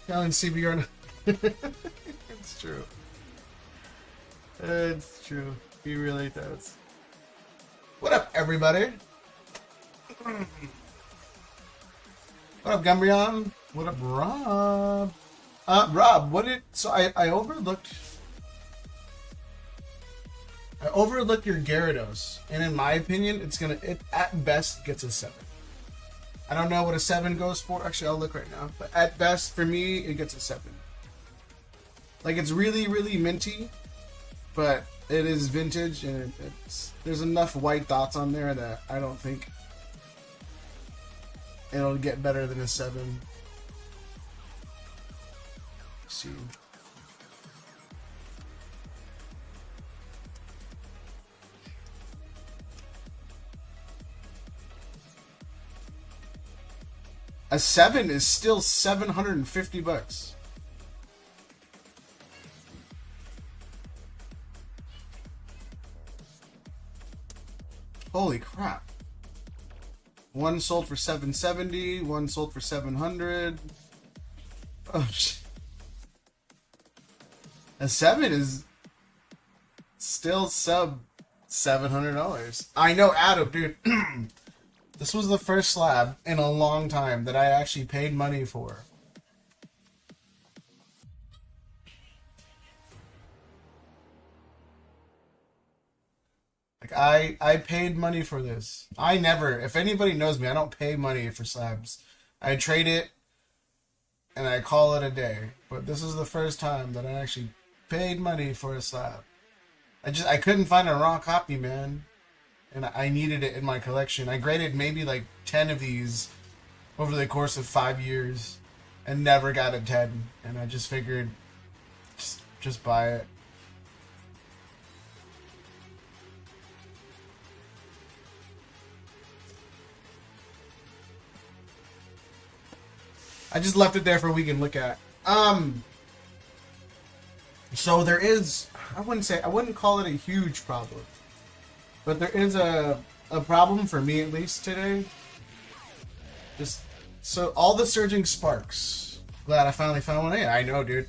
Telling CBR. It's true. It's true. He really does. What up, everybody? What up, Gumbrion? What up, Rob? Rob, what did... So I overlooked... I overlooked your Gyarados, and in my opinion, it's gonna... It at best gets a 7. I don't know what a 7 goes for. Actually, I'll look right now. But at best, for me, it gets a 7. Like, it's really, really minty, but it is vintage, and there's enough white dots on there that I don't think it'll get better than a 7. Let's see. A 7 is still $750. Holy crap. One sold for $770, one sold for $700. Oh shit. A 7 is still sub $700. I know, Adam, dude. This was the first slab in a long time that I actually paid money for. Like, I paid money for this. I never, if anybody knows me, I don't pay money for slabs. I trade it and I call it a day. But this is the first time that I actually paid money for a slab. I couldn't find a raw copy, man. And I needed it in my collection. I graded maybe like 10 of these over the course of 5 years and never got a 10. And I just figured, just buy it. I just left it there for a week and look at. So there is, I wouldn't call it a huge problem. But there is a problem for me, at least today. So all the surging sparks. Glad I finally found one. Yeah, I know, dude.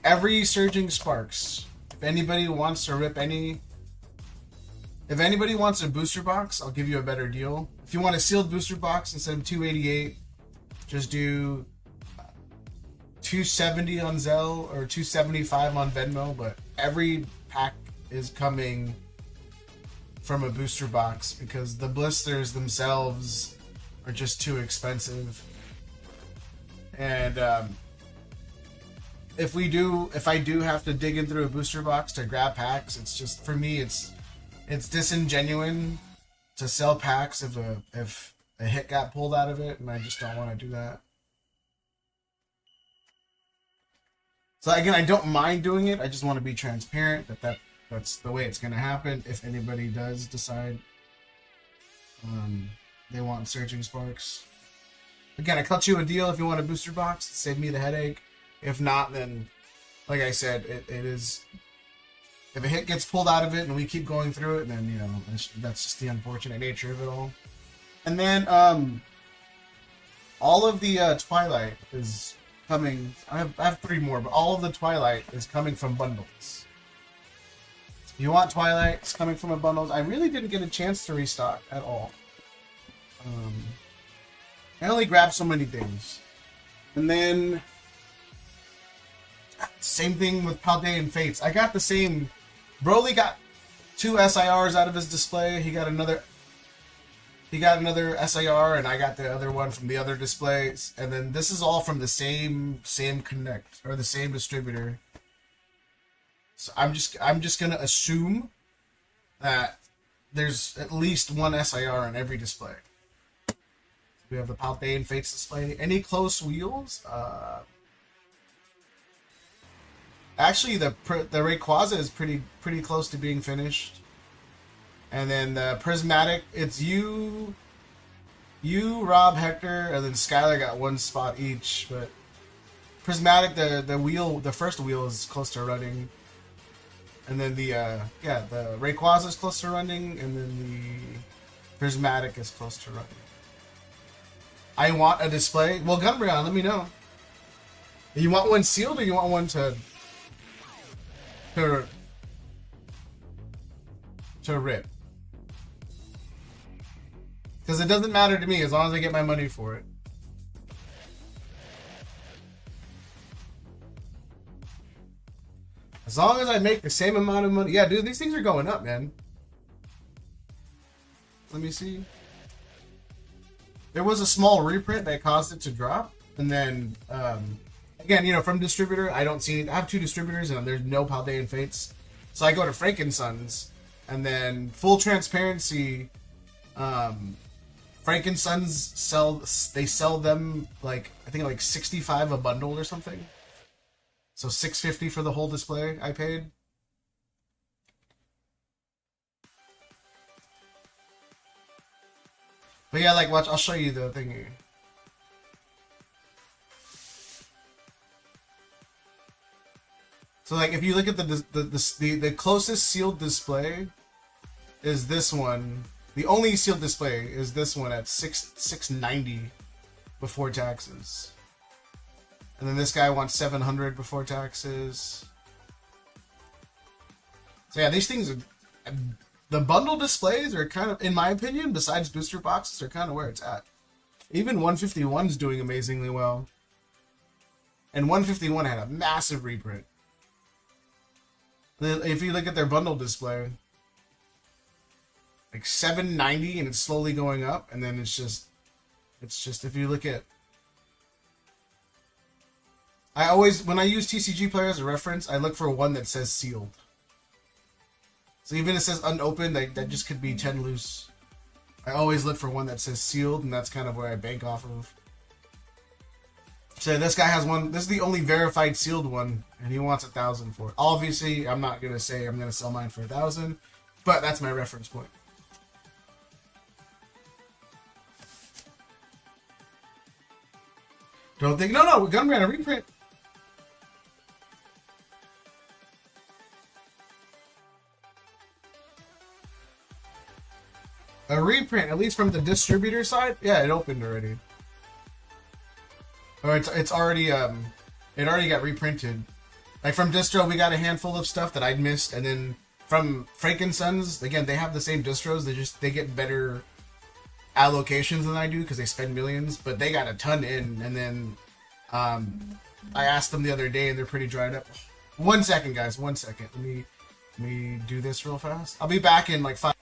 Every surging sparks. If anybody wants to rip any... If anybody wants a booster box, I'll give you a better deal. If you want a sealed booster box instead of $288, just do $270 on Zelle or $275 on Venmo. But every pack is coming from a booster box because the blisters themselves are just too expensive. And if I do have to dig in through a booster box to grab packs, it's just, for me, it's disingenuous to sell packs if a hit got pulled out of it, and I just don't want to do that. So again, I don't mind doing it. I just want to be transparent that's the way it's going to happen if anybody does decide they want surging sparks. Again, I cut you a deal if you want a booster box. Save me the headache. If not, then, like I said, it is... If a hit gets pulled out of it and we keep going through it, then, you know, that's just the unfortunate nature of it all. And then, all of the Twilight is coming... I have 3 more, but all of the Twilight is coming from bundles. If you want Twilight, it's coming from a bundle. I really didn't get a chance to restock at all. I only grabbed so many things. And then, same thing with Paldean Fates. I got the same... Broly got 2 SIRs out of his display. He got another SIR, and I got the other one from the other displays. And then this is all from the same connect, or the same distributor. So I'm just gonna assume that there's at least 1 SIR in every display. We have the Paldean Fates display. Any close wheels? Actually, the Rayquaza is pretty close to being finished. And then the Prismatic, it's you, Rob, Hector, and then Skylar got 1 spot each. But Prismatic, the first wheel is close to running. And then the Rayquaza is close to running, and then the Prismatic is close to running. I want a display. Well, Gunbrion, let me know. You want one sealed or you want one to rip? Because it doesn't matter to me as long as I get my money for it. As long as I make the same amount of money. Yeah, dude, these things are going up, man. Let me see. There was a small reprint that caused it to drop. And then, again, you know, from distributor, I don't see... I have 2 distributors and there's no Paldean Fates. So I go to Frankensons. And then, full transparency, Frankensons sell them, like, I think like 65 a bundle or something. So $6.50 for the whole display I paid. But yeah, like, watch, I'll show you the thingy. So like, if you look at the closest sealed display is this one. The only sealed display is this one at $690 before taxes. And then this guy wants $700 before taxes. So yeah, these things are... The bundle displays are kind of, in my opinion, besides booster boxes, are kind of where it's at. Even 151's doing amazingly well. And 151 had a massive reprint. If you look at their bundle display, like $790 and it's slowly going up, and then it's just if you look at... I always, when I use TCG Player as a reference, I look for one that says sealed. So even if it says unopened, that just could be 10 loose. I always look for one that says sealed, and that's kind of where I bank off of. So this guy has one. This is the only verified sealed one, and he wants 1,000 for it. Obviously, I'm not gonna say I'm gonna sell mine for 1,000, but that's my reference point. Don't think. No, Gun ran a reprint. A reprint, at least from the distributor side. Yeah, it opened already. Or it's already it already got reprinted. Like from distro, we got a handful of stuff that I'd missed, and then from Frankensons, again, they have the same distros. They get better allocations than I do because they spend millions, but they got a ton in. And then I asked them the other day, and they're pretty dried up. 1 second, guys. 1 second. Let me do this real fast. I'll be back in like 5.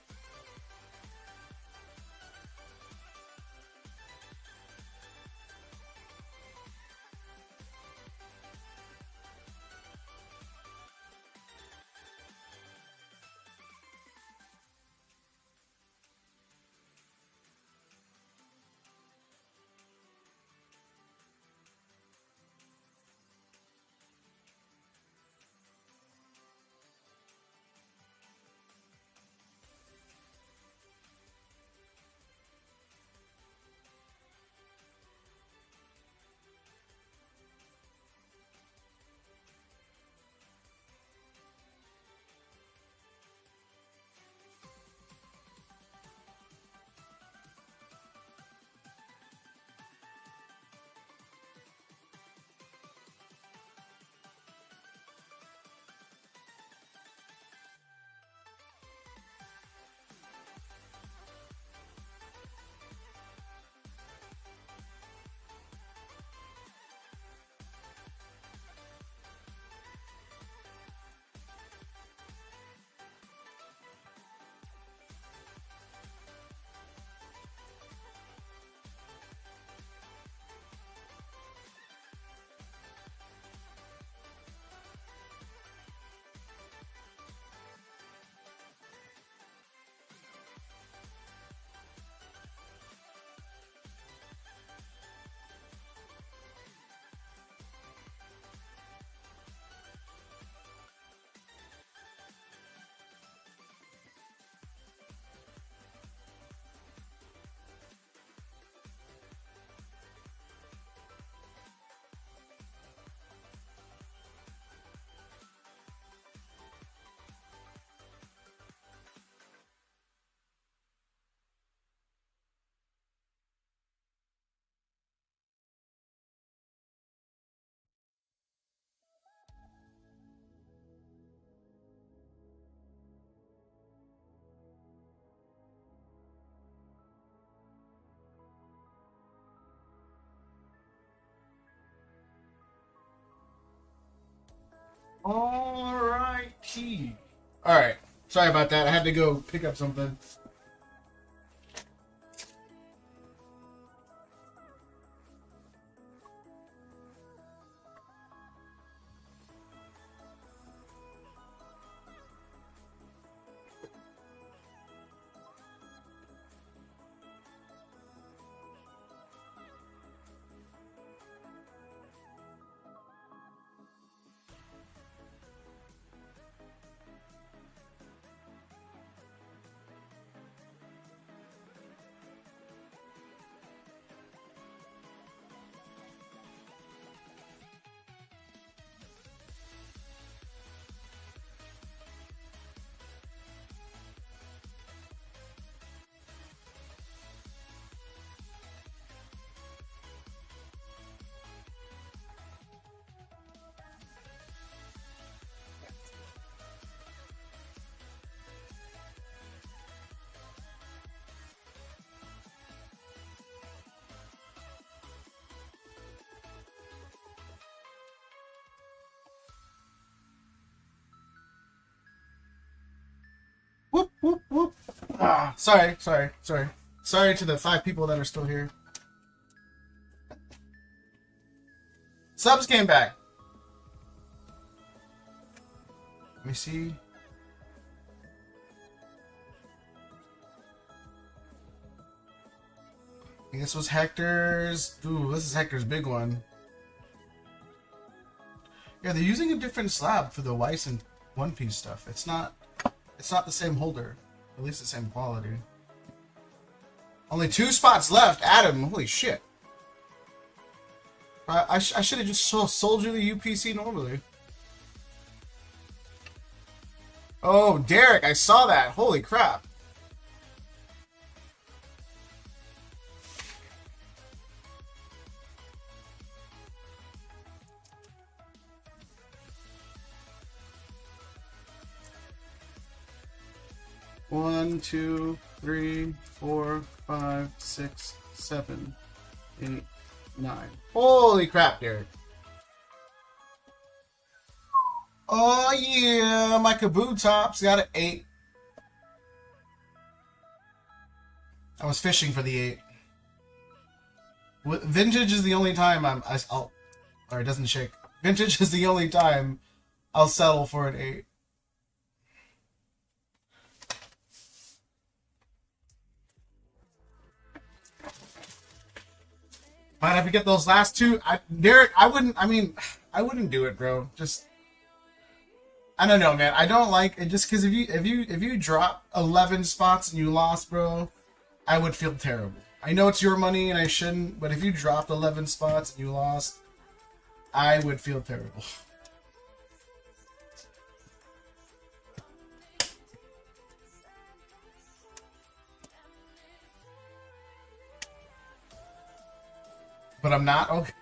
Alrighty. Alright. Sorry about that. I had to go pick up something. Whoop, whoop, whoop. Ah, sorry. Sorry to the 5 people that are still here. Subs came back. Let me see. I think this was Hector's. Ooh, this is Hector's big one. Yeah, they're using a different slab for the Weiss and One Piece stuff. It's not the same holder. At least the same quality. Only 2 spots left. Adam, holy shit. I should have just sold you the UPC normally. Oh, Derek, I saw that. Holy crap. One, 2, 3, 4, 5, 6, 7, 8, 9. Holy crap, Derek. Oh yeah, my Kaboo Tops got an 8. I was fishing for the 8. Vintage is the only time I'll or it doesn't shake. Vintage is the only time I'll settle for an 8. But if you get those last 2, Derek, I wouldn't do it, bro. Just, I don't know, man. I don't like it just because if you drop 11 spots and you lost, bro, I would feel terrible. I know it's your money and I shouldn't, but if you dropped 11 spots and you lost, I would feel terrible. But I'm not okay.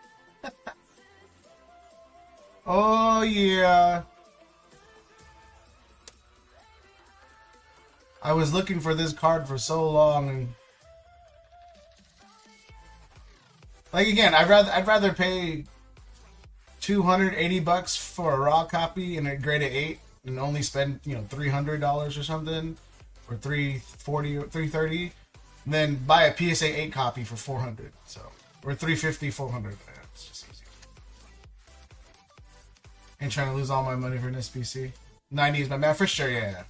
Oh yeah. I was looking for this card for so long, and like again, I'd rather pay $280 for a raw copy and a grade of 8 and only spend, you know, $300 or something, or $340 or $330, than buy a PSA 8 copy for $400. So. Or $350, $400. It's just easy. Ain't trying to lose all my money for an SPC. 90 is my man for sure, yeah.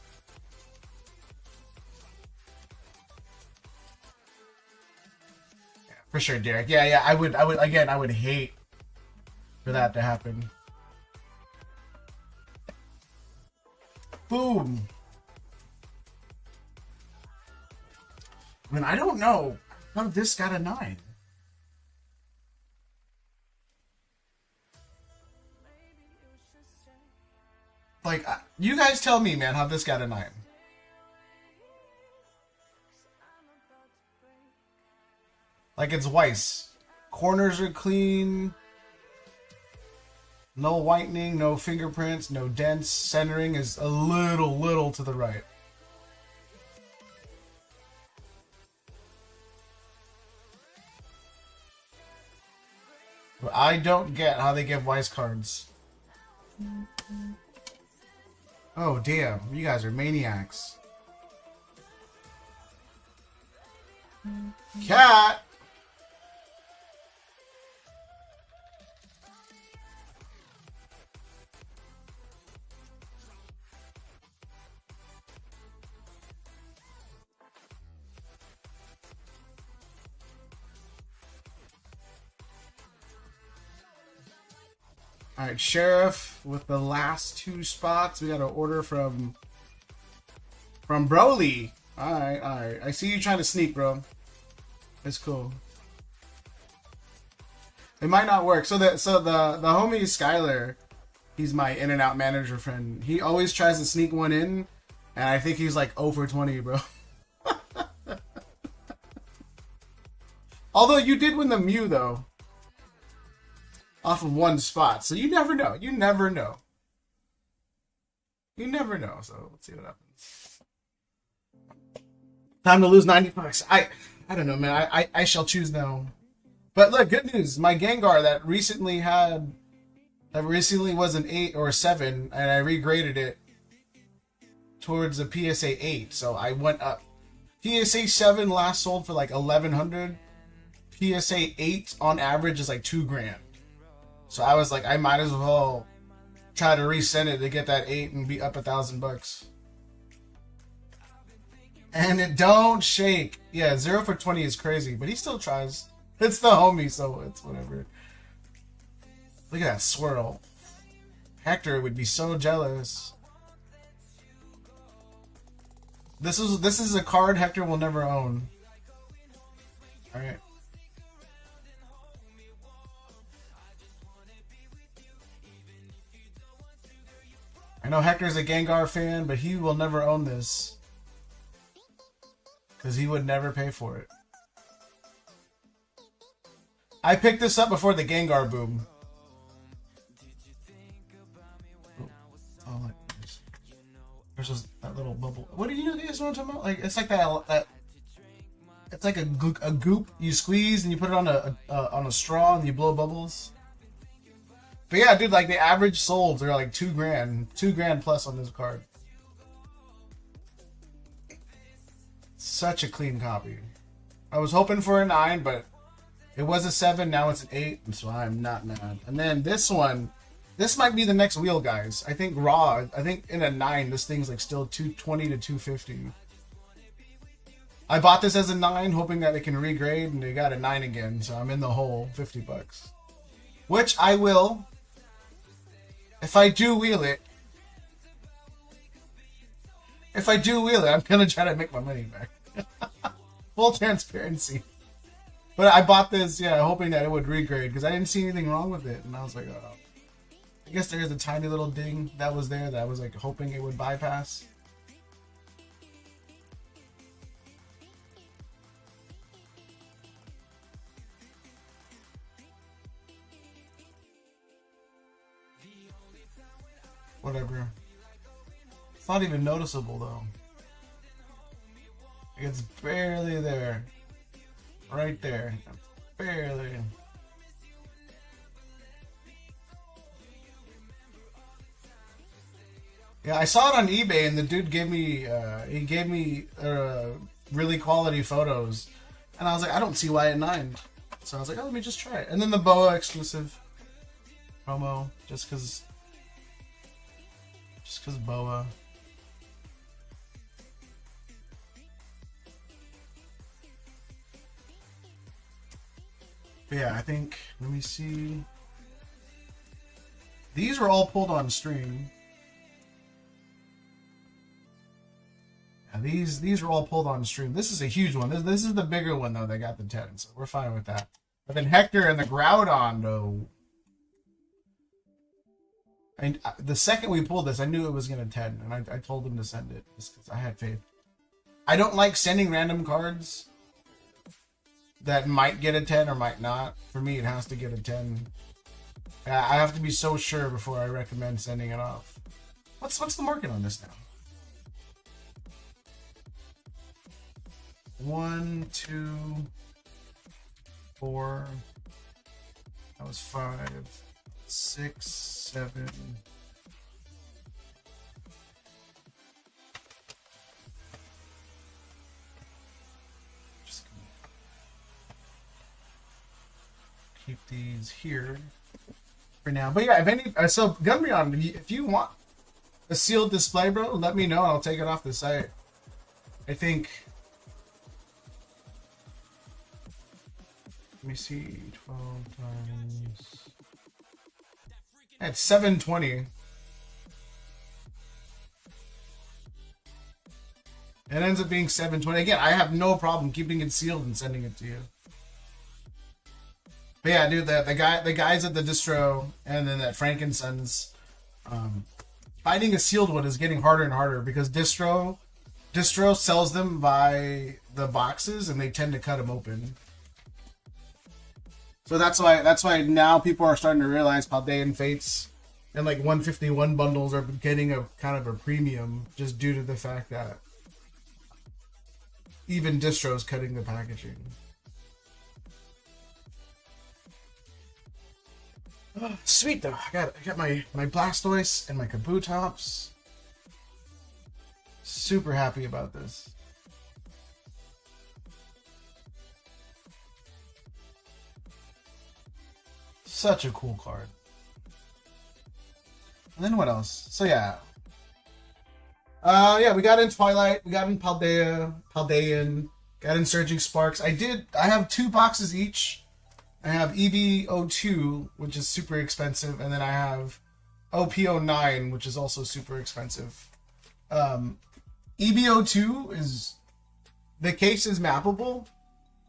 Yeah, for sure, Derek. Yeah, I would hate for that to happen. Boom. I mean, I don't know how this got a 9. Like, you guys tell me, man, how this got a 9. Like, it's Weiss. Corners are clean. No whitening, no fingerprints, no dents. Centering is a little to the right. But I don't get how they give Weiss cards. Oh, damn. You guys are maniacs. Cat! Alright, Sheriff with the last 2 spots. We got an order from Broly. Alright, alright. I see you trying to sneak, bro. It's cool. It might not work. So the homie Skylar, he's my in and out manager friend. He always tries to sneak one in, and I think he's like 0 for 20, bro. Although you did win the Mew though. Off of 1 spot. So you never know. You never know. You never know. So let's see what happens. Time to lose 90 bucks. I don't know, man. I shall choose now. But look, good news. My Gengar that recently was an 8 or a 7, and I regraded it towards a PSA 8. So I went up. PSA 7 last sold for like 1,100. PSA 8 on average is like $2,000. So I was like, I might as well try to resend it to get that 8 and be up 1,000 bucks. And it don't shake. Yeah, 0 for 20 is crazy, but he still tries. It's the homie, so it's whatever. Look at that swirl. Hector would be so jealous. This is a card Hector will never own. Alright. I know Hector's a Gengar fan, but he will never own this. Because he would never pay for it. I picked this up before the Gengar boom. Oh, like this. There's just that little bubble. What do you guys know what I'm talking about? Like, it's like that it's like a goop you squeeze and you put it on a straw and you blow bubbles. But yeah, dude, like the average solds are like $2,000, $2,000 plus on this card. Such a clean copy. I was hoping for a 9, but it was a 7. Now it's an 8, and so I'm not mad. And then this one, this might be the next wheel, guys. I think raw. I think in a 9, this thing's like still 220 to 250. I bought this as a 9, hoping that it can regrade, and they got a 9 again, so I'm in the hole, 50 bucks. Which I will. If I do wheel it, I'm gonna try to make my money back. Full transparency. But I bought this, yeah, hoping that it would regrade because I didn't see anything wrong with it, and I was like, oh. I guess there is a tiny little ding that was there that I was like hoping it would bypass. Whatever. It's not even noticeable though. It's barely there. Right there. Barely. Yeah, I saw it on eBay and the dude gave me really quality photos. And I was like, I don't see why at 9. So I was like, oh, let me just try it. And then the BOA exclusive promo, just cause BOA. But yeah, I think, let me see. These were all pulled on stream. Yeah, these were all pulled on stream. This is a huge one. This is the bigger one though. They got the 10, so we're fine with that. But then Hector and the Groudon though. And the second we pulled this, I knew it was gonna 10, and I told him to send it just because I had faith. I don't like sending random cards that might get a 10 or might not. For me, it has to get a 10. I have to be so sure before I recommend sending it off. What's the market on this now? 1, 2, 4. That was 5, 6, 7. keep these here for now. But yeah, if any, so Gumbrion, if you want a sealed display, bro, let me know and I'll take it off the site. I think. Let me see. 12 times. At 720. It ends up being 720. Again, I have no problem keeping it sealed and sending it to you. But yeah, dude, the guys at the distro and then at Frankenson's, finding a sealed one is getting harder and harder because distro sells them by the boxes and they tend to cut them open. So that's why now people are starting to realize Paldean Fates and like 151 bundles are getting a kind of a premium just due to the fact that even distros cutting the packaging. Oh, sweet though. I got my Blastoise and my Kabutops. Super happy about this. Such a cool card. And then what else? So yeah. Yeah, we got in Twilight, we got in Paldean, got in Surging Sparks. I have 2 boxes each. I have EV02, which is super expensive, and then I have OP09, which is also super expensive. EV02 is, the case is mappable,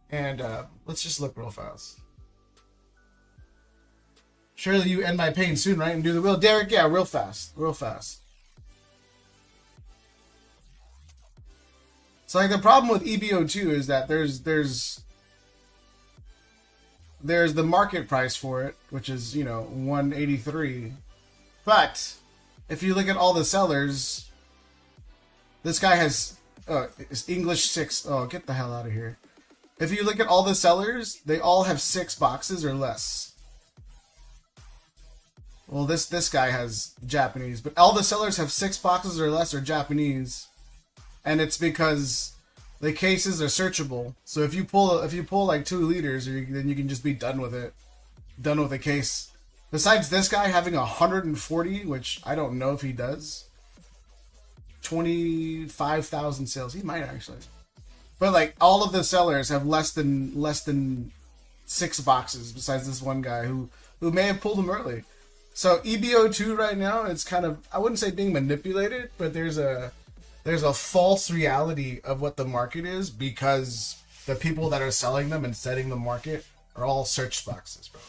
and let's just look real fast. Surely you end my pain soon, right? And do the wheel. Derek, yeah, real fast. Real fast. So like the problem with EBO2 is that there's the market price for it, which is, you know, 183. But if you look at all the sellers, this guy has it's English 6. Oh, get the hell out of here. If you look at all the sellers, they all have 6 boxes or less. Well, this guy has Japanese, but all the sellers have 6 boxes or less or Japanese, and it's because the cases are searchable. So if you pull like 2 liters, then you can just be done with it, done with the case. Besides this guy having 140, which I don't know if he does, 25,000 sales. He might actually, but like all of the sellers have less than 6 boxes. Besides this one guy who may have pulled them early. So EBO2 right now, it's kind of, I wouldn't say being manipulated, but there's a false reality of what the market is because the people that are selling them and setting the market are all search boxes, bro.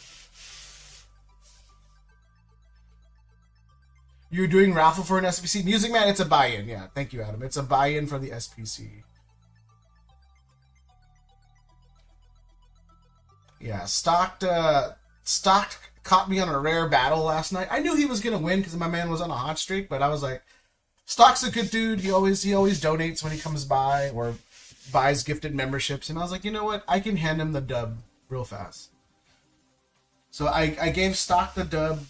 You're doing raffle for an SPC? Music Man, it's a buy-in. Yeah, thank you, Adam. It's a buy-in for the SPC. Yeah, Stocked caught me on a rare battle last night. I knew he was gonna win because my man was on a hot streak, but I was like, Stock's a good dude. He always donates when he comes by or buys gifted memberships, and I was like, you know what? I can hand him the dub real fast. So I gave Stock the dub,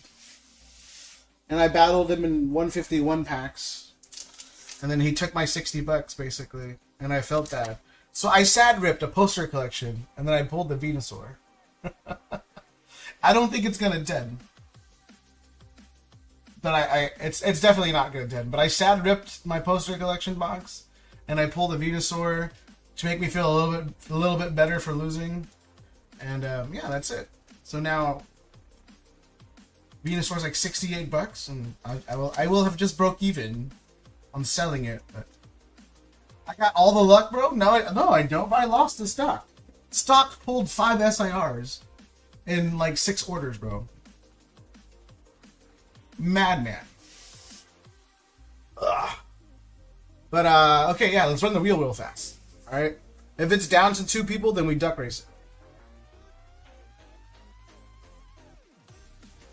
and I battled him in 151 packs, and then he took my $60 basically, and I felt bad. So I sad ripped a poster collection, and then I pulled the Venusaur. I don't think it's gonna 10, but it's definitely not gonna 10. But I sad ripped my poster collection box, and I pulled the Venusaur to make me feel a little bit better for losing, and yeah, that's it. So now Venusaur's like $68, and I will have just broke even on selling it. But I got all the luck, bro. No, I don't. But I lost the stock. Stock pulled 5 SIRs. In like 6 orders, bro. Madman. Ugh. But okay, yeah, let's run the wheel real fast. Alright? If it's down to 2 people, then we duck race it.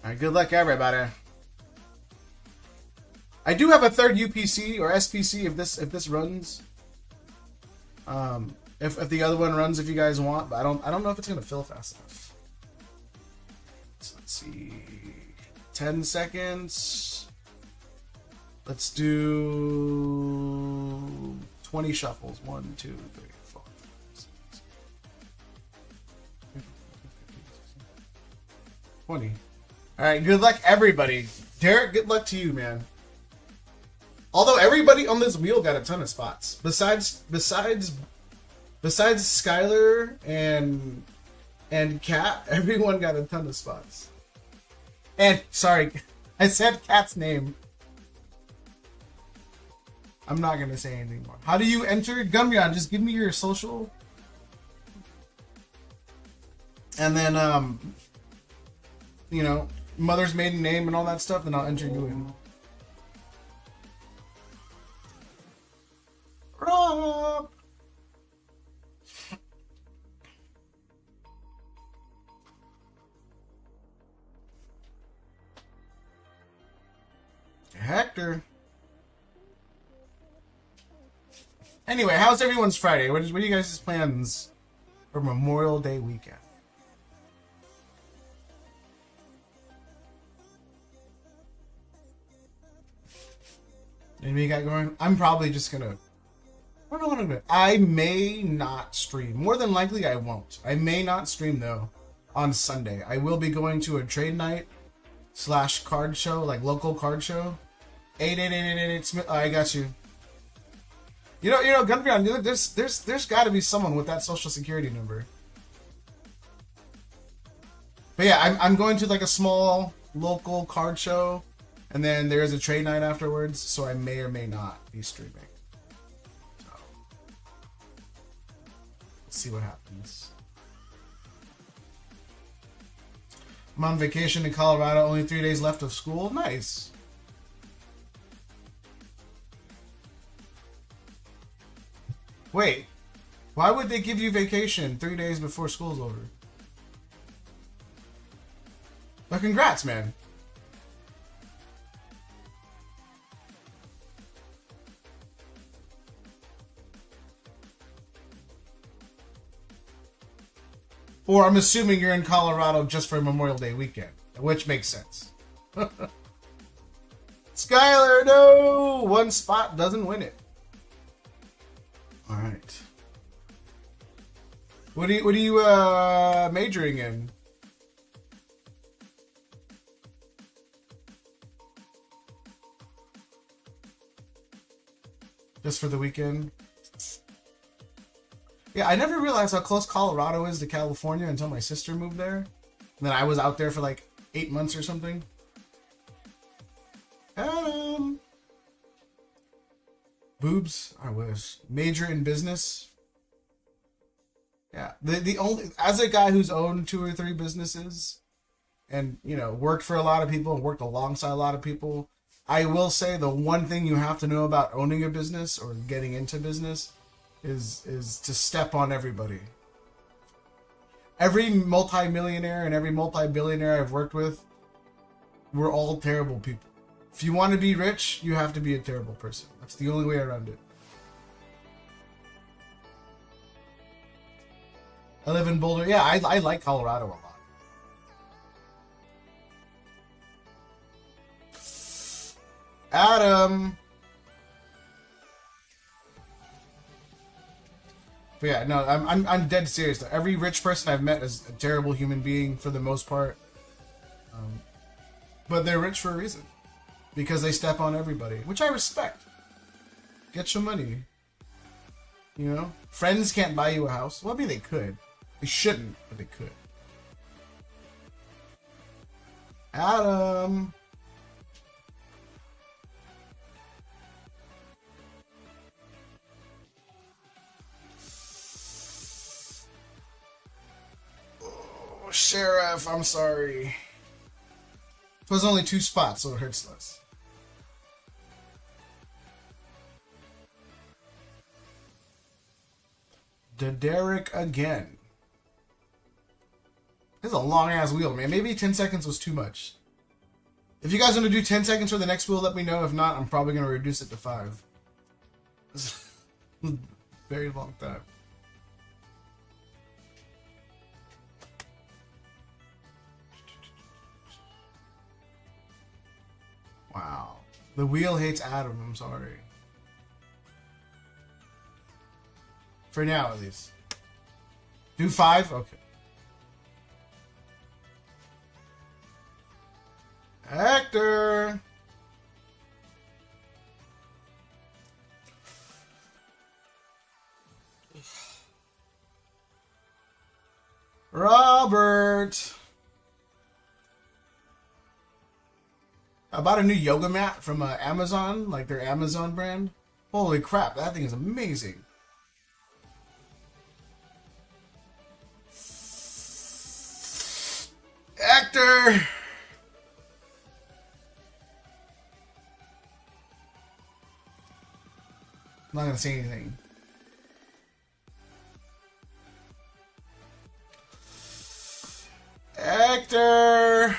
Alright, good luck everybody. I do have a 3rd UPC or SPC if this runs. If the other one runs if you guys want, but I don't know if it's gonna fill fast enough. Let's see, 10 seconds. Let's do 20 shuffles. 1, 2, 3, 4, 5, 6, 20. All right, good luck, everybody. Derek, good luck to you, man. Although everybody on this wheel got a ton of spots. Besides Skylar and Kat, everyone got a ton of spots. And, sorry, I said Kat's name. I'm not going to say anything more. How do you enter? Gumbion, just give me your social. And then, you know, mother's maiden name and all that stuff, then I'll enter you in. Rob! Hector. Anyway, how's everyone's Friday? What are you guys' plans for Memorial Day weekend? Anything you got going? I'm probably just gonna... I don't know what I'm gonna... I may not stream. More than likely, I won't. I may not stream, though, on Sunday. I will be going to a trade night / card show, like local card show. 88888 Smith. Oh, I got you. You know, Gunbeyond, there's got to be someone with that social security number. But yeah, I'm going to like a small local card show, and then there is a trade night afterwards, so I may or may not be streaming. So, let's see what happens. I'm on vacation in Colorado, only 3 days left of school. Nice. Wait, why would they give you vacation 3 days before school's over? But congrats, man. Or I'm assuming you're in Colorado just for Memorial Day weekend, which makes sense. Skylar, no! One spot doesn't win it. All right. What are you majoring in? Just for the weekend? Yeah, I never realized how close Colorado is to California until my sister moved there. And then I was out there for like 8 months or something. Boobs, I wish. Major in business. Yeah, the only, as a guy who's owned 2 or 3 businesses, and you know, worked for a lot of people and worked alongside a lot of people, I will say the one thing you have to know about owning a business or getting into business is to step on everybody. Every multi-millionaire and every multi-billionaire I've worked with, we're all terrible people. If you want to be rich, you have to be a terrible person. That's the only way around it. I live in Boulder. Yeah, I like Colorado a lot. Adam! But yeah, no, I'm dead serious though. Every rich person I've met is a terrible human being for the most part. But they're rich for a reason. Because they step on everybody, which I respect. Get your money. You know? Friends can't buy you a house. Well, I mean, they could. They shouldn't, but they could. Adam! Oh, Sheriff, I'm sorry. It was only 2 spots, so it hurts less. The Derek again. This is a long ass wheel, man. Maybe 10 seconds was too much. If you guys want to do 10 seconds for the next wheel, let me know. If not, I'm probably going to reduce it to 5. This is a very long time. Wow. The wheel hates Adam, I'm sorry. For now, at least. Do 5? Okay. Actor. Robert. I bought a new yoga mat from Amazon, like their Amazon brand. Holy crap, that thing is amazing. Actor. I'm not gonna say anything. Actor.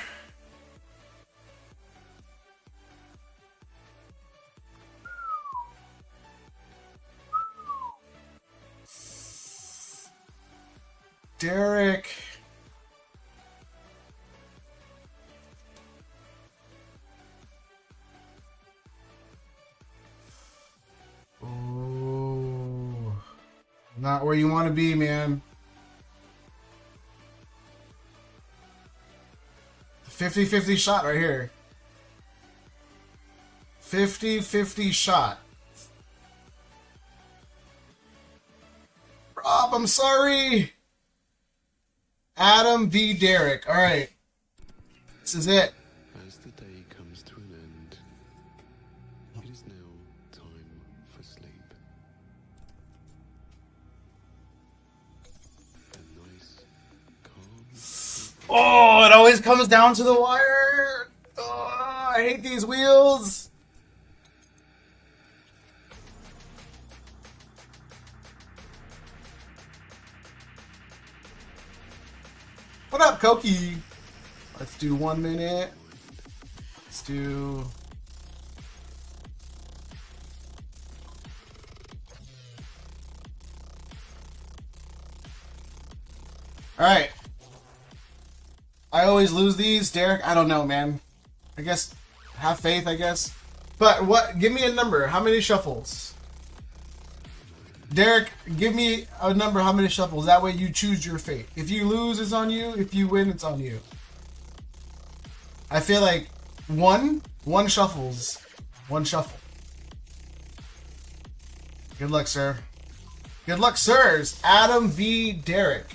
Derek. Oh, not where you want to be, man. 50-50 shot right here. 50-50 shot. Rob, I'm sorry. Adam v. Derek. All right. This is it. As the day comes to an end, it is now time for sleep. A nice, calm... Oh, it always comes down to the wire. Oh, I hate these wheels. What up, Koki? Let's do 1 minute. Let's do... Alright. I always lose these, Derek. I don't know, man. I guess, have faith, I guess. But what? Give me a number. How many shuffles? Derek, give me a number. How many shuffles? That way you choose your fate. If you lose, it's on you. If you win, it's on you. I feel like one shuffles. One shuffle. Good luck, sir. Good luck, sirs. Adam v. Derek.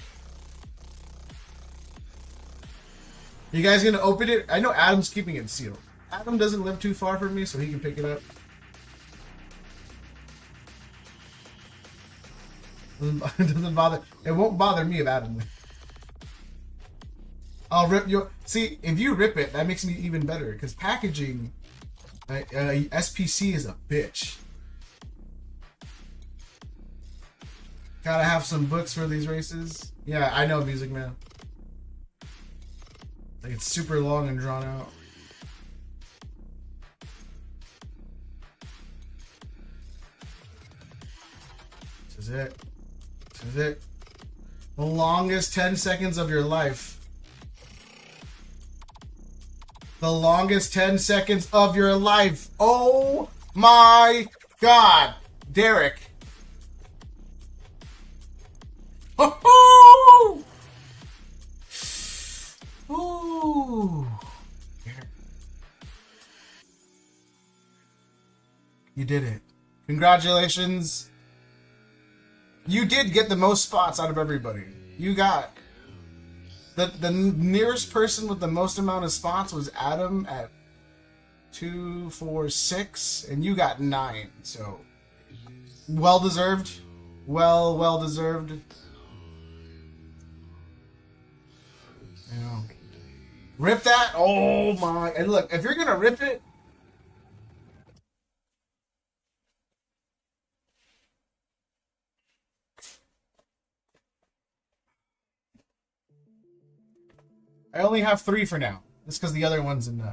You guys gonna open it? I know Adam's keeping it sealed. Adam doesn't live too far from me, so he can pick it up. It doesn't bother. It won't bother me if Adam. I'll rip your. See, if you rip it, that makes me even better. Because packaging, SPC is a bitch. Gotta have some books for these races. Yeah, I know, Music Man. Like it's super long and drawn out. This is it. This is it. The longest 10 seconds of your life. The longest 10 seconds of your life. Oh my God. Derek. Oh! Ooh. You did it. Congratulations. You did get the most spots out of everybody. You got the nearest person with the most amount of spots was Adam at 2, 4, 6, and you got 9. So well deserved. Well deserved. Yeah. Rip that. Oh my. And look, if you're gonna rip it, I only have 3 for now. Just because the other one's in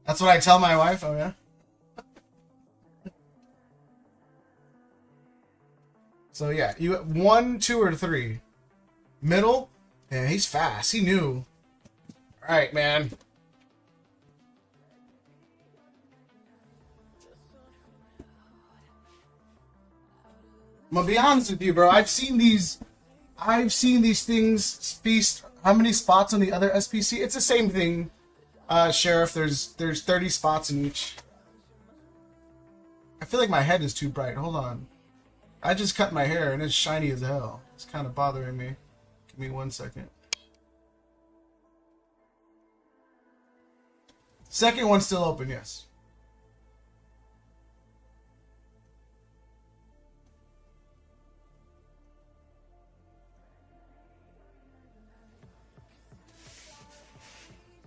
That's what I tell my wife. Oh yeah. So yeah, you 1, 2, or 3. Middle. Yeah, he's fast. He knew. All right, man. I'm gonna be honest with you, bro. I've seen these things feast. How many spots on the other SPC? It's the same thing. Sheriff, there's 30 spots in each. I feel like my head is too bright. Hold on. I just cut my hair and it's shiny as hell. It's kind of bothering me. Give me 1 second. Second one's still open, yes.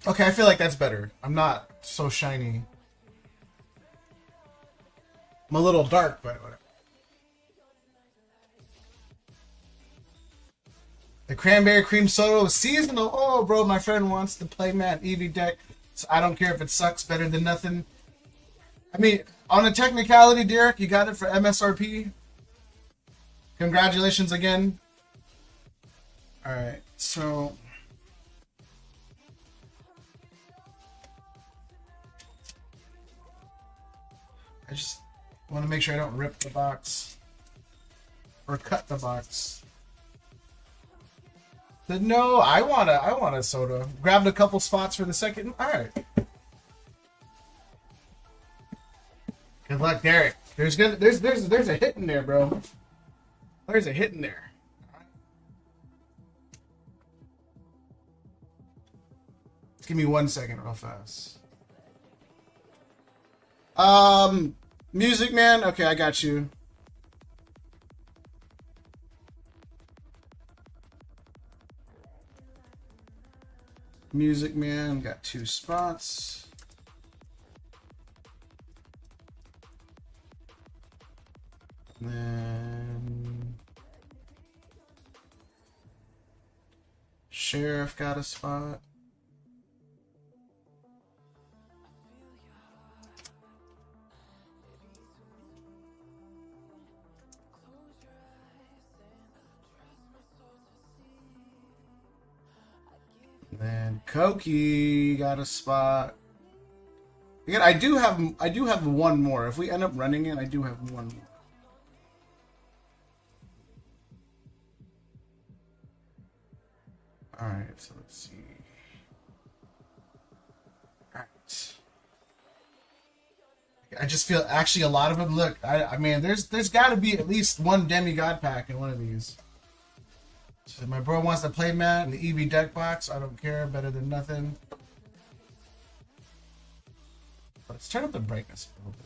Okay, I feel like that's better. I'm not so shiny. I'm a little dark, but whatever. The cranberry cream soda was seasonal. Oh, bro, my friend wants to play Matt Eevee deck. So I don't care if it sucks, better than nothing. I mean, on a technicality, Derek, you got it for MSRP. Congratulations again. Alright, so... I just want to make sure I don't rip the box. Or cut the box. But no, I want a soda. Grabbed a couple spots for the second. Alright. Good luck, Derek. There's a hit in there, bro. There's a hit in there. Give me 1 second real fast. Music Man? Okay, I got you. Music Man, got 2 spots. Then Sheriff got a spot. Then Koki got a spot. Again, I do have one more. If we end up running it, I do have one more. Alright, so let's see. Alright. I just feel actually a lot of them look I mean there's gotta be at least one demigod pack in one of these. So my bro wants to play Matt in the Eevee deck box. I don't care, better than nothing. Let's turn up the brightness a little bit.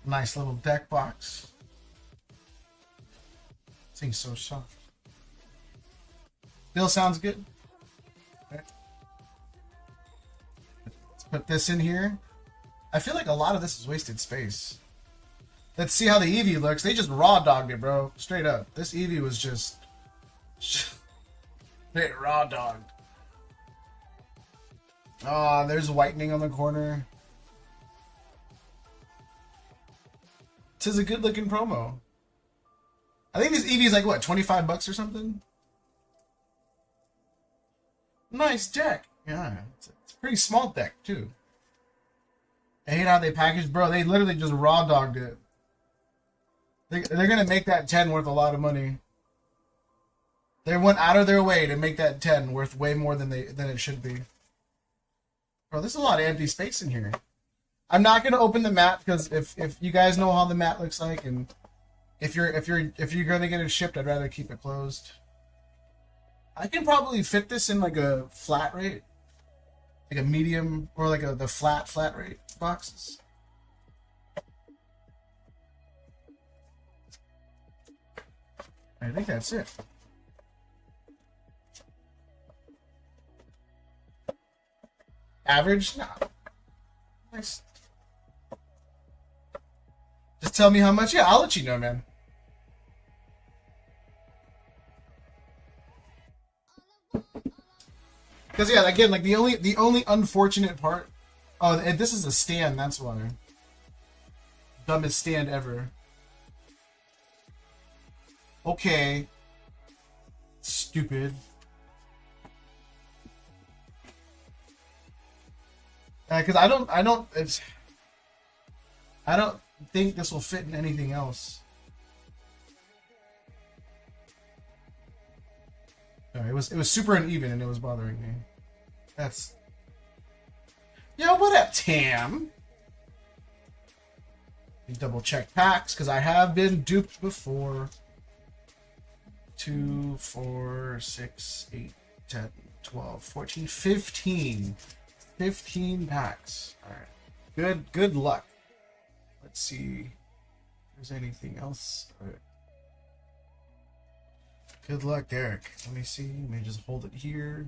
Nice little deck box. This thing's so soft. Still sounds good. Okay. Let's put this in here. I feel like a lot of this is wasted space. Let's see how the Eevee looks. They just raw dogged it, bro. Straight up. This Eevee was just straight raw dogged. Ah, there's whitening on the corner. This is a good looking promo. I think this Eevee is like what, 25 bucks or something? Nice deck. Yeah, it's a pretty small deck too. I hate how they packaged, bro. They literally just raw dogged it. They're gonna make that 10 worth a lot of money. They went out of their way to make that 10 worth way more than it should be. Bro, there's a lot of empty space in here. I'm not gonna open the mat because if you guys know how the mat looks like, and if you're gonna get it shipped, I'd rather keep it closed. I can probably fit this in like a flat rate, like a medium, or like the flat rate boxes. I think that's it. Average? No. Nice. Just tell me how much. Yeah, I'll let you know, man. Because yeah, again, like the only unfortunate part. Oh, and this is a stand. That's why. Dumbest stand ever. Okay. Stupid. Because I don't think this will fit in anything else. No, it was super uneven and it was bothering me. That's... Yo, what up, Tam? Double check packs because I have been duped before. 2, 4, 6, 8, 10, 12, 14, 15. 15 packs. Alright. Good luck. Let's see if there's anything else. Right. Good luck, Derek. Let me see. Let me just hold it here.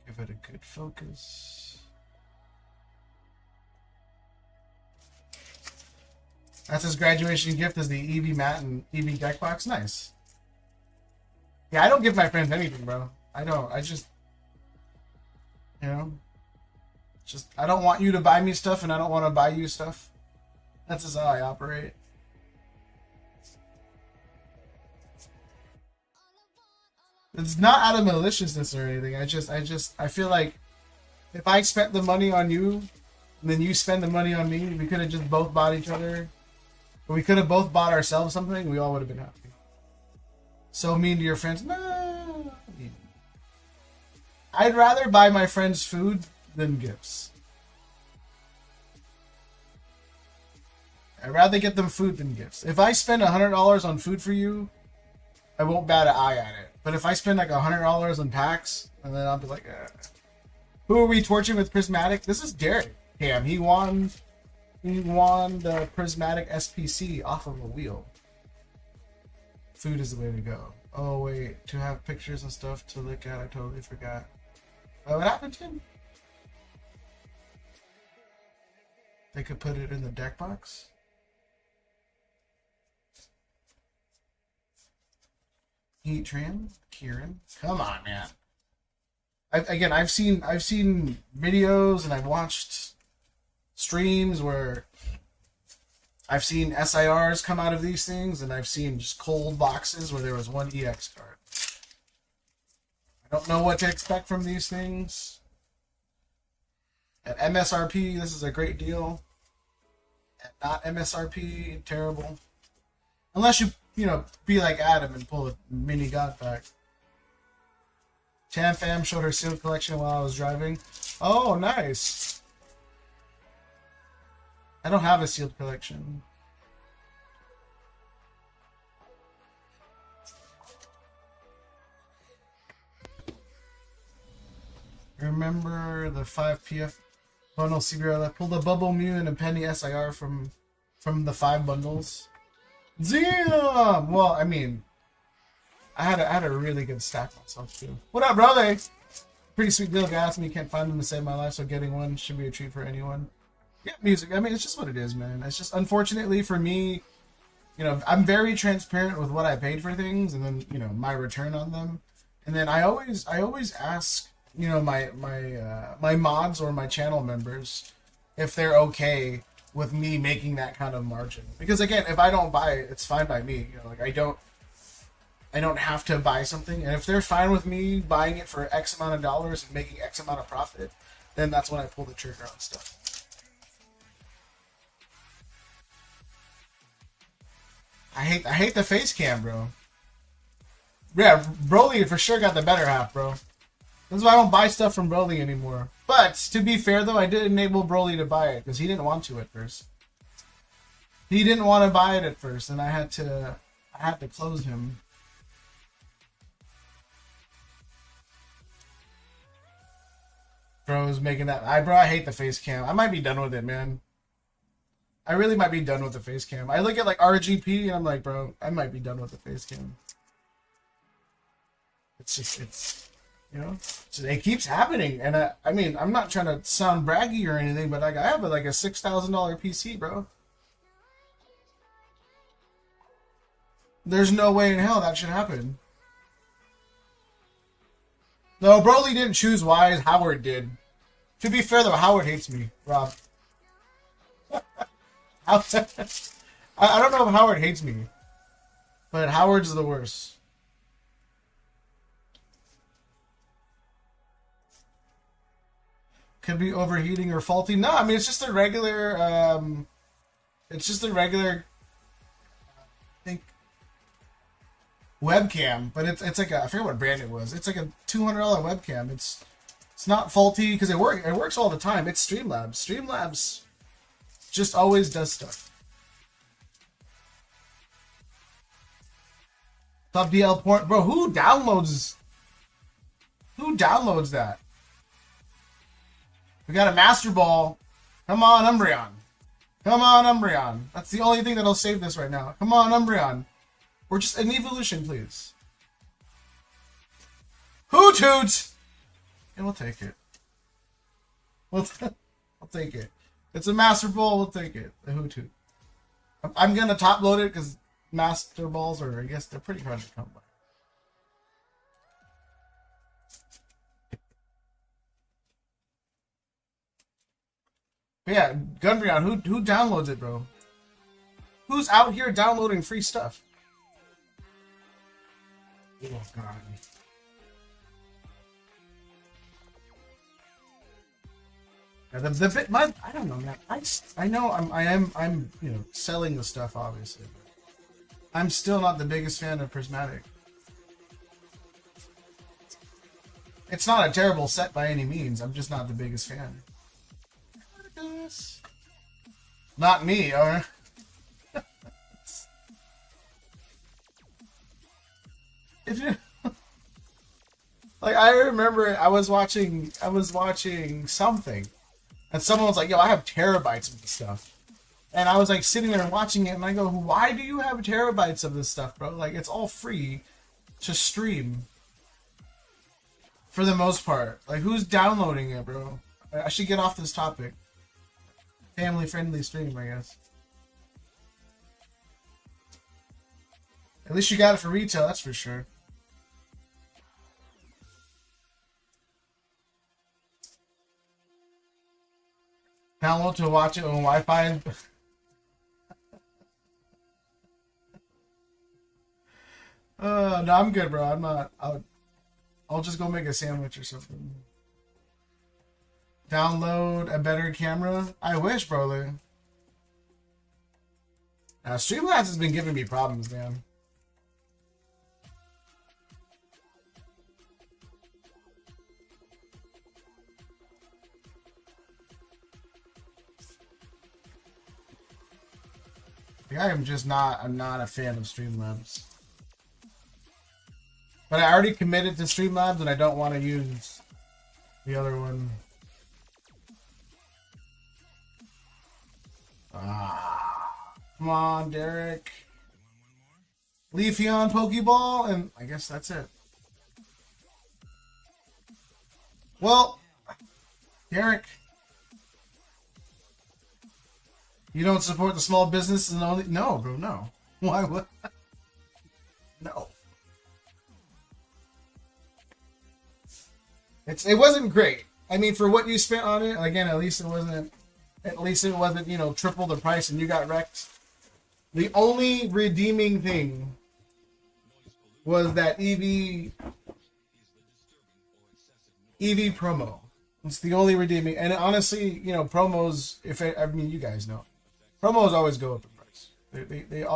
Give it a good focus. That's his graduation gift, is the Eevee mat and Eevee deck box. Nice. Yeah, I don't give my friends anything, bro. I don't. I just, you know, I don't want you to buy me stuff, and I don't want to buy you stuff. That's just how I operate. It's not out of maliciousness or anything. I feel like if I spent the money on you, and then you spend the money on me, we could have just both bought each other. We could have both bought ourselves something. We all would have been happy. So mean to your friends? No. I'd rather buy my friends food than gifts. I'd rather get them food than gifts. If I spend $100 on food for you, I won't bat an eye at it. But if I spend like $100 on packs, and then I'll be like, who are we torching with Prismatic? This is Derek. Damn, he won the Prismatic SPC off of a wheel. Food is the way to go. Oh wait, to have pictures and stuff to look at. I totally forgot. What happened to him? They could put it in the deck box. Heat Tran, Kieran, come on, man. I've seen videos and I've watched streams where I've seen SIRs come out of these things, and I've seen just cold boxes where there was one EX card. I don't know what to expect from these things. At MSRP, this is a great deal. At not MSRP, terrible. Unless you know, be like Adam and pull a mini god pack. Tam Fam showed her sealed collection while I was driving. Oh, nice. I don't have a sealed collection. Remember the 5 PF bundle CBR that pulled a Bubble Mew and a Penny SIR from the 5 bundles? Damn! Well, I mean, I had a really good stack myself too. What up, brother? Pretty sweet deal. Guy asked me, can't find them to save my life, so getting one should be a treat for anyone. Yeah, music. I mean, it's just what it is, man. It's just, unfortunately for me, you know, I'm very transparent with what I paid for things, and then, you know, my return on them. And then I always ask, you know, my mods or my channel members if they're okay with me making that kind of margin. Because again, if I don't buy it, it's fine by me. You know, like I don't have to buy something, and if they're fine with me buying it for X amount of dollars and making X amount of profit, then that's when I pull the trigger on stuff. I hate the face cam, bro. Yeah, Broly for sure got the better half, bro. That's why I don't buy stuff from Broly anymore. But to be fair though, I did enable Broly to buy it because he didn't want to at first. He didn't want to buy it at first, and I had to close him. Bro's making that. I hate the face cam. I might be done with it, man. I really might be done with the face cam. I look at like RGP and I'm like, bro, I might be done with the face cam. It's just, you know, it keeps happening. And I mean, I'm not trying to sound braggy or anything, but like I have like a $6,000 PC, bro. There's no way in hell that should happen. No, Broly didn't choose wise. Howard did. To be fair though, Howard hates me, Rob. I don't know if Howard hates me, but Howard's the worst. Could be overheating or faulty. No, I mean it's just a regular. It's just a regular. I think webcam, but it's like I forget what brand it was. It's like a $200 webcam. It's not faulty because it works all the time. It's Streamlabs. Streamlabs just always does stuff. Top DL port, bro. Who downloads that? We got a Master Ball. Come on, Umbreon. Come on, Umbreon. That's the only thing that'll save this right now. Come on, Umbreon. Or just an evolution, please. Hoot! And we'll take it. I'll take it. It's a Master Ball. We'll take it. The Hoot. I'm gonna top load it because Master Balls are, I guess, they're pretty hard to come by. But yeah, Gunbreon, who downloads it, bro? Who's out here downloading free stuff? Oh god. Yeah, the bit I don't know, man. I know I'm you know selling the stuff obviously. But I'm still not the biggest fan of Prismatic. It's not a terrible set by any means. I'm just not the biggest fan. Not me, or if you like, I remember I was watching something, and someone was like, "Yo, I have terabytes of this stuff," and I was like sitting there watching it, and I go, "Why do you have terabytes of this stuff, bro? Like, it's all free to stream for the most part. Like, who's downloading it, bro? I should get off this topic." Family-friendly stream, I guess. At least you got it for retail, that's for sure. Download to watch it on Wi-Fi. No, I'm good, bro. I'm not. I'll just go make a sandwich or something. Download a better camera? I wish, bro. Streamlabs has been giving me problems, man. I'm not a fan of Streamlabs. But I already committed to Streamlabs and I don't want to use the other one. Come on, Derek. Leafeon Pokeball, and I guess that's it. Well, Derek, you don't support the small businesses and only... No, bro, no. Why would... No. It wasn't great. I mean, for what you spent on it, again, at least it wasn't, you know, triple the price and you got wrecked. The only redeeming thing was that EV promo. It's the only redeeming, and honestly, you know, promos. I mean, you guys know, promos always go up in price.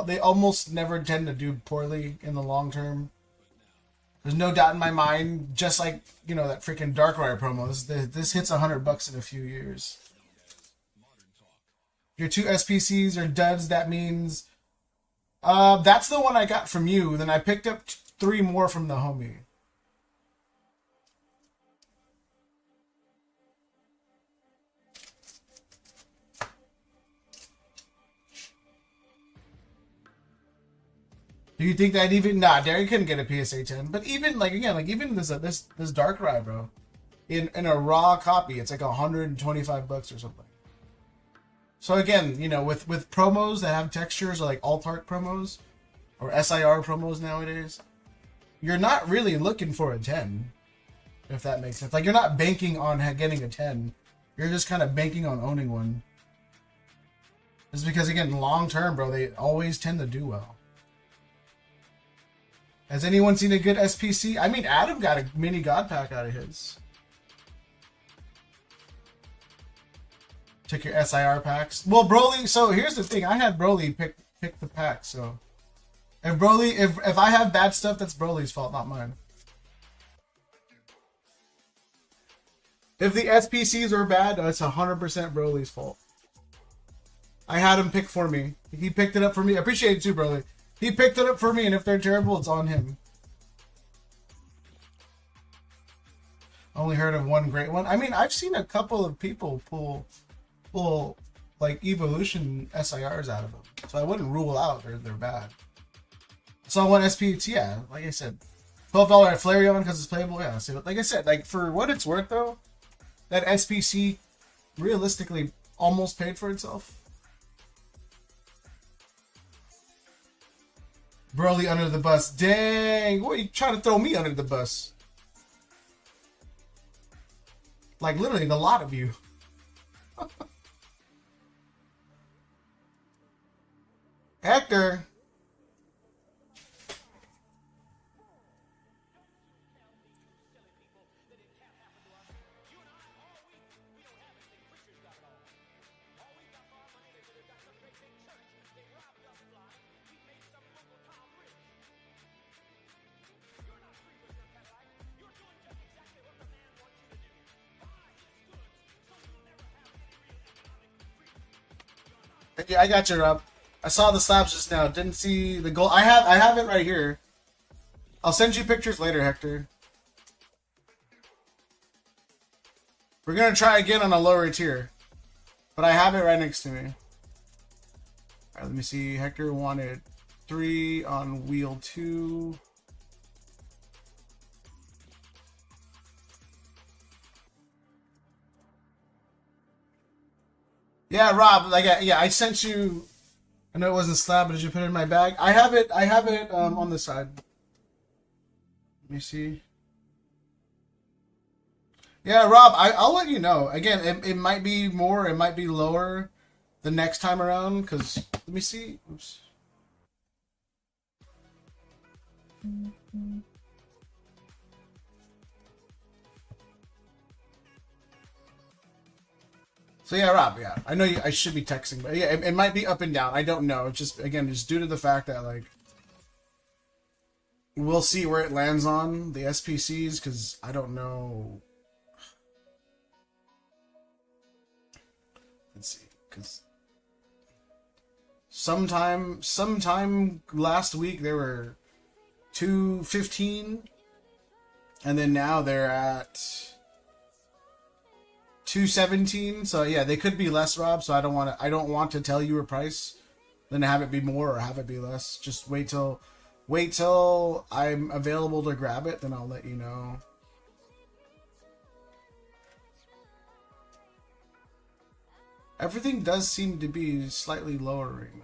They almost never tend to do poorly in the long term. There's no doubt in my mind. Just like, you know, that freaking Darkrai promo. This hits $100 in a few years. Your 2 SPCs are duds. That means that's the one I got from you. Then I picked up 3 more from the homie. Do you think that even... Nah, Derek couldn't get a PSA 10. But even, like, again, like, even this Darkrai, bro, in a raw copy, it's like $125 or something. So again, you know, with promos that have textures, or like alt art promos, or SIR promos nowadays, you're not really looking for a 10, if that makes sense. Like, you're not banking on getting a 10. You're just kind of banking on owning one. Just because, again, long term, bro, they always tend to do well. Has anyone seen a good SPC? I mean, Adam got a mini God pack out of his. Took your SIR packs. Well, Broly. So here's the thing. I had Broly pick the pack. So if Broly, if I have bad stuff, that's Broly's fault, not mine. If the SPCs are bad, it's 100% Broly's fault. I had him pick for me. He picked it up for me. I appreciate it too, Broly. He picked it up for me, and if they're terrible, it's on him. Only heard of one great one. I mean, I've seen a couple of people pull like evolution SIRs out of them, so I wouldn't rule out they're bad. So I want SPT, yeah, like I said, $12 at Flareon because it's playable. Yeah, so like I said, like for what it's worth though, that SPC realistically almost paid for itself. Broly under the bus. Dang, what are you trying to throw me under the bus? Like literally a lot of you. Hector. Yeah, I got you, Rob. I saw the slabs just now. Didn't see the gold. I have it right here. I'll send you pictures later, Hector. We're gonna try again on a lower tier, but I have it right next to me. All right, let me see. Hector wanted 3 on wheel 2. Yeah, Rob. Like, yeah, I sent you. I know it wasn't slab, but did you put it in my bag? I have it. I have it on the side. Let me see. Yeah, Rob. I'll let you know. Again, it might be more. It might be lower the next time around. Cause let me see. Oops. So yeah, Rob, yeah. I know I should be texting, but yeah, it might be up and down. I don't know. It's just, again, just due to the fact that, like, we'll see where it lands on the SPCs, because I don't know. Let's see, because sometime last week they were 215, and then now they're at 217. So yeah, they could be less, Rob. So I don't want to tell you a price, then have it be more or have it be less. Just wait till I'm available to grab it, then I'll let you know. Everything does seem to be slightly lowering.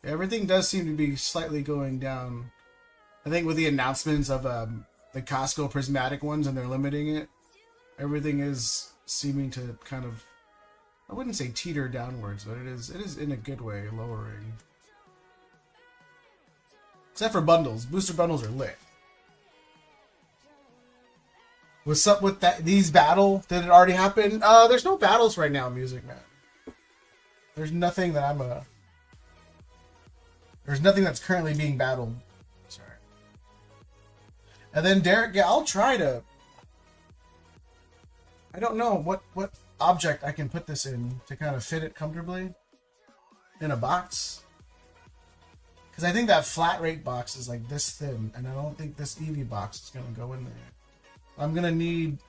Everything does seem to be slightly going down. I think with the announcements of the Costco prismatic ones, and they're limiting it, everything is seeming to kind of, I wouldn't say teeter downwards, but it is in a good way lowering. Except for bundles. Booster bundles are lit. What's up with that? These battle? Did it already happen? There's no battles right now, Music Man. There's nothing that there's nothing that's currently being battled. Sorry. And then Derek, yeah, I'll try to. I don't know what object I can put this in to kind of fit it comfortably in a box. Because I think that flat rate box is like this thin, and I don't think this Eevee box is going to go in there. I'm going to need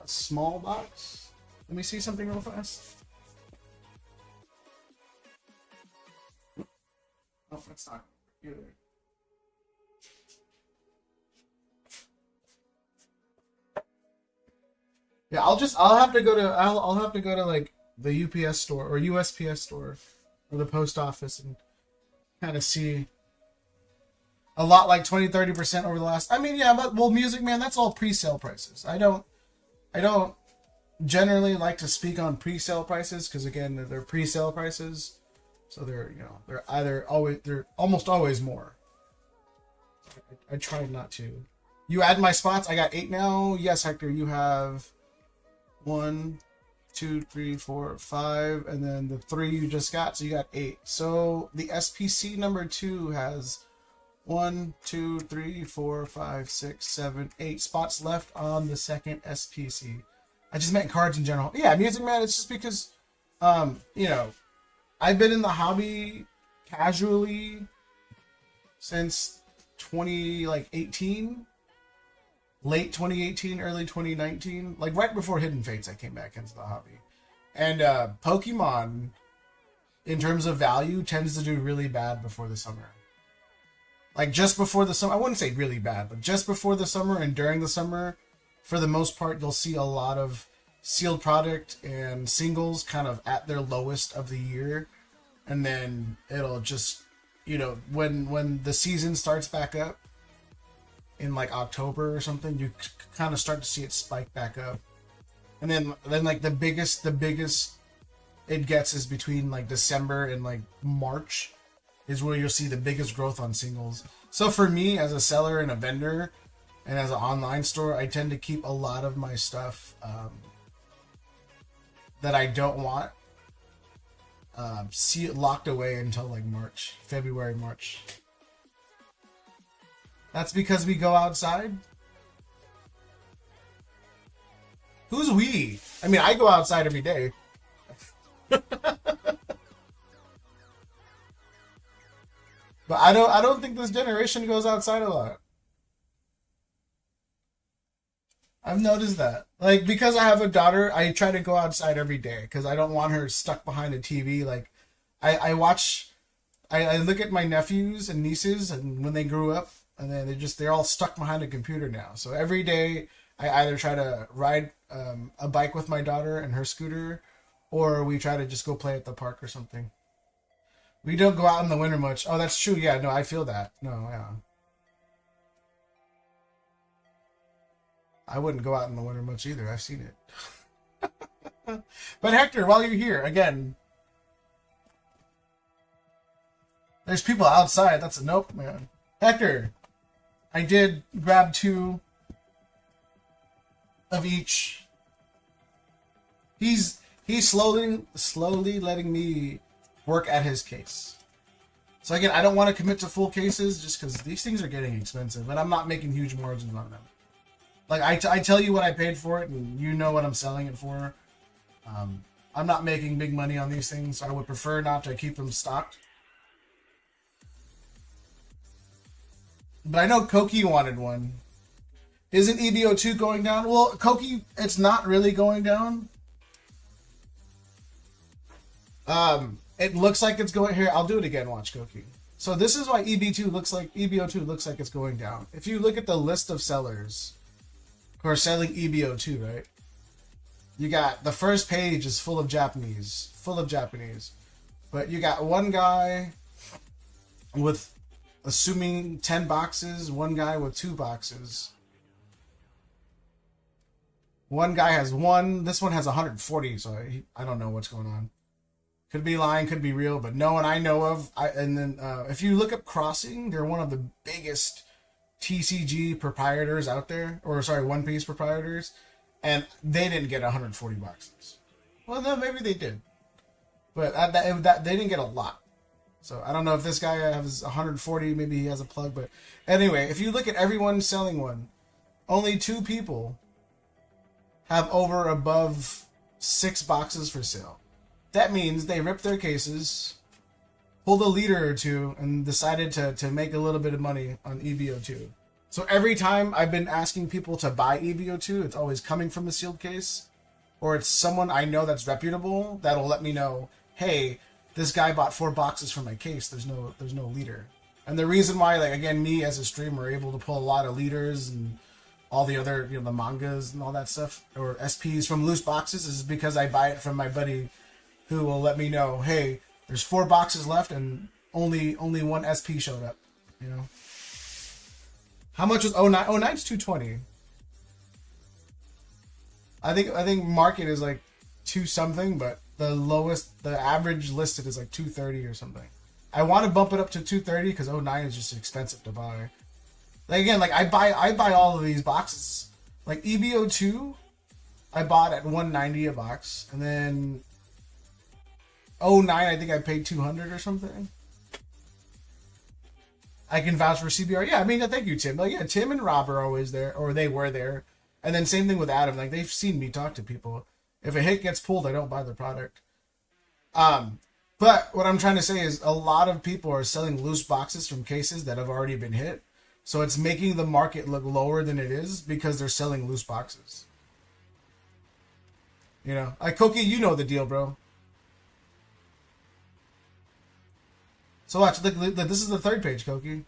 a small box. Let me see something real fast. Oh, that's not either. Yeah, I'll have to go to like the UPS store or USPS store or the post office and kind of see a lot like 20-30% over the last. I mean, yeah, but well, Music Man, that's all pre-sale prices. I don't generally like to speak on pre-sale prices because again, they're pre-sale prices, so they're they're almost always more. I try not to. You add my spots. I got 8 now. Yes, Hector, you have 1, 2, 3, 4, 5, and then the 3 you just got, so you got 8. So the SPC number 2 has 1, 2, 3, 4, 5, 6, 7, 8 spots left on the second SPC. I just meant cards in general. Yeah, Music Man, it's just because, you know, I've been in the hobby casually since 2018, late 2018, early 2019, like right before Hidden Fates, I came back into the hobby. And Pokemon, in terms of value, tends to do really bad before the summer. Like just before the summer, I wouldn't say really bad, but just before the summer and during the summer, for the most part, you'll see a lot of sealed product and singles kind of at their lowest of the year. And then it'll just, you know, when the season starts back up in like October or something, you kind of start to see it spike back up. And then like the biggest it gets is between like December and like March is where you'll see the biggest growth on singles. So for me as a seller and a vendor and as an online store, I tend to keep a lot of my stuff that I don't want see it locked away until like February, March. That's because we go outside. Who's we? I mean, I go outside every day. But I don't think this generation goes outside a lot. I've noticed that. Like, because I have a daughter, I try to go outside every day because I don't want her stuck behind a TV. Like, I look at my nephews and nieces and when they grew up, and then they're all stuck behind a computer now. So every day I either try to ride a bike with my daughter and her scooter, or we try to just go play at the park or something. We don't go out in the winter much. Oh, that's true. Yeah, no, I feel that. No, yeah. I wouldn't go out in the winter much either. I've seen it. But Hector, while you're here, again, there's people outside. That's a nope, man. Hector, I did grab 2 of each. He's slowly letting me work at his case. So again, I don't want to commit to full cases just because these things are getting expensive, and I'm not making huge margins on them. Like I tell you what I paid for it, and you know what I'm selling it for. I'm not making big money on these things, so I would prefer not to keep them stocked. But I know Koki wanted one. Isn't EBO2 going down? Well, Koki, it's not really going down. It looks like it's going here. I'll do it again. Watch Koki. So this is why EBO2 looks like it's going down. If you look at the list of sellers who are selling EBO2, right? You got the first page is full of Japanese. But you got one guy with, assuming 10 boxes, one guy with 2 boxes. One guy has 1. This one has 140, so I don't know what's going on. Could be lying, could be real, but no one I know of. And then if you look up Crossing, they're one of the biggest TCG proprietors out there, or sorry, One Piece proprietors, and they didn't get 140 boxes. Well, no, maybe they did, but they didn't get a lot. So I don't know if this guy has 140. Maybe he has a plug, but anyway, if you look at everyone selling one, only 2 people have above 6 boxes for sale. That means they ripped their cases, pulled a liter or 2, and decided to make a little bit of money on EBO2. So every time I've been asking people to buy EBO2, it's always coming from a sealed case, or it's someone I know that's reputable that'll let me know, hey, this guy bought 4 boxes for my case. There's no liter. And the reason why, like, again, me as a streamer are able to pull a lot of liters and all the other, the mangas and all that stuff, or SPs from loose boxes, is because I buy it from my buddy who will let me know, hey, there's 4 boxes left and only 1 SP showed up, How much was 09? 09's 220. I think market is like 2 something, but the average listed is like 230 or something. I want to bump it up to 230 because 09 is just expensive to buy. Like again, like I buy all of these boxes. Like EBO2, I bought at 190 a box, and then 09 I think I paid 200 or something. I can vouch for CBR. Yeah, I mean, thank you, Tim. Like, yeah, Tim and Rob are always there, or they were there. And then same thing with Adam. Like, they've seen me talk to people. If a hit gets pulled, I don't buy the product. But what I'm trying to say is a lot of people are selling loose boxes from cases that have already been hit. So it's making the market look lower than it is because they're selling loose boxes. You know, like Koki, you know the deal, bro. So watch, look, this is the third page, Koki.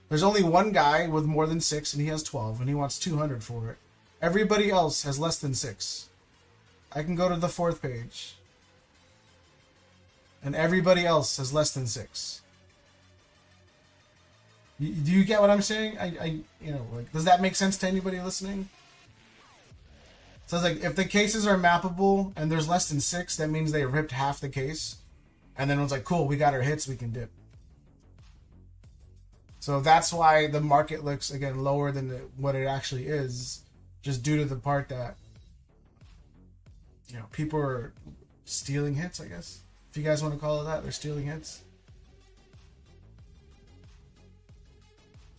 There's only one guy with more than 6, and he has 12, and he wants 200 for it. Everybody else has less than 6. I can go to the fourth page. And everybody else has less than 6. Do you get what I'm saying? You know, like, does that make sense to anybody listening? So it's like, if the cases are mappable and there's less than 6, that means they ripped half the case. And then it was like, cool, we got our hits, we can dip. So that's why the market looks, again, lower than what it actually is, just due to the part that, you know, people are stealing hits, I guess. If you guys want to call it that, they're stealing hits.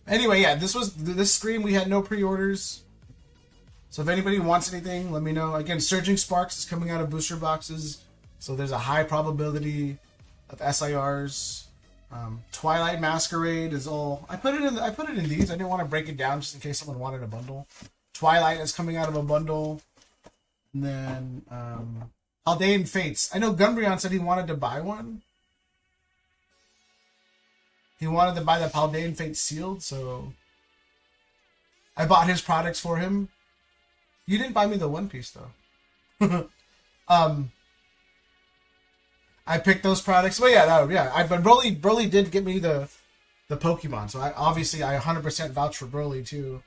Anyway, yeah, this screen, we had no pre-orders. So if anybody wants anything, let me know. Again, Surging Sparks is coming out of booster boxes, so there's a high probability of SIRs. Twilight Masquerade is all. I put it in these. I didn't want to break it down just in case someone wanted a bundle. Twilight is coming out of a bundle, and then Paldean Fates. I know Gumbrion said he wanted to buy one. He wanted to buy the Paldean Fates sealed, so I bought his products for him. You didn't buy me the One Piece though. I picked those products. Well, yeah. But Broly did get me the Pokemon, so I 100% vouch for Broly too.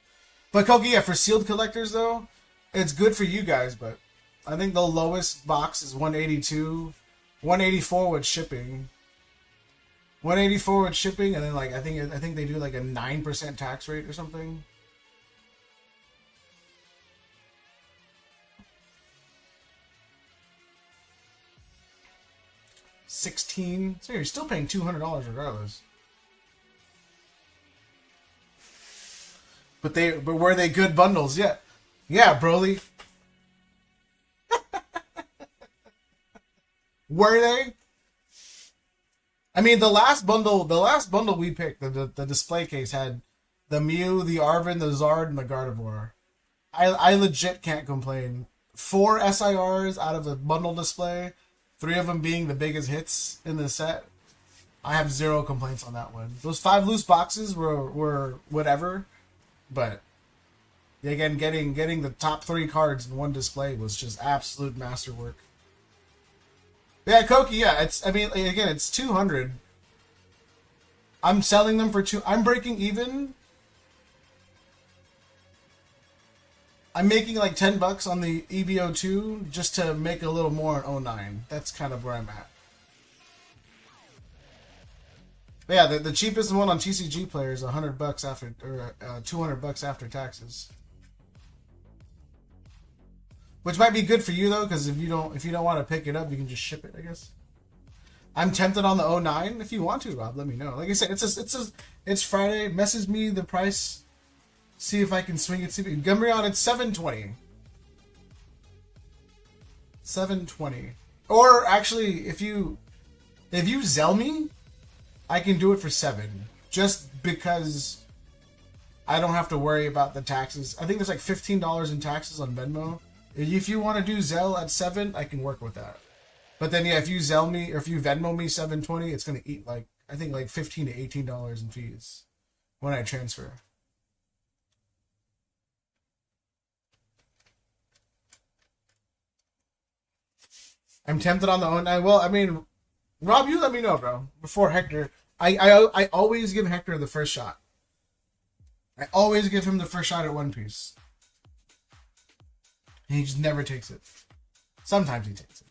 But Koki, yeah, for sealed collectors though, it's good for you guys. But I think the lowest box is 182, 184 with shipping. 184 with shipping, and then like I think they do like a 9% tax rate or something. $16. So you're still paying $200 regardless. But were they good bundles? Yeah, Broly. Were they? I mean, the last bundle we picked, the display case had the Mew, the Arven, the Zard, and the Gardevoir. I legit can't complain. 4 SIRs out of a bundle display, 3 of them being the biggest hits in the set. I have 0 complaints on that one. Those 5 loose boxes were whatever, but again, getting the top 3 cards in one display was just absolute masterwork. Yeah, Koki, yeah, it's 200. I'm selling them for 2. I'm breaking even. I'm making like $10 on the EVO2 just to make a little more on 09. That's kind of where I'm at. But yeah, the cheapest one on TCG Player is $100 after, or $200 after taxes. Which might be good for you though, because if you don't want to pick it up, you can just ship it, I guess. I'm tempted on the 09. If you want to, Rob, let me know. Like I said, it's Friday. Message me the price. See if I can swing it. Gumbrion, it's $720. $720. Or actually, if you Zelle me, I can do it for $7. Just because I don't have to worry about the taxes. I think there's like $15 in taxes on Venmo. If you want to do Zelle at $7, I can work with that. But then yeah, if you Zelle me or if you Venmo me $720, it's gonna eat like I think like $15 to $18 in fees when I transfer. I'm tempted on the 09. Well, I mean, Rob, you let me know, bro. Before Hector, I always give Hector the first shot. I always give him the first shot at One Piece. And he just never takes it. Sometimes he takes it.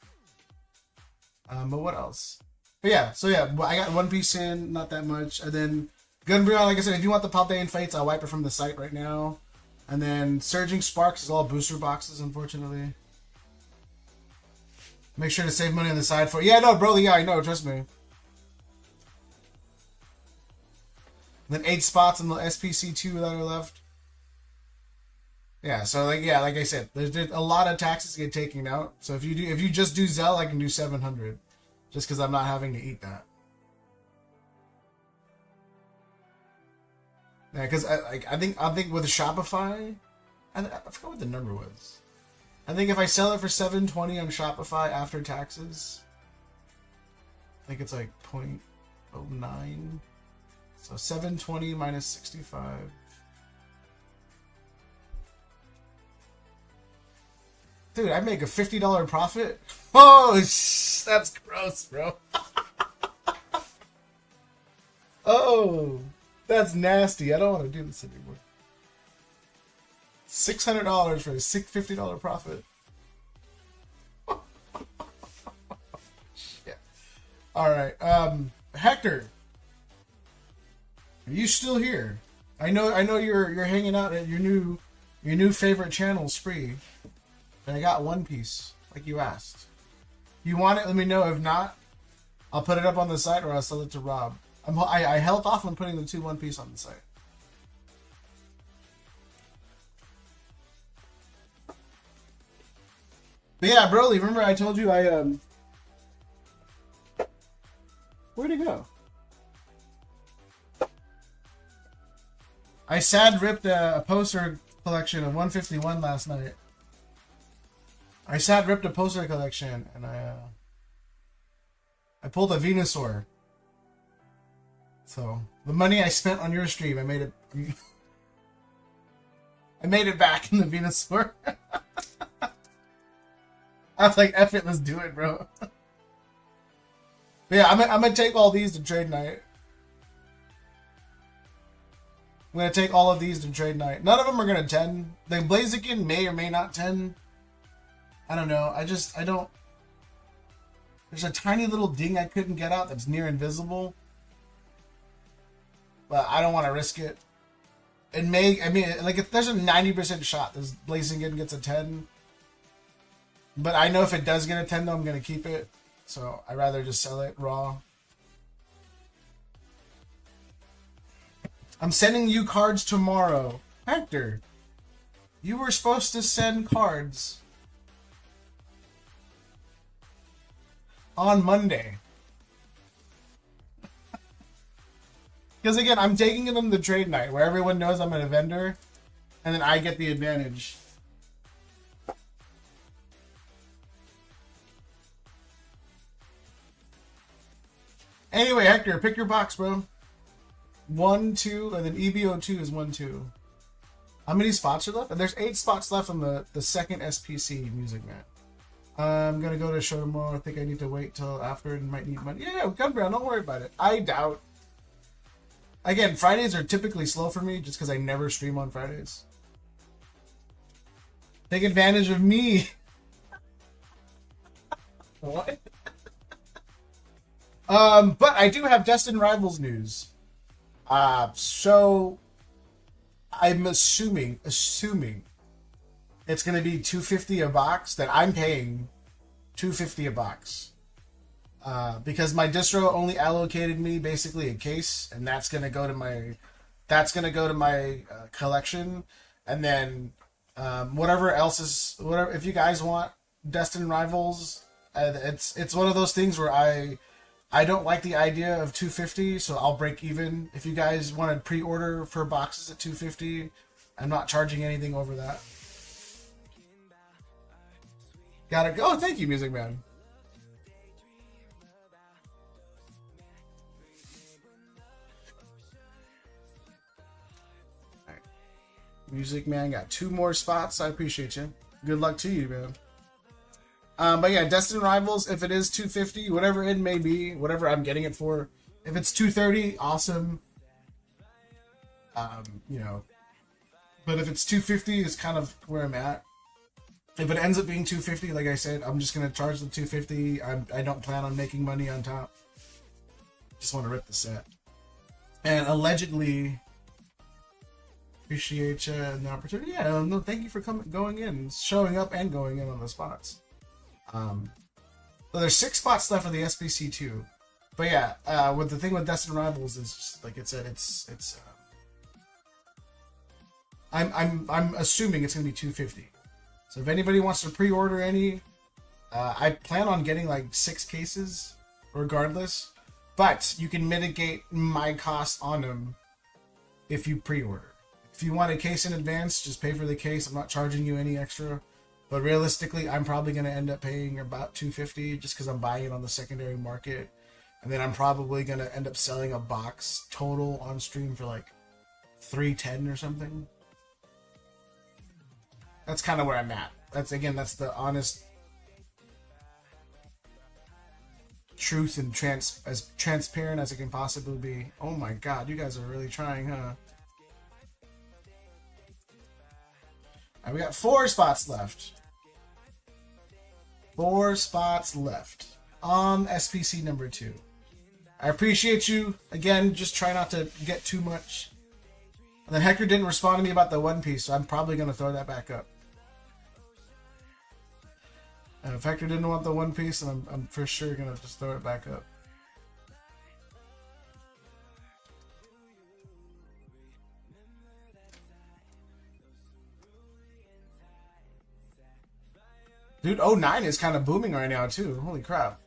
But what else? But yeah, so yeah, I got One Piece in, not that much. And then Gunbrion, like I said, if you want the Paldean Fates, I'll wipe it from the site right now. And then Surging Sparks is all booster boxes, unfortunately. Make sure to save money on the side for... Yeah, no, bro, yeah, I know, trust me. Then 8 spots in the SPC2 that are left. Yeah, so like I said, there's a lot of taxes get taken out. So if you just do Zelle, I can do 700, just because I'm not having to eat that. Yeah, because I think with Shopify, I forgot what the number was. I think if I sell it for $720 on Shopify after taxes, I think it's like 0.09. So 720 minus 65. Dude, I make a $50 profit? Oh, that's gross, bro. Oh, that's nasty. I don't want to do this anymore. $600 for a $50 profit. Shit. All right, Hector, are you still here? I know you're hanging out at your new favorite channel, Spree. And I got One Piece, like you asked. You want it? Let me know. If not, I'll put it up on the site or I'll sell it to Rob. I held off on putting the 2 One Piece on the site. But yeah, Broly, remember I told you where'd it go? I sad ripped a poster collection of 151 last night. I sad ripped a poster collection and I pulled a Venusaur. So the money I spent on your stream, I made it back in the Venusaur. I was like, F it, let's do it, bro. But yeah, I'm gonna take all these to trade night. I'm gonna take all of these to trade night. None of them are gonna 10. The Blaziken may or may not 10. I don't know. I don't. There's a tiny little ding I couldn't get out that's near invisible. But I don't want to risk it. It may, I mean, like, if there's a 90% shot this Blaziken gets a 10. But I know if it does get a 10, though, I'm going to keep it. So I'd rather just sell it raw. I'm sending you cards tomorrow. Hector, you were supposed to send cards on Monday. Because again, I'm taking them to trade night where everyone knows I'm a vendor and then I get the advantage. Anyway, Hector, pick your box, bro. 1, 2, and then EBO2 is 1, 2. How many spots are left? And there's 8 spots left on the second SPC music mat. I'm gonna go to show tomorrow. I think I need to wait till after and might need money. Yeah, come Brown, don't worry about it. I doubt. Again, Fridays are typically slow for me just because I never stream on Fridays. Take advantage of me. What? But I do have Destined Rivals news. So I'm assuming it's going to be $250 a box that I'm paying $250 a box. Because my distro only allocated me basically a case, and that's going to go to my collection, and then whatever else is whatever. If you guys want Destined Rivals, it's one of those things where I don't like the idea of $250, so I'll break even. If you guys want to pre-order for boxes at $250, I'm not charging anything over that. Gotta go. Oh, thank you, Music Man. All right. Music Man got 2 more spots. I appreciate you. Good luck to you, man. But yeah, Destined Rivals, if it is $250, whatever it may be, whatever I'm getting it for, if it's $230, awesome. You know, but if it's $250, it's kind of where I'm at. If it ends up being $250, like I said, I'm just gonna charge the $250. I don't plan on making money on top. Just want to rip the set. And allegedly, Appreciate you and the opportunity. Yeah, no, thank you for going in, showing up and going in on the spots. So there's 6 spots left for the SBC2. But yeah, with the thing with Destined Rivals is just, like it said, I'm assuming it's gonna be 250. So if anybody wants to pre-order any, I plan on getting like 6 cases, regardless. But you can mitigate my cost on them if you pre-order. If you want a case in advance, just pay for the case. I'm not charging you any extra. But realistically, I'm probably going to end up paying about $250 just because I'm buying it on the secondary market. And then I'm probably going to end up selling a box total on stream for like $310 or something. That's kind of where I'm at. That's the honest truth and as transparent as it can possibly be. Oh my god, you guys are really trying, huh? Alright, we got 4 spots left. 4 spots left on SPC number 2. I appreciate you. Again, just try not to get too much. And then Hector didn't respond to me about the One Piece, so I'm probably going to throw that back up. And if Hector didn't want the One Piece, then I'm for sure going to just throw it back up. Dude, 09 is kind of booming right now, too. Holy crap.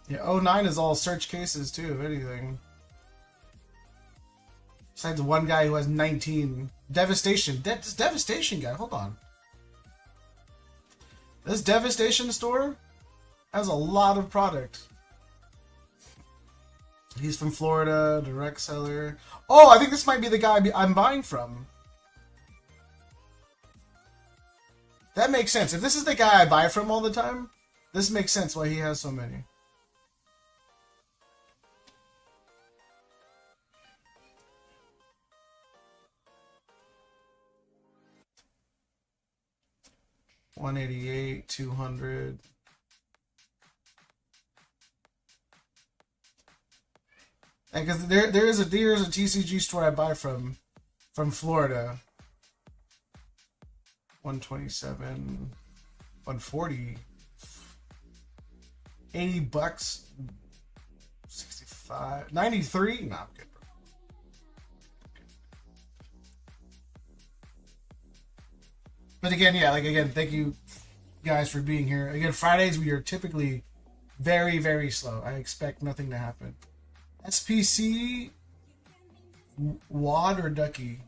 Yeah, 09 is all search cases, too, if anything. Besides one guy who has 19. Devastation. This Devastation guy, hold on. This Devastation store has a lot of product. He's from Florida, direct seller. Oh, I think this might be the guy I'm buying from. That makes sense. If this is the guy I buy from all the time, this makes sense why he has so many. $188, $200. And because there's a TCG store I buy from Florida. 127, 140, $80, 65, 93. No, I'm good, bro. But again, yeah, thank you guys for being here. Again, Fridays we are typically very, very slow. I expect nothing to happen. SPC, Wad or Ducky?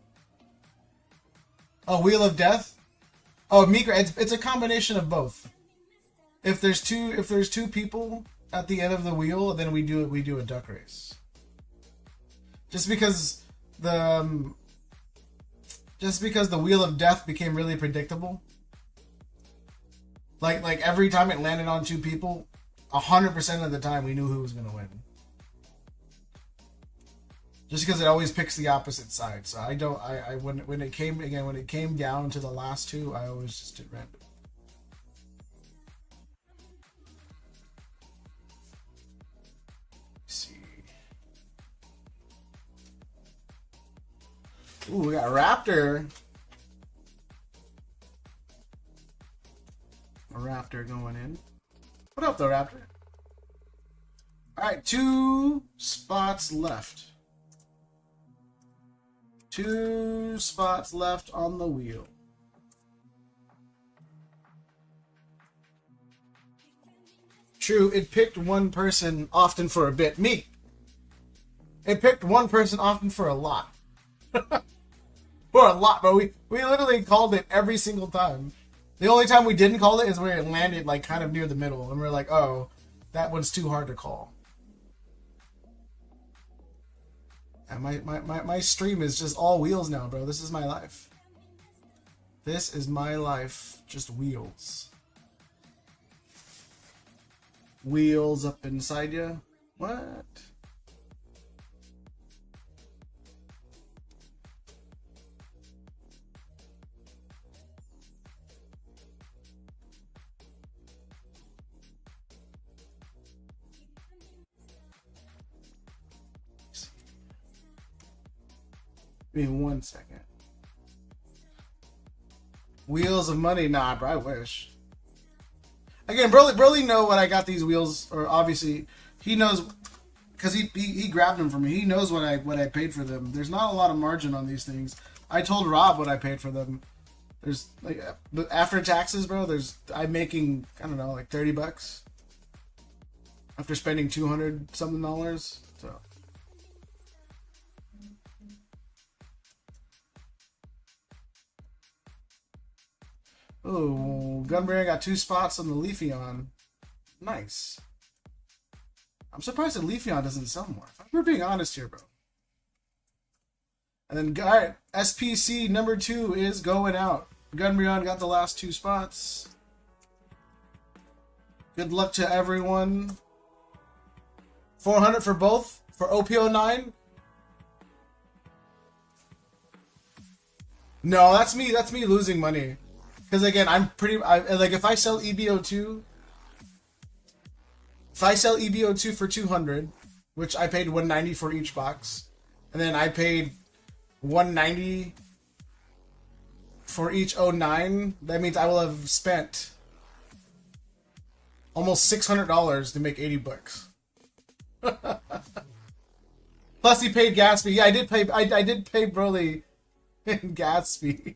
Oh, Wheel of Death. Oh, Mikra. It's a combination of both. If there's two people at the end of the wheel, then we do a duck race. Just because the Wheel of Death became really predictable. Like every time it landed on 2 people, 100% of the time we knew who was gonna win. Just because it always picks the opposite side. So when it came down to the last 2, I always just did random. Let's see. Ooh, we got Raptor. A Raptor going in. What up, though, Raptor? All right, 2 spots left. 2 spots left on the wheel. True, it picked one person often for a bit. Me. It picked one person often for a lot. For a lot, but we literally called it every single time. The only time we didn't call it is where it landed like kind of near the middle, and we're like, oh, that one's too hard to call. And my stream is just all wheels now, bro. This is my life. This is my life. Just wheels. Wheels up inside you. What? Give me 1 second. Wheels of money, nah, bro. I wish. Again, Broly know when I got these wheels, or obviously he knows because he grabbed them for me. He knows what I paid for them. There's not a lot of margin on these things. I told Rob what I paid for them. There's like, but after taxes, bro. I'm making, I don't know, like $30 after spending $200 something. So. Oh, Gunberry got 2 spots on the Leafeon. Nice. I'm surprised that Leafeon doesn't sell more. We're being honest here, bro. And then, alright, SPC number 2 is going out. Gunberry got the last 2 spots. Good luck to everyone. 400 for both for OP09. No, that's me. That's me losing money. Because again, like if I sell EBO2, for 200, which I paid 190 for each box, and then I paid 190 for each 09, that means I will have spent almost $600 to make $80. Plus he paid gas fee. Yeah, I did pay Broly gas fee.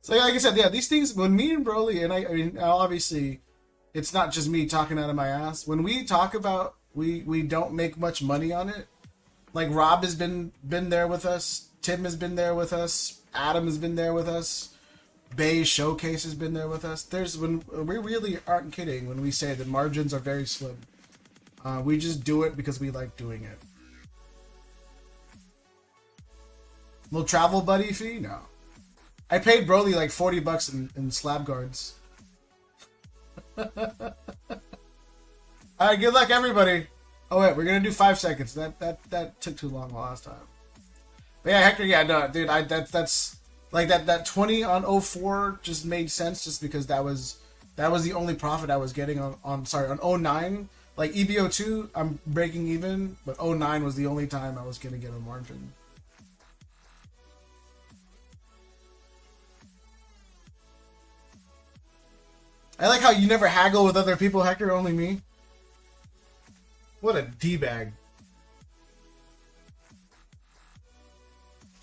So like I said, yeah, these things, when me and Broly, and I mean, obviously, it's not just me talking out of my ass. When we talk about, we don't make much money on it. Like Rob has been there with us. Tim has been there with us. Adam has been there with us. Bay Showcase has been there with us. When we really aren't kidding when we say the margins are very slim. We just do it because we like doing it. Little travel buddy fee? No. I paid Broly like $40 in slab guards. Alright, good luck everybody. Oh wait, we're gonna do 5 seconds. That took too long the last time. But yeah, Hector, yeah, no, dude, that's like that 20 on 04 just made sense just because that was the only profit I was getting on 09. Like EBO2, I'm breaking even, but 09 was the only time I was gonna get a margin. I like how you never haggle with other people, Hector, only me. What a D-bag.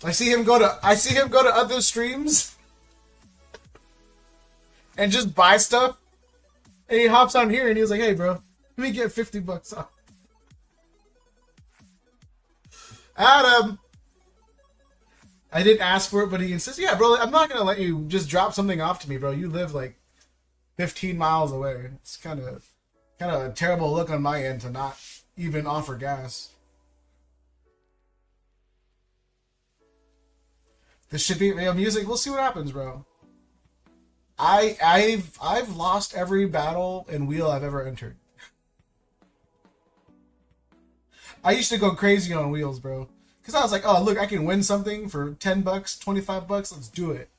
I see him go to other streams and just buy stuff. And he hops on here and he's like, "Hey bro, let me get $50 off." Adam! I didn't ask for it, but he insists, "Yeah, bro, I'm not gonna let you just drop something off to me, bro. You live like 15 miles away." It's kind of a terrible look on my end to not even offer gas. This should be real music. We'll see what happens, bro. I've lost every battle and wheel I've ever entered. I used to go crazy on wheels, bro. Because I was like, oh, look, I can win something for $10, $25. Let's do it.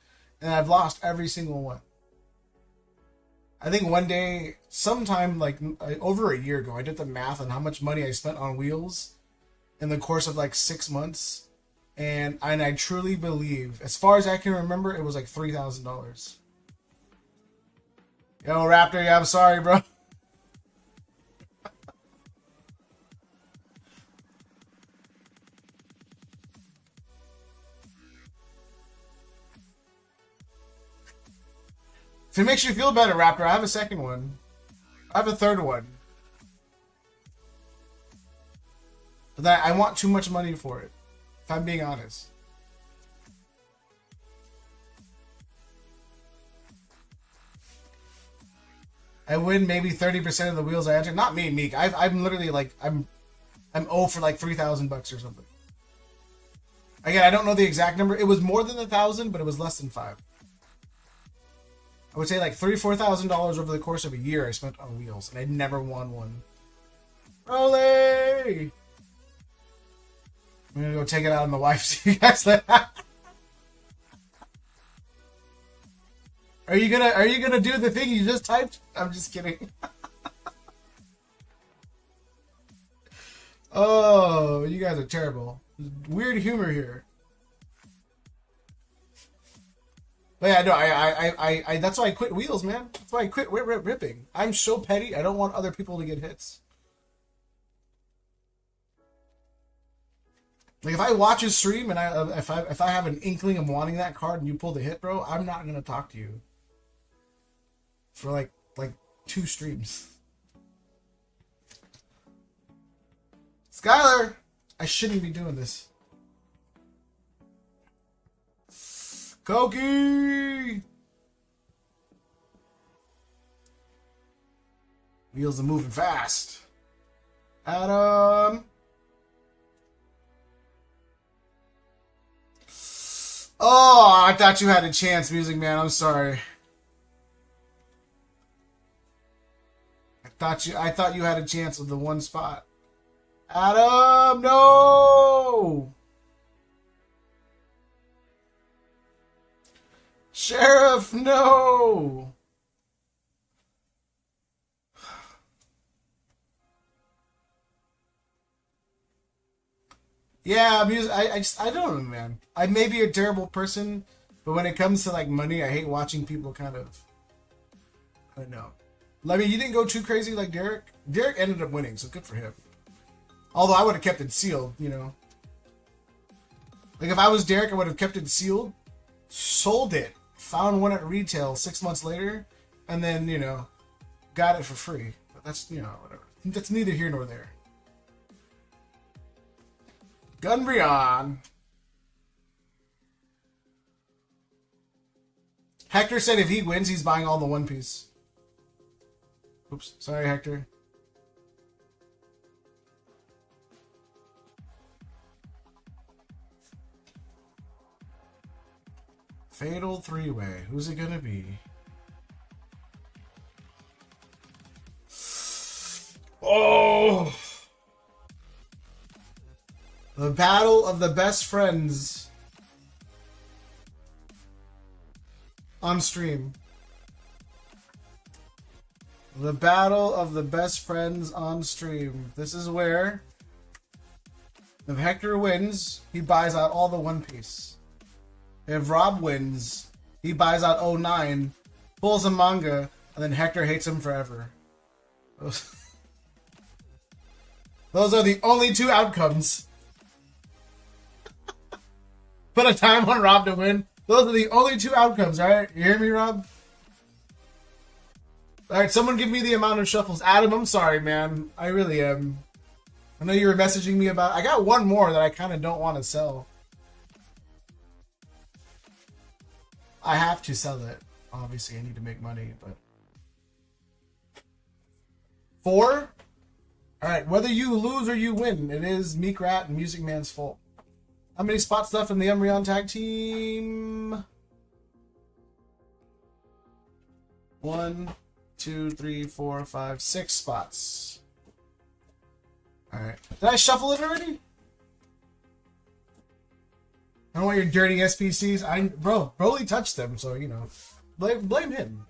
And I've lost every single one. I think one day, sometime like over a year ago, I did the math on how much money I spent on wheels in the course of like 6 months. And I truly believe, as far as I can remember, it was like $3,000. Yo, Raptor, yeah, I'm sorry, bro. If it makes you feel better, Raptor, I have a second one. I have a third one. But I want too much money for it, if I'm being honest. I win maybe 30% of the wheels I enter. Not me, Meek. I'm literally like, I'm 0 for like $3,000 or something. Again, I don't know the exact number. It was more than 1,000, but it was less than 5. I would say like $3,000-$4,000 over the course of a year I spent on wheels, and I never won one. Rolly! I'm gonna go take it out on the wife. See you guys later. Are you gonna do the thing you just typed? I'm just kidding. Oh, you guys are terrible. Weird humor here. But yeah, no, I that's why I quit wheels, man. That's why I quit ripping. I'm so petty. I don't want other people to get hits. Like if I watch a stream and if I have an inkling of wanting that card and you pull the hit, bro, I'm not gonna talk to you for like 2 streams. Skylar, I shouldn't be doing this. Koki! Wheels are moving fast. Adam. Oh, I thought you had a chance, Music Man. I'm sorry. I thought you had a chance with the one spot. Adam, no! Sheriff, no! Yeah, I don't know, man. I may be a terrible person, but when it comes to like money, I hate watching people kind of. I don't know. I mean, you didn't go too crazy like Derek. Derek ended up winning, so good for him. Although I would have kept it sealed, you know. Like if I was Derek, I would have kept it sealed, sold it, found one at retail 6 months later, and then, you know, got it for free. But that's, you know, whatever. That's neither here nor there. Gunbrion. Hector said if he wins, he's buying all the One Piece. Oops. Sorry, Hector. Fatal 3-way. Who's it gonna be? Oh! The battle of the best friends on stream. The battle of the best friends on stream. This is where if Hector wins, he buys out all the One Piece. If Rob wins, he buys out 09, pulls a manga, and then Hector hates him forever. Those are the only 2 outcomes. Put a time on Rob to win. Those are the only 2 outcomes, alright? You hear me, Rob? Alright, someone give me the amount of shuffles. Adam, I'm sorry, man. I really am. I know you were messaging me about... I got one more that I kind of don't want to sell. I have to sell it. Obviously, I need to make money, but... 4? Alright, whether you lose or you win, it is Meek Rat and Music Man's fault. How many spots left in the Umbreon tag team? 1, 2, 3, 4, 5, 6 spots. Alright. Did I shuffle it already? I don't want your dirty SPCs. Bro, Broly touched them, so, you know. Blame him.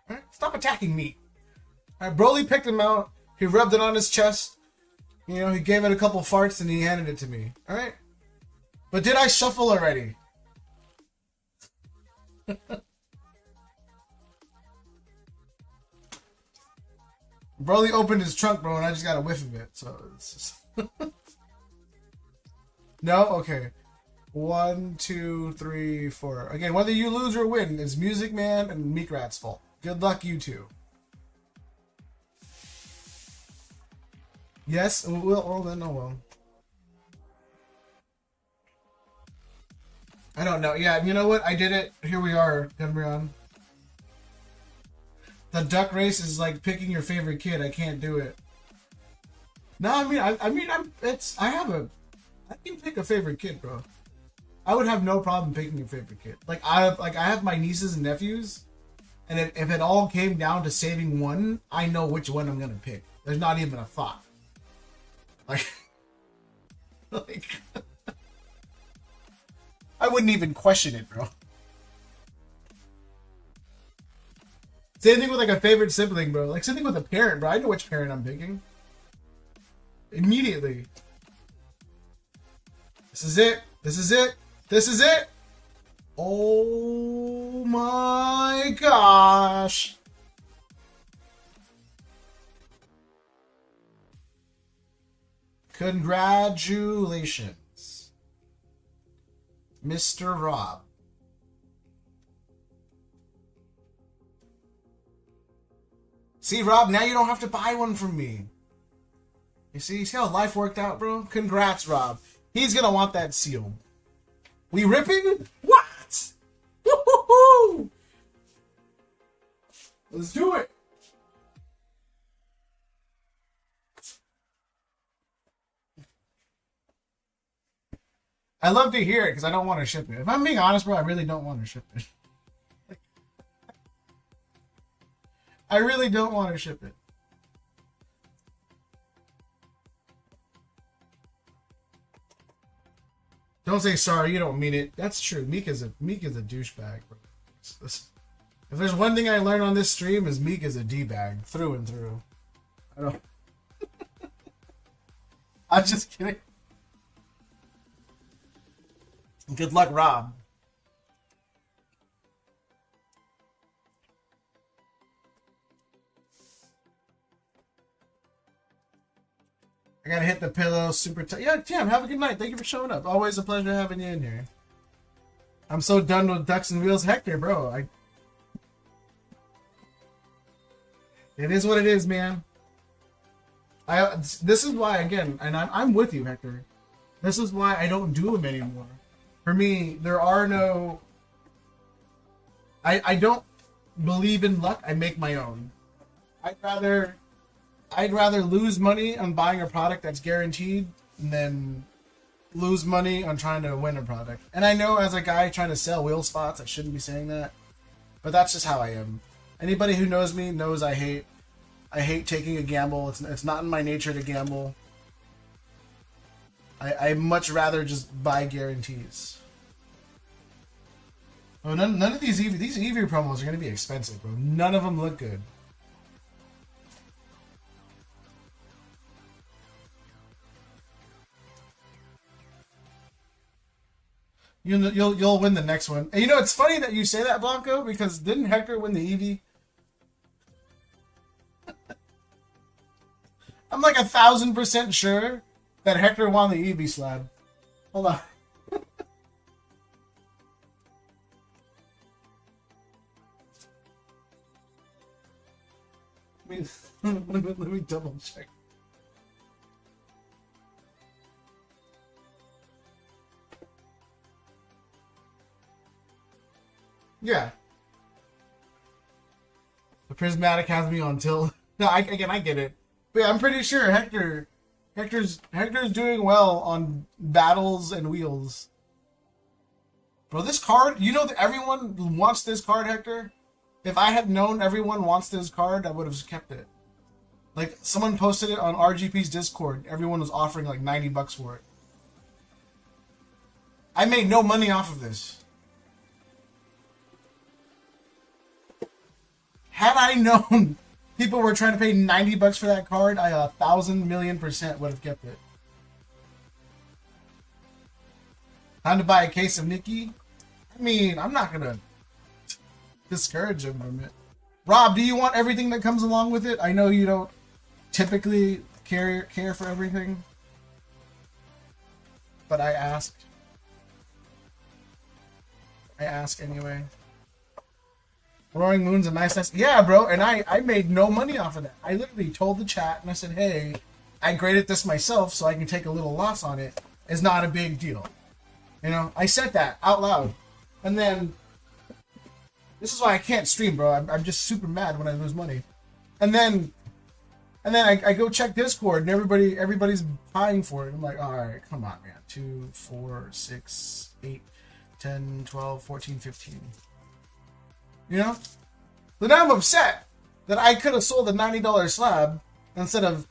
Alright? Stop attacking me. Alright, Broly picked him out. He rubbed it on his chest. You know, he gave it a couple farts and he handed it to me. Alright? But did I shuffle already? Broly opened his trunk, bro, and I just got a whiff of it. So it's just... No? Okay. 1, 2, 3, 4. Again, whether you lose or win, it's Music Man and Meek Rat's fault. Good luck, you two. Yes? Well, then, oh well. I don't know. Yeah, you know what? I did it. Here we are, Embryon. The duck race is like picking your favorite kid. I can't do it. No, I can pick a favorite kid, bro. I would have no problem picking a favorite kid. I have my nieces and nephews, and if it all came down to saving one, I know which one I'm gonna pick. There's not even a thought. I wouldn't even question it, bro. Same thing with like a favorite sibling, bro. Like same thing with a parent, bro. I know which parent I'm picking. Immediately. This is it. This is it. This is it. Oh my gosh. Congratulations, Mr. Rob. See, Rob, now you don't have to buy one from me. You see how life worked out, bro? Congrats, Rob. He's gonna want that seal. We ripping? What? Woo-hoo-hoo! Let's do it. I love to hear it because I don't want to ship it. If I'm being honest, bro, I really don't want to ship it. I really don't want to ship it. Don't say sorry, you don't mean it. That's true. Meek is a douchebag, bro. If there's one thing I learned on this stream is Meek is a D-bag through and through. I don't. I'm just kidding. Good luck, Rob. I gotta hit the pillow super tight. Yeah, Tim, have a good night. Thank you for showing up. Always a pleasure having you in here. I'm so done with Ducks and Wheels. Hector, bro. It is what it is, man. This is why, again, and I'm with you, Hector. This is why I don't do them anymore. For me, there are no... I don't believe in luck. I make my own. I'd rather lose money on buying a product that's guaranteed than lose money on trying to win a product. And I know as a guy trying to sell wheel spots, I shouldn't be saying that. But that's just how I am. Anybody who knows me knows I hate taking a gamble. It's not in my nature to gamble. I much rather just buy guarantees. Oh, none of these EV promos are going to be expensive, bro. None of them look good. You'll win the next one. And you know, it's funny that you say that, Blanco, because didn't Hector win the EV? I'm like 1,000% sure that Hector won the EV slab. Hold on. let me double check. Yeah. The prismatic has me on tilt. No, I get it. But yeah, I'm pretty sure Hector's doing well on battles and wheels. Bro, this card, you know that everyone wants this card, Hector? If I had known everyone wants this card, I would have kept it. Like, someone posted it on RGP's Discord. Everyone was offering like $90 for it. I made no money off of this. Had I known people were trying to pay $90 for that card, I 1,000,000,000% would have kept it. Time to buy a case of Nikki? I mean, I'm not gonna discourage him from it. Rob, do you want everything that comes along with it? I know you don't typically care for everything, but I asked. I ask anyway. Roaring Moon's a nice... Yeah, bro, and I made no money off of that. I literally told the chat, and I said, hey, I graded this myself so I can take a little loss on it. It's not a big deal. You know, I said that out loud. And then... This is why I can't stream, bro. I'm just super mad when I lose money. And then I go check Discord, and everybody's buying for it. I'm like, all right, come on, man. 2, 4, 6, 8, 10, 12, 14, 15. You know? But now I'm upset that I could have sold a $90 slab instead of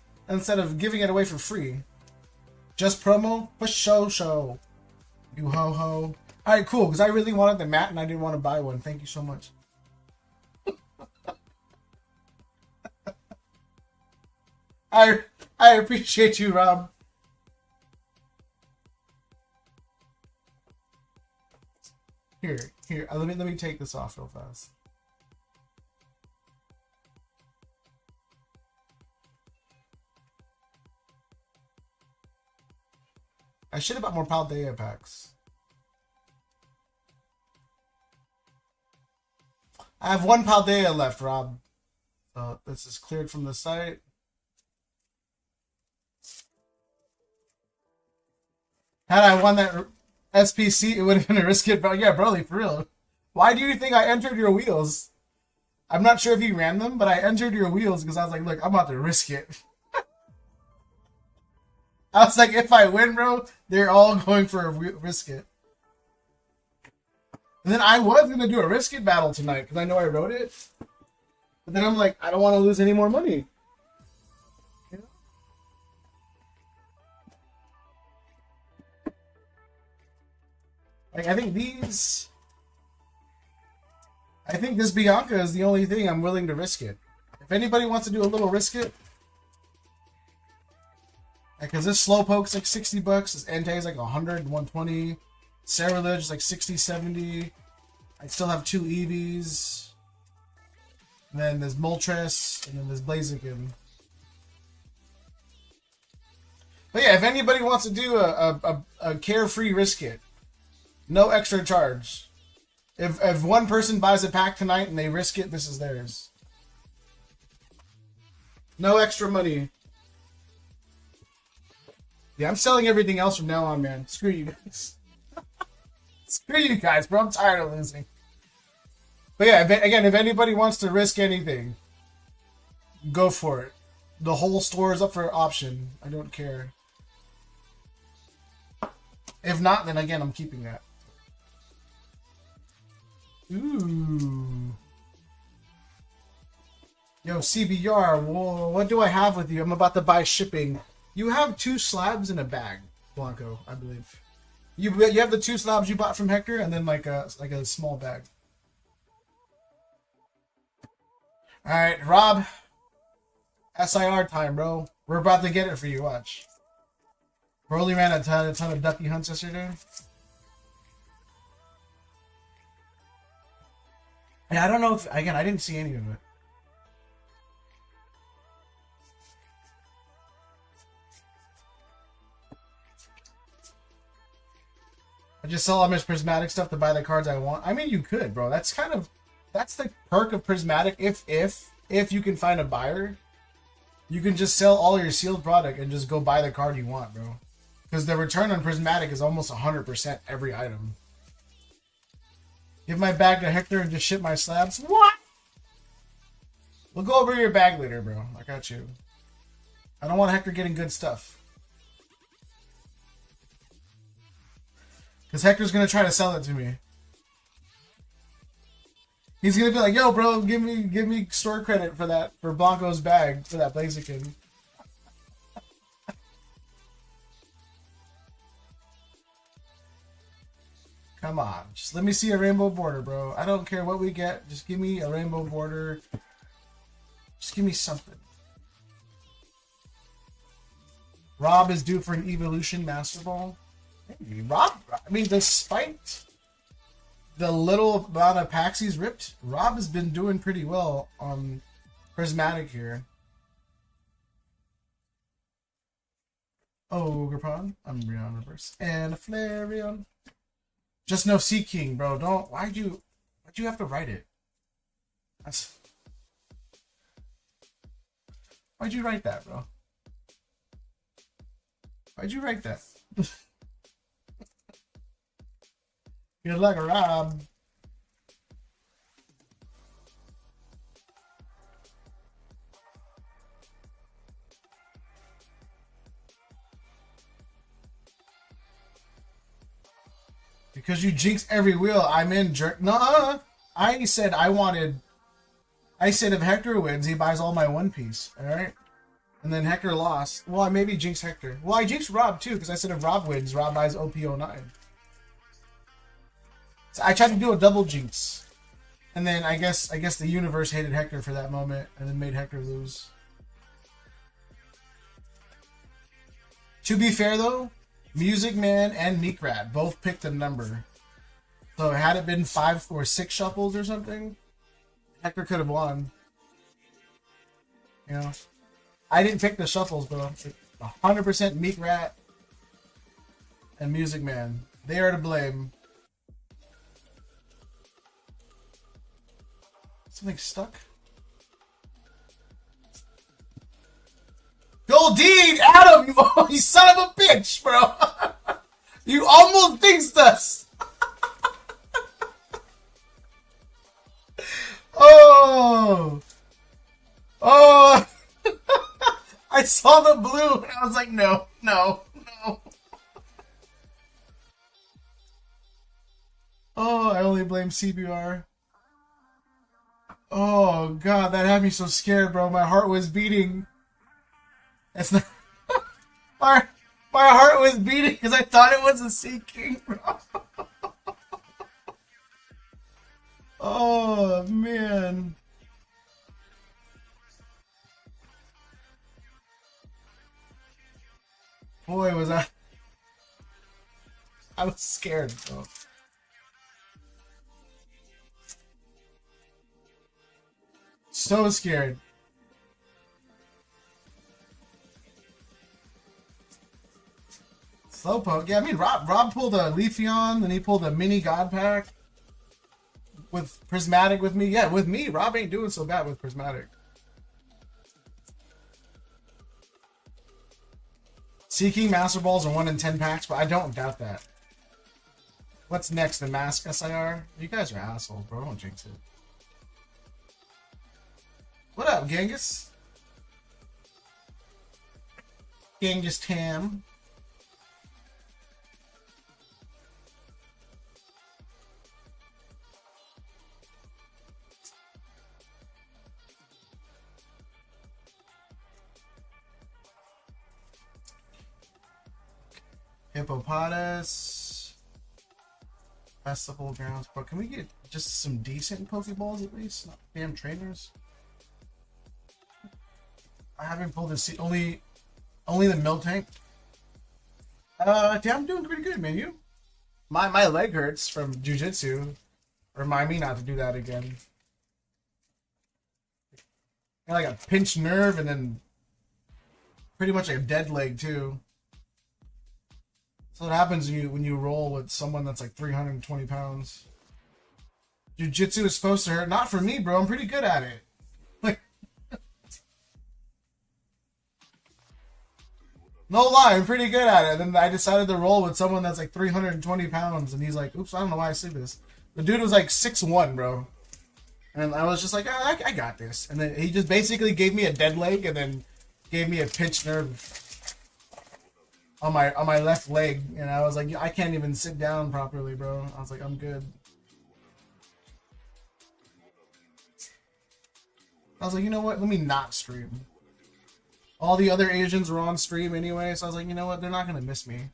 giving it away for free. Just promo? For show. You ho-ho. Alright, cool, because I really wanted the mat and I didn't want to buy one. Thank you so much. I appreciate you, Rob. Here, Here, let me take this off real fast. I should have bought more Paldean packs. I have one Paldean left, Rob. So this is cleared from the site. Had I won that SPC, it would have been a risk it, but yeah, Broly, for real. Why do you think I entered your wheels? I'm not sure if you ran them, but I entered your wheels because I was like, look, I'm about to risk it. I was like, if I win, bro, they're all going for a risk it. And then I was going to do a risk it battle tonight because I know I wrote it. But then I'm like, I don't want to lose any more money. You know? Like, I think this Bianca is the only thing I'm willing to risk it. If anybody wants to do a little risk it, because this Slowpoke's like $60, this Entei is like 100, 120, Ceruledge is like 60, 70. I still have 2 Eevees. And then there's Moltres, and then there's Blaziken. But yeah, if anybody wants to do a carefree risk it, no extra charge. If one person buys a pack tonight and they risk it, this is theirs. No extra money. Yeah, I'm selling everything else from now on, man. Screw you guys. Screw you guys, bro. I'm tired of losing. But yeah, again, if anybody wants to risk anything, go for it. The whole store is up for option. I don't care. If not, then again, I'm keeping that. Ooh. Yo, CBR, whoa, what do I have with you? I'm about to buy shipping. You have 2 slabs in a bag, Blanco, I believe. You have the 2 slabs you bought from Hector, and then like a small bag. All right, Rob. SIR time, bro. We're about to get it for you. Watch. Broly ran a ton of ducky hunts yesterday. Yeah, I don't know if again I didn't see any of it. I just sell all my prismatic stuff to buy the cards I want. I mean, you could, bro. That's the perk of prismatic. If you can find a buyer, you can just sell all your sealed product and just go buy the card you want, bro. Because the return on prismatic is almost 100% every item. Give my bag to Hector and just ship my slabs. What? We'll go over your bag later, bro. I got you. I don't want Hector getting good stuff. Because Hector's going to try to sell it to me. He's going to be like, yo, bro, give me store credit for that, for Blanco's bag, for that Blaziken. Come on. Just let me see a rainbow border, bro. I don't care what we get. Just give me a rainbow border. Just give me something. Rob is due for an Evolution Master Ball. Maybe. Rob, I mean, despite the little amount of packs he's ripped, Rob has been doing pretty well on Prismatic here. Ogrepon, Umbreon Reverse, and a Flareon. Just no Sea King, bro. Don't. Why'd you have to write it? Why'd you write that, bro? Why'd you write that? Good luck, Rob. Because you jinx every wheel, I'm in jerk. No, I said if Hector wins, he buys all my One Piece. All right, and then Hector lost. Well, I maybe jinx Hector. Well, I jinxed Rob too because I said if Rob wins, Rob buys OP09. So I tried to do a double jinx, and then I guess the universe hated Hector for that moment, and then made Hector lose. To be fair though, Music Man and Meekrat both picked a number So had it been 5 or 6 shuffles or something, Hector could have won. You know, I didn't pick the shuffles, bro. 100% Meat Rat and Music Man. They are to blame. Something stuck? Goldine! Adam! You son of a bitch, bro! You almost fixed us! Oh! Oh! I saw the blue and I was like, no, no, no. Oh, I only blame CBR. Oh, God, that had me so scared, bro. My heart was beating. That's not... my heart was beating because I thought it was a Sea King, bro. Oh, man. Boy, was I was scared, bro. So scared. Slowpoke. Yeah, I mean, Rob pulled a Leafeon, then he pulled a mini God Pack with Prismatic with me. Yeah, with me, Rob ain't doing so bad with Prismatic. Seeking Master Balls are 1 in 10 packs, but I don't doubt that. What's next? The Mask SIR? You guys are assholes, bro. Don't jinx it. What up, Genghis? Genghis Tam. Hippopotas. Festival grounds. But can we get just some decent Pokeballs at least? Not damn trainers. I haven't pulled this. Only the milk tank. Yeah, I'm doing pretty good, man. You? My leg hurts from jujitsu. Remind me not to do that again. I got like a pinched nerve and then pretty much like a dead leg too. So what happens when you roll with someone that's like 320 pounds? Jiu-jitsu is supposed to hurt. Not for me, bro. I'm pretty good at it. Like, no lie, I'm pretty good at it. And then I decided to roll with someone that's like 320 pounds, and he's like, "Oops, I don't know why I said this." The dude was like 6'1", bro. And I was just like, I got this. And then he just basically gave me a dead leg, and then gave me a pinched nerve on my left leg, and I was like, I can't even sit down properly, bro. I was like, I'm good. I was like, you know what? Let me not stream. All the other Asians were on stream anyway, so I was like, you know what? They're not gonna miss me.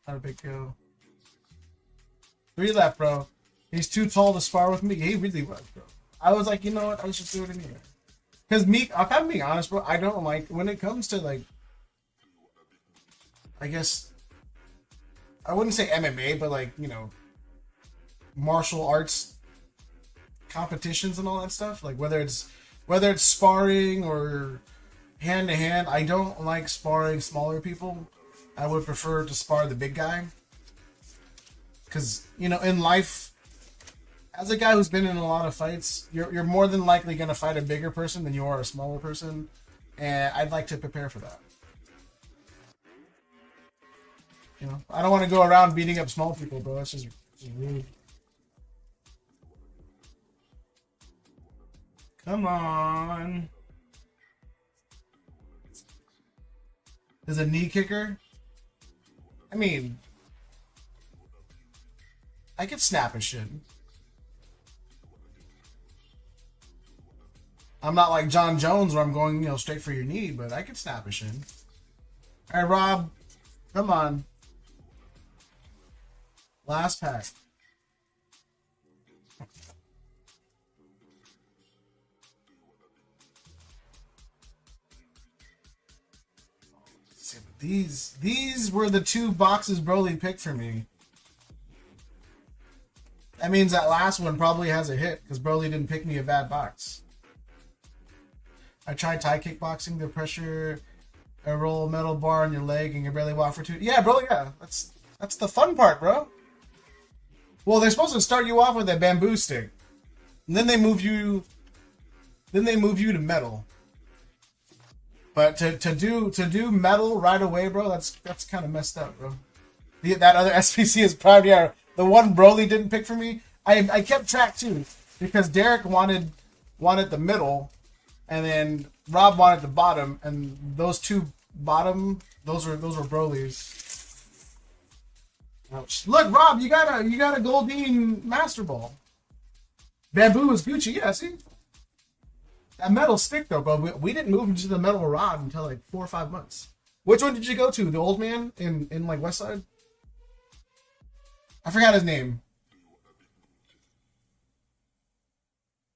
Not a big deal. 3 left, bro. He's too tall to spar with me. He really was, bro. I was like, you know what? Let's just do it anyway. Because me, if I'm being honest, bro, I don't like when it comes to like, I guess I wouldn't say MMA, but like, you know, martial arts competitions and all that stuff. Like whether it's sparring or hand to hand, I don't like sparring smaller people. I would prefer to spar the big guy. Because, you know, in life, as a guy who's been in a lot of fights, you're more than likely going to fight a bigger person than you are a smaller person. And I'd like to prepare for that. You know, I don't want to go around beating up small people, bro. That's just rude. Come on. There's a knee kicker. I mean, I could snap a shit. I'm not like John Jones where I'm going, you know, straight for your knee, but I could snap a shit. All right, Rob. Come on. Last pack. These were the 2 boxes Broly picked for me. That means that last one probably has a hit because Broly didn't pick me a bad box. I tried Thai kickboxing, the pressure, a roll metal bar on your leg and you barely walk for 2. Yeah, bro, yeah. That's the fun part, bro. Well, they're supposed to start you off with a bamboo stick. And then they move you to metal. But to do metal right away, bro, that's kind of messed up, bro. That other SPC is probably the one Broly didn't pick for me. I kept track too because Derek wanted the middle, and then Rob wanted the bottom, and those two bottom those were Broly's. Ouch. Look, Rob, you got a Goldeen Master Ball. Bamboo is Gucci, yeah. See that metal stick though, bro. We didn't move into the metal rod until like 4 or 5 months. Which one did you go to? The old man in like West Side? I forgot his name.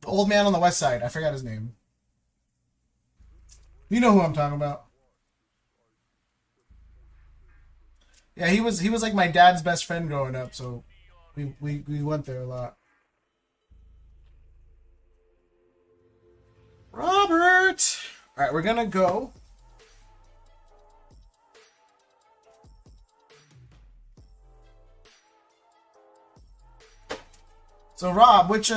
The old man on the West Side. I forgot his name. You know who I'm talking about. Yeah, he was like my dad's best friend growing up, so we went there a lot. Robert! Alright, we're gonna go. So Rob, which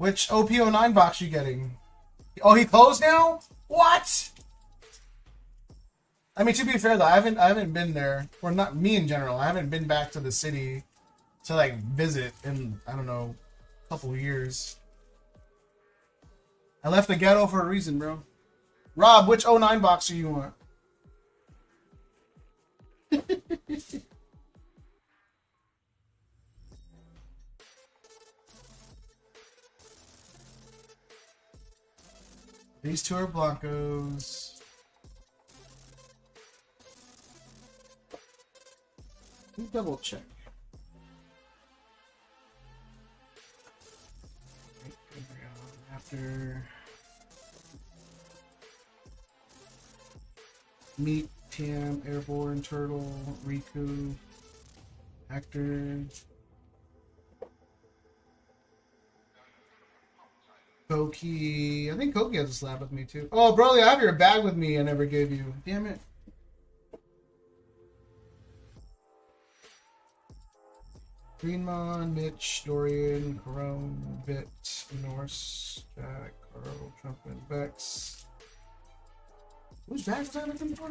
OP09 box you getting? Oh, he closed now? What? I mean, to be fair though, I haven't been there, or not me in general. I haven't been back to the city to like visit in, I don't know, a couple years. I left the ghetto for a reason, bro. Rob, which 09 box do you want? These two are Blancos. Let me double check. After Meat, Tam, Airborne, Turtle, Riku, Hector, Koki. I think Koki has a slab with me too. Oh, Broly, I have your bag with me I never gave you. Damn it. Greenmon, Mitch, Dorian, Corone, Bit, Norse, Jack, Carl, Trumpet, Vex. Whose bag was that looking for?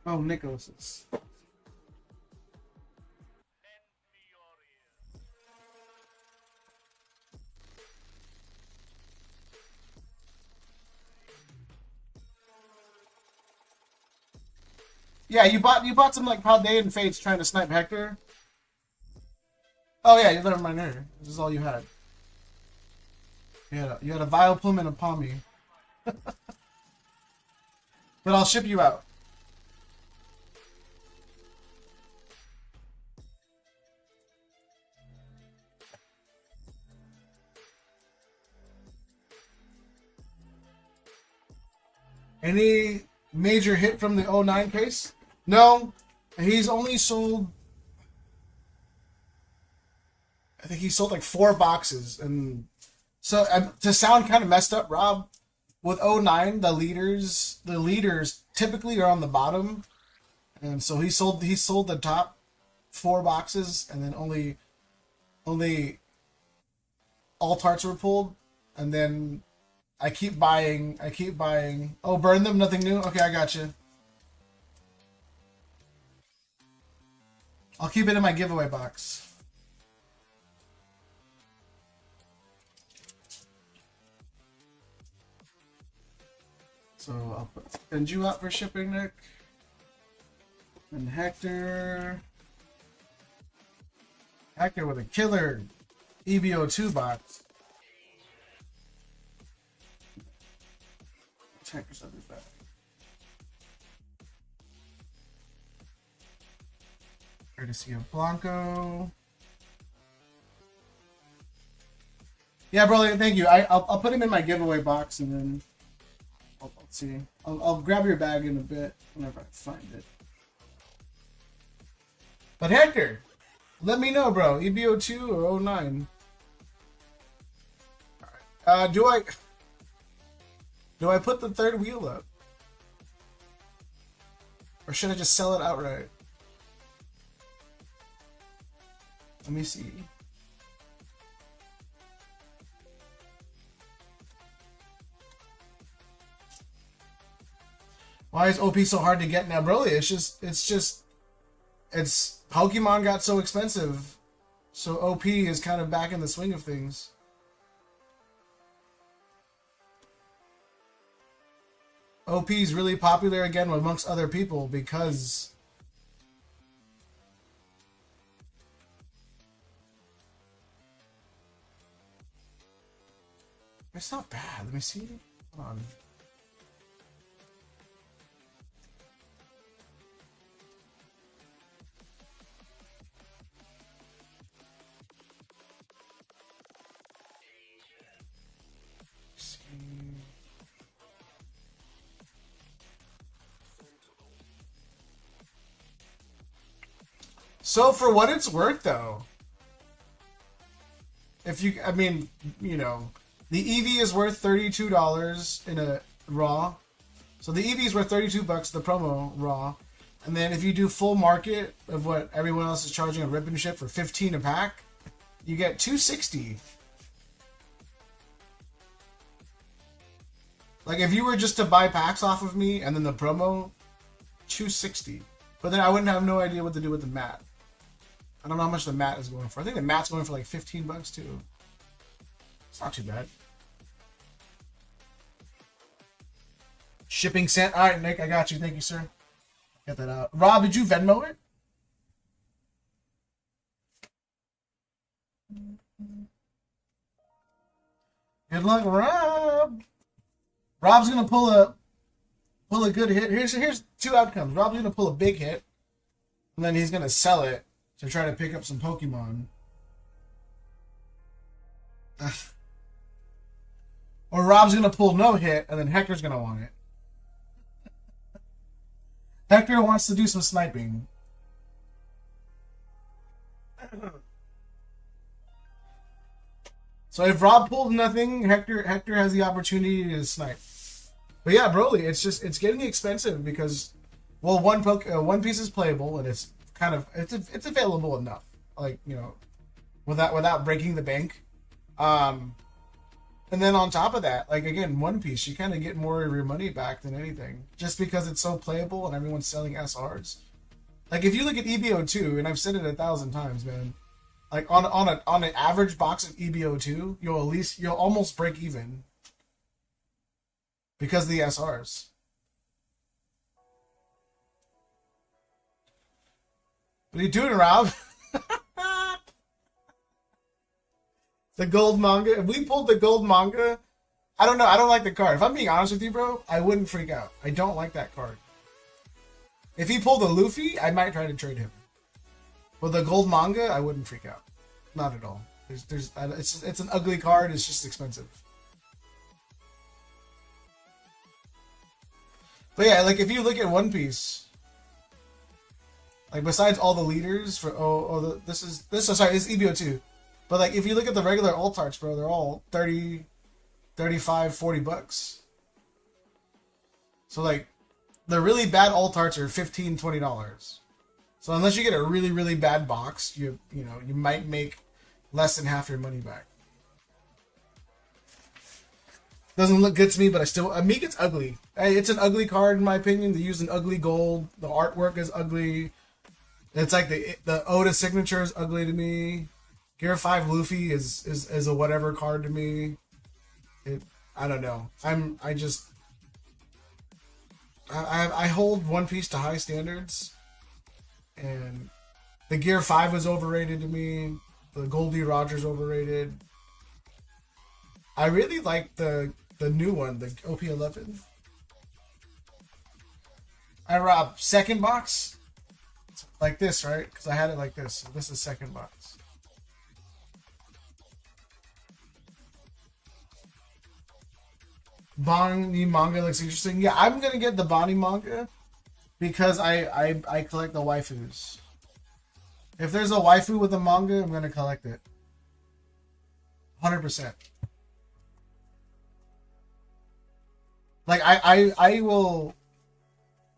Oh, Nicholas's. Yeah, you bought some like Paldean Fates trying to snipe Hector. Oh yeah, you never mind her. This is all you had. You had a Vileplume and a Palmy. But I'll ship you out. Any major hit from the 09 case? No. He's only sold... I think he sold like 4 boxes. And so to sound kind of messed up, Rob, with 09, the leaders typically are on the bottom. And so he sold the top 4 boxes, and then only all tarts were pulled. And then I keep buying. Oh, burn them, nothing new? Okay, I got you. I'll keep it in my giveaway box. So I'll send you out for shipping, Nick. And Hector with a killer EBO2 box. Hector's other bag. Courtesy of Blanco. Yeah, bro, thank you. I'll put him in my giveaway box and then I'll see. I'll grab your bag in a bit whenever I find it. But Hector, let me know, bro. EBO2 or 09? Alright. Do I put the third wheel up? Or should I just sell it outright? Let me see. Why is OP so hard to get now, bro? It's Pokemon got so expensive, so OP is kind of back in the swing of things. OP is really popular again amongst other people because it's not bad. Let me see. Hold on. So for what it's worth, though, if you, I mean, you know, the EV is worth $32 in a raw. So the EV is worth $32, the promo raw. And then if you do full market of what everyone else is charging a rip and ship for 15 a pack, you get $260. Like if you were just to buy packs off of me and then the promo, $260. But then I wouldn't have no idea what to do with the mat. I don't know how much the mat is going for. I think the mat's going for like $15 too. It's not too bad. Shipping sent. All right, Nick, I got you. Thank you, sir. Get that out. Rob, did you Venmo it? Good luck, Rob. Rob's gonna pull a good hit. Here's two outcomes. Rob's gonna pull a big hit, and then he's gonna sell it to try to pick up some Pokemon. Or Rob's gonna pull no hit, and then Hector's gonna want it. Hector wants to do some sniping. So if Rob pulled nothing, Hector has the opportunity to snipe. But yeah, Broly, it's getting expensive because, well, one piece is playable and it's kind of it's available enough, like, you know, without breaking the bank. And then on top of that, like, again, One Piece, you kind of get more of your money back than anything, just because it's so playable and everyone's selling SRs. Like, if you look at EBO2, and I've said it 1,000 times, man, like on an average box of EBO2, you'll almost break even because of the SRs. What are you doing, Rob? The gold manga. If we pulled the gold manga, I don't know. I don't like the card. If I'm being honest with you, bro, I wouldn't freak out. I don't like that card. If he pulled a Luffy, I might try to trade him. But the gold manga, I wouldn't freak out. Not at all. It's an ugly card. It's just expensive. But yeah, like if you look at One Piece, like besides all the leaders for this is EBO2. But like if you look at the regular alt arts, bro, they're all 30, 35, $40. So like the really bad alt arts are $15, $20. So unless you get a really, really bad box, you might make less than half your money back. Doesn't look good to me, but it's ugly. It's an ugly card in my opinion. They use an ugly gold. The artwork is ugly. It's like the Oda signature is ugly to me. Gear 5 Luffy is a whatever card to me. I don't know. I hold One Piece to high standards, and the Gear 5 was overrated to me. The Goldie Roger's overrated. I really like the new one, the OP11. I robbed second box. Like this, right? Because I had it like this. So this is second box. Bonnie manga looks interesting. Yeah, I'm gonna get the Bonnie manga because I collect the waifus. If there's a waifu with a manga, I'm gonna collect it. 100%. Like I will.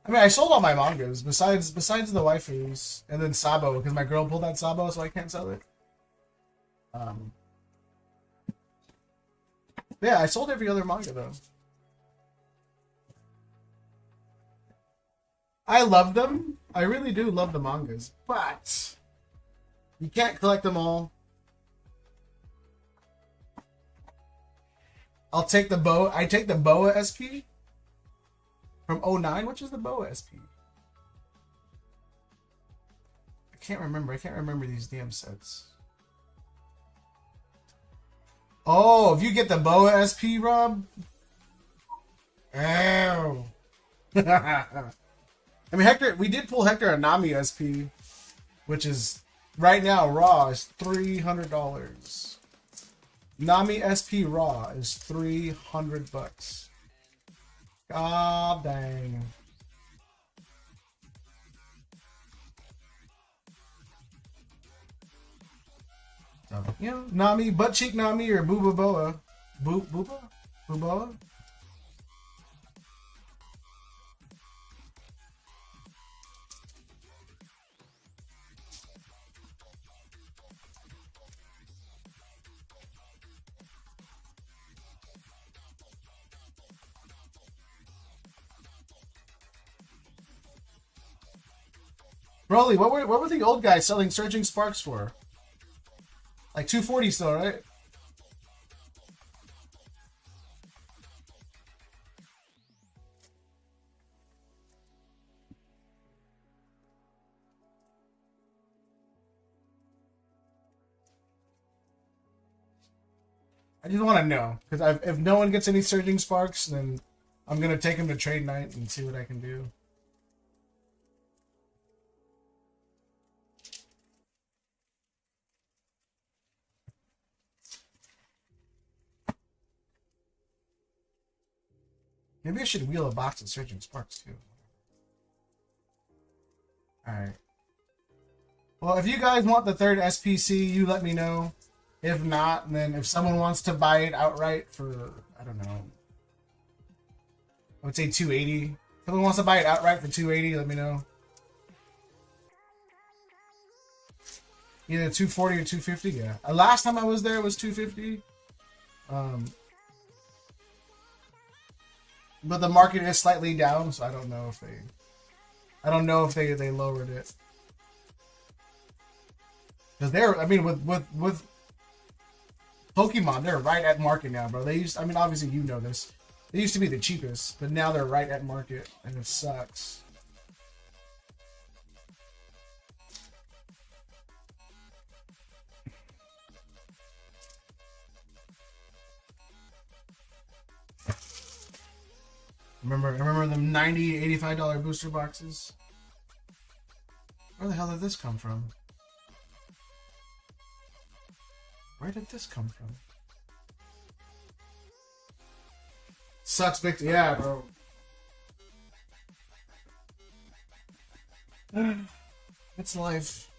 I mean, I sold all my mangas besides the waifus and then Sabo because my girl pulled out Sabo, so I can't sell it. Yeah, I sold every other manga though. I love them. I really do love the mangas, but you can't collect them all. I'll take the Boa. I take the Boa SP from 09. Which is the Boa SP? I can't remember. I can't remember these damn sets. Oh, if you get the Boa SP, Rob. Ow. I mean, Hector. We did pull Hector a Nami SP, which is right now raw is $300. Nami SP raw is $300. God dang. So, you know, Nami, butt cheek Nami or Booba Boa. Booba? Booboa? Broly, what were the old guys selling Surging Sparks for? Like 240 still, right? I just want to know because if no one gets any Surging Sparks, then I'm gonna take him to trade night and see what I can do. Maybe I should wheel a box of Surging Sparks too. Alright. Well, if you guys want the third SPC, you let me know. If not, then if someone wants to buy it outright for, I don't know, I would say 280. If someone wants to buy it outright for 280, let me know. Either 240 or 250, yeah. Last time I was there, it was 250. But the market is slightly down, so I don't know if they lowered it. Because they're, I mean, with Pokemon, they're right at market now, bro. They used, I mean, obviously you know this. They used to be the cheapest, but now they're right at market, and it sucks. Remember them $90, $85 booster boxes? Where the hell did this come from? Where did this come from? Sucks big. Yeah, bro. It's life.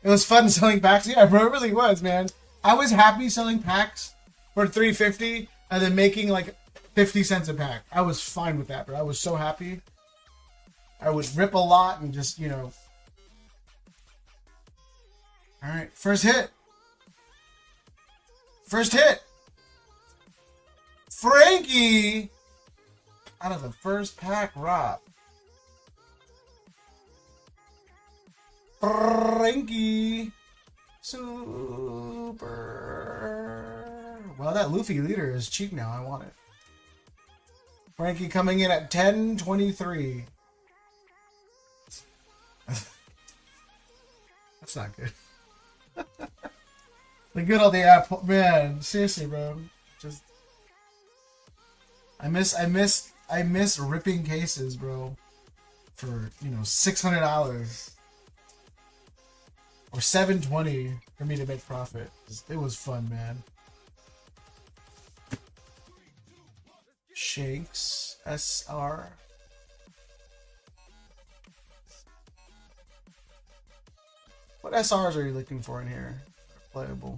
It was fun selling packs. Yeah, bro, it really was, man. I was happy selling packs for $3.50 and then making like 50 cents a pack. I was fine with that, bro. I was so happy. I would rip a lot and just, you know. All right, first hit. First hit. Frankie out of the first pack, Rob. Frankie. Super. Well, that Luffy leader is cheap now. I want it. Frankie coming in at 10.23. That's not good. The good old apple, man. Seriously, bro. Just I miss ripping cases, bro. for, you know, $600 or $720 for me to make profit. It was fun, man. Shakes SR. What SRs are you looking for in here? Playable.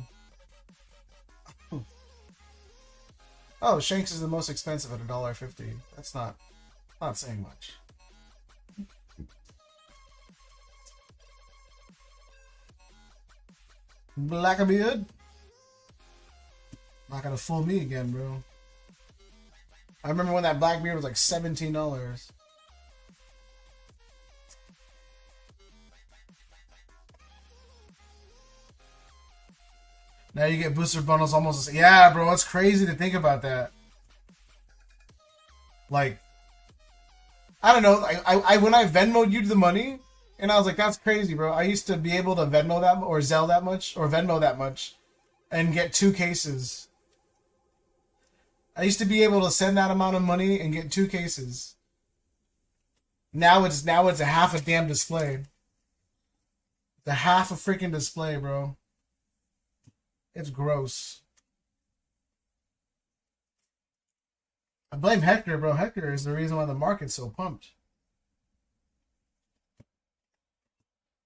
Oh, Shanks is the most expensive at $1.50. That's not saying much. Blackbeard. Not gonna fool me again, bro. I remember when that Blackbeard was like $17. Now you get booster bundles almost. Yeah, bro, it's crazy to think about that. Like, I don't know. I when I Venmo'd you the money, and I was like, that's crazy, bro. I used to be able to Venmo that or Zelle that much or Venmo that much, and get 2 cases. I used to be able to send that amount of money and get 2 cases. Now it's a half a damn display. It's a half a freaking display, bro. It's gross. I blame Hector, bro. Hector is the reason why the market's so pumped.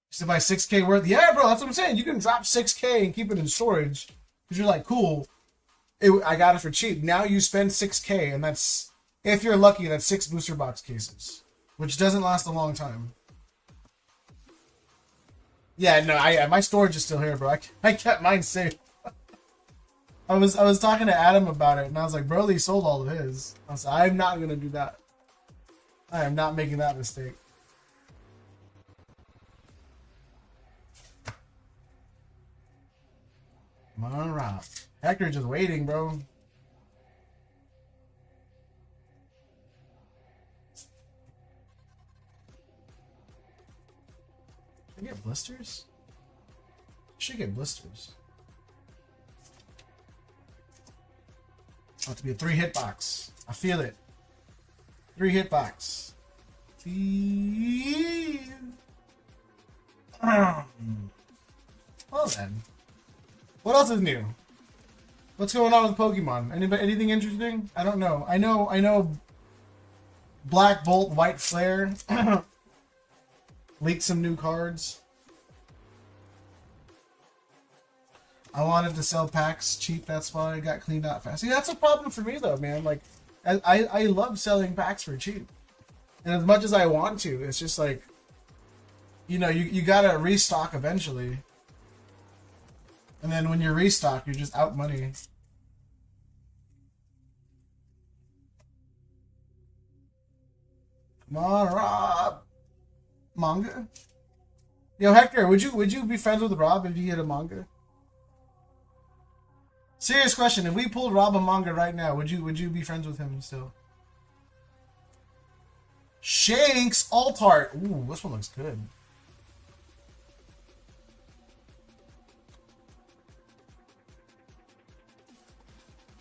Used to buy 6K worth. Yeah, bro, that's what I'm saying. You can drop 6K and keep it in storage because you're like, cool. I got it for cheap. Now you spend 6K, and that's, if you're lucky, that's 6 booster box cases, which doesn't last a long time. Yeah, no, my storage is still here, bro. I kept mine safe. I was talking to Adam about it, and I was like, Broly sold all of his. I was like, I'm not gonna do that. I am not making that mistake. Come on, Rob. Hector's just waiting, bro. Should I get blisters? Should get blisters. About to be a 3-hit box. I feel it. 3-hit box. Please. Well then. What else is new? What's going on with Pokemon? Anything interesting? I don't know. I know Black Bolt, White Flare leaked some new cards. I wanted to sell packs cheap, that's why I got cleaned out fast. See, that's a problem for me though, man. Like, I love selling packs for cheap. And as much as I want to, it's just like, you know, you gotta restock eventually. And then when you restock, you're just out money. Come on, Rob. Manga? Yo, Hector, would you be friends with Rob if you get a manga? Serious question. If we pulled Rob a manga right now, would you be friends with him still? Shanks Altart. Ooh, this one looks good.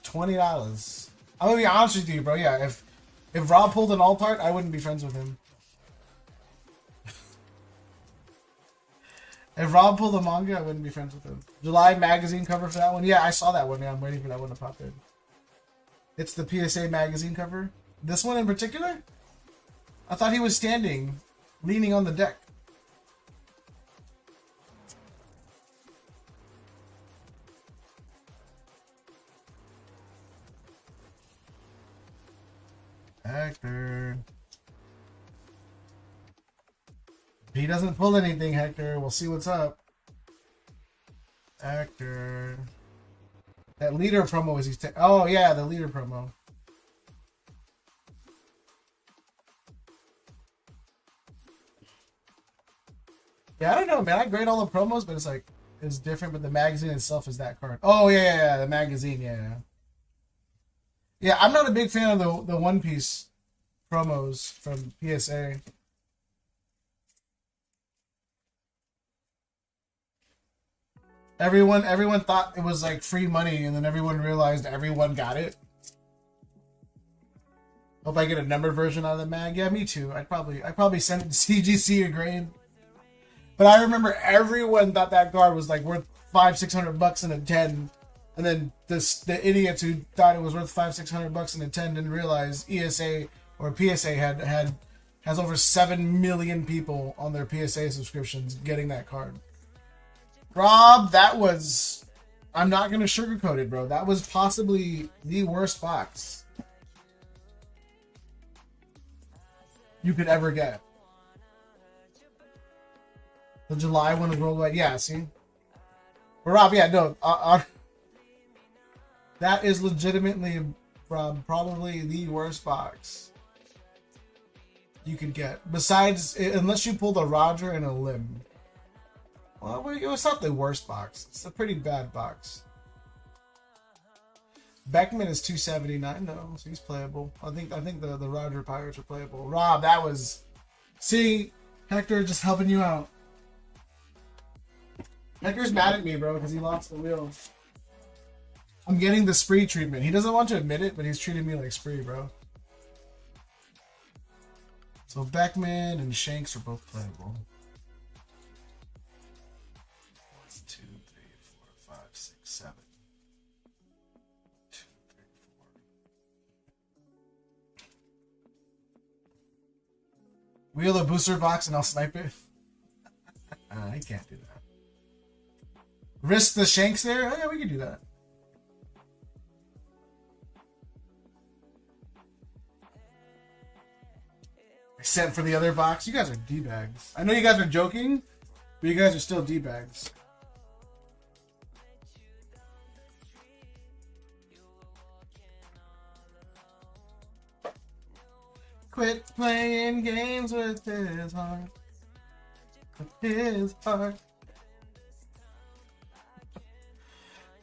$20. I'm gonna be honest with you, bro. Yeah, if Rob pulled an Altart, I wouldn't be friends with him. If Rob pulled a manga, I wouldn't be friends with him. July magazine cover for that one? Yeah, I saw that one. Yeah, I'm waiting for that one to pop in. It's the PSA magazine cover. This one in particular? I thought he was standing, leaning on the deck. Hector. If he doesn't pull anything, Hector, we'll see what's up. Hector. That leader promo is oh yeah, the leader promo. Yeah, I don't know, man. I grade all the promos, but it's like it's different. But the magazine itself is that card. Oh yeah, the magazine, yeah. Yeah, I'm not a big fan of the One Piece promos from PSA. Everyone thought it was like free money, and then everyone realized everyone got it. Hope I get a numbered version out of the mag. Yeah, me too. I'd probably send it to CGC or grade. But I remember everyone thought that card was like worth $500-600 in a 10, and then the idiots who thought it was worth $500-600 in a 10 didn't realize ESA or PSA has over 7 million people on their PSA subscriptions getting that card. Rob, that was, I'm not gonna sugarcoat it, bro. That was possibly the worst box you could ever get. The July one was worldwide. Yeah, see? But Rob, yeah, no. That is legitimately, Rob, probably the worst box you could get. Besides, unless you pull the Roger and a Limb. Well, it's not the worst box. It's a pretty bad box. Beckman is 279 though, so he's playable. I think the Roger Pirates are playable. Rob, that was... See, Hector just helping you out. Hector's mad at me, bro, because he lost the wheel. I'm getting the spree treatment. He doesn't want to admit it, but he's treating me like spree, bro. So Beckman and Shanks are both playable. 1, 2, 3, 4, 5, 6, 7. 2, 3, 4. Wheel a booster box and I'll snipe it. I can't do that. Risk the Shanks there? Oh, yeah, we can do that. I sent for the other box. You guys are D-bags. I know you guys are joking, but you guys are still D-bags. Quit playing games with his heart. With his heart.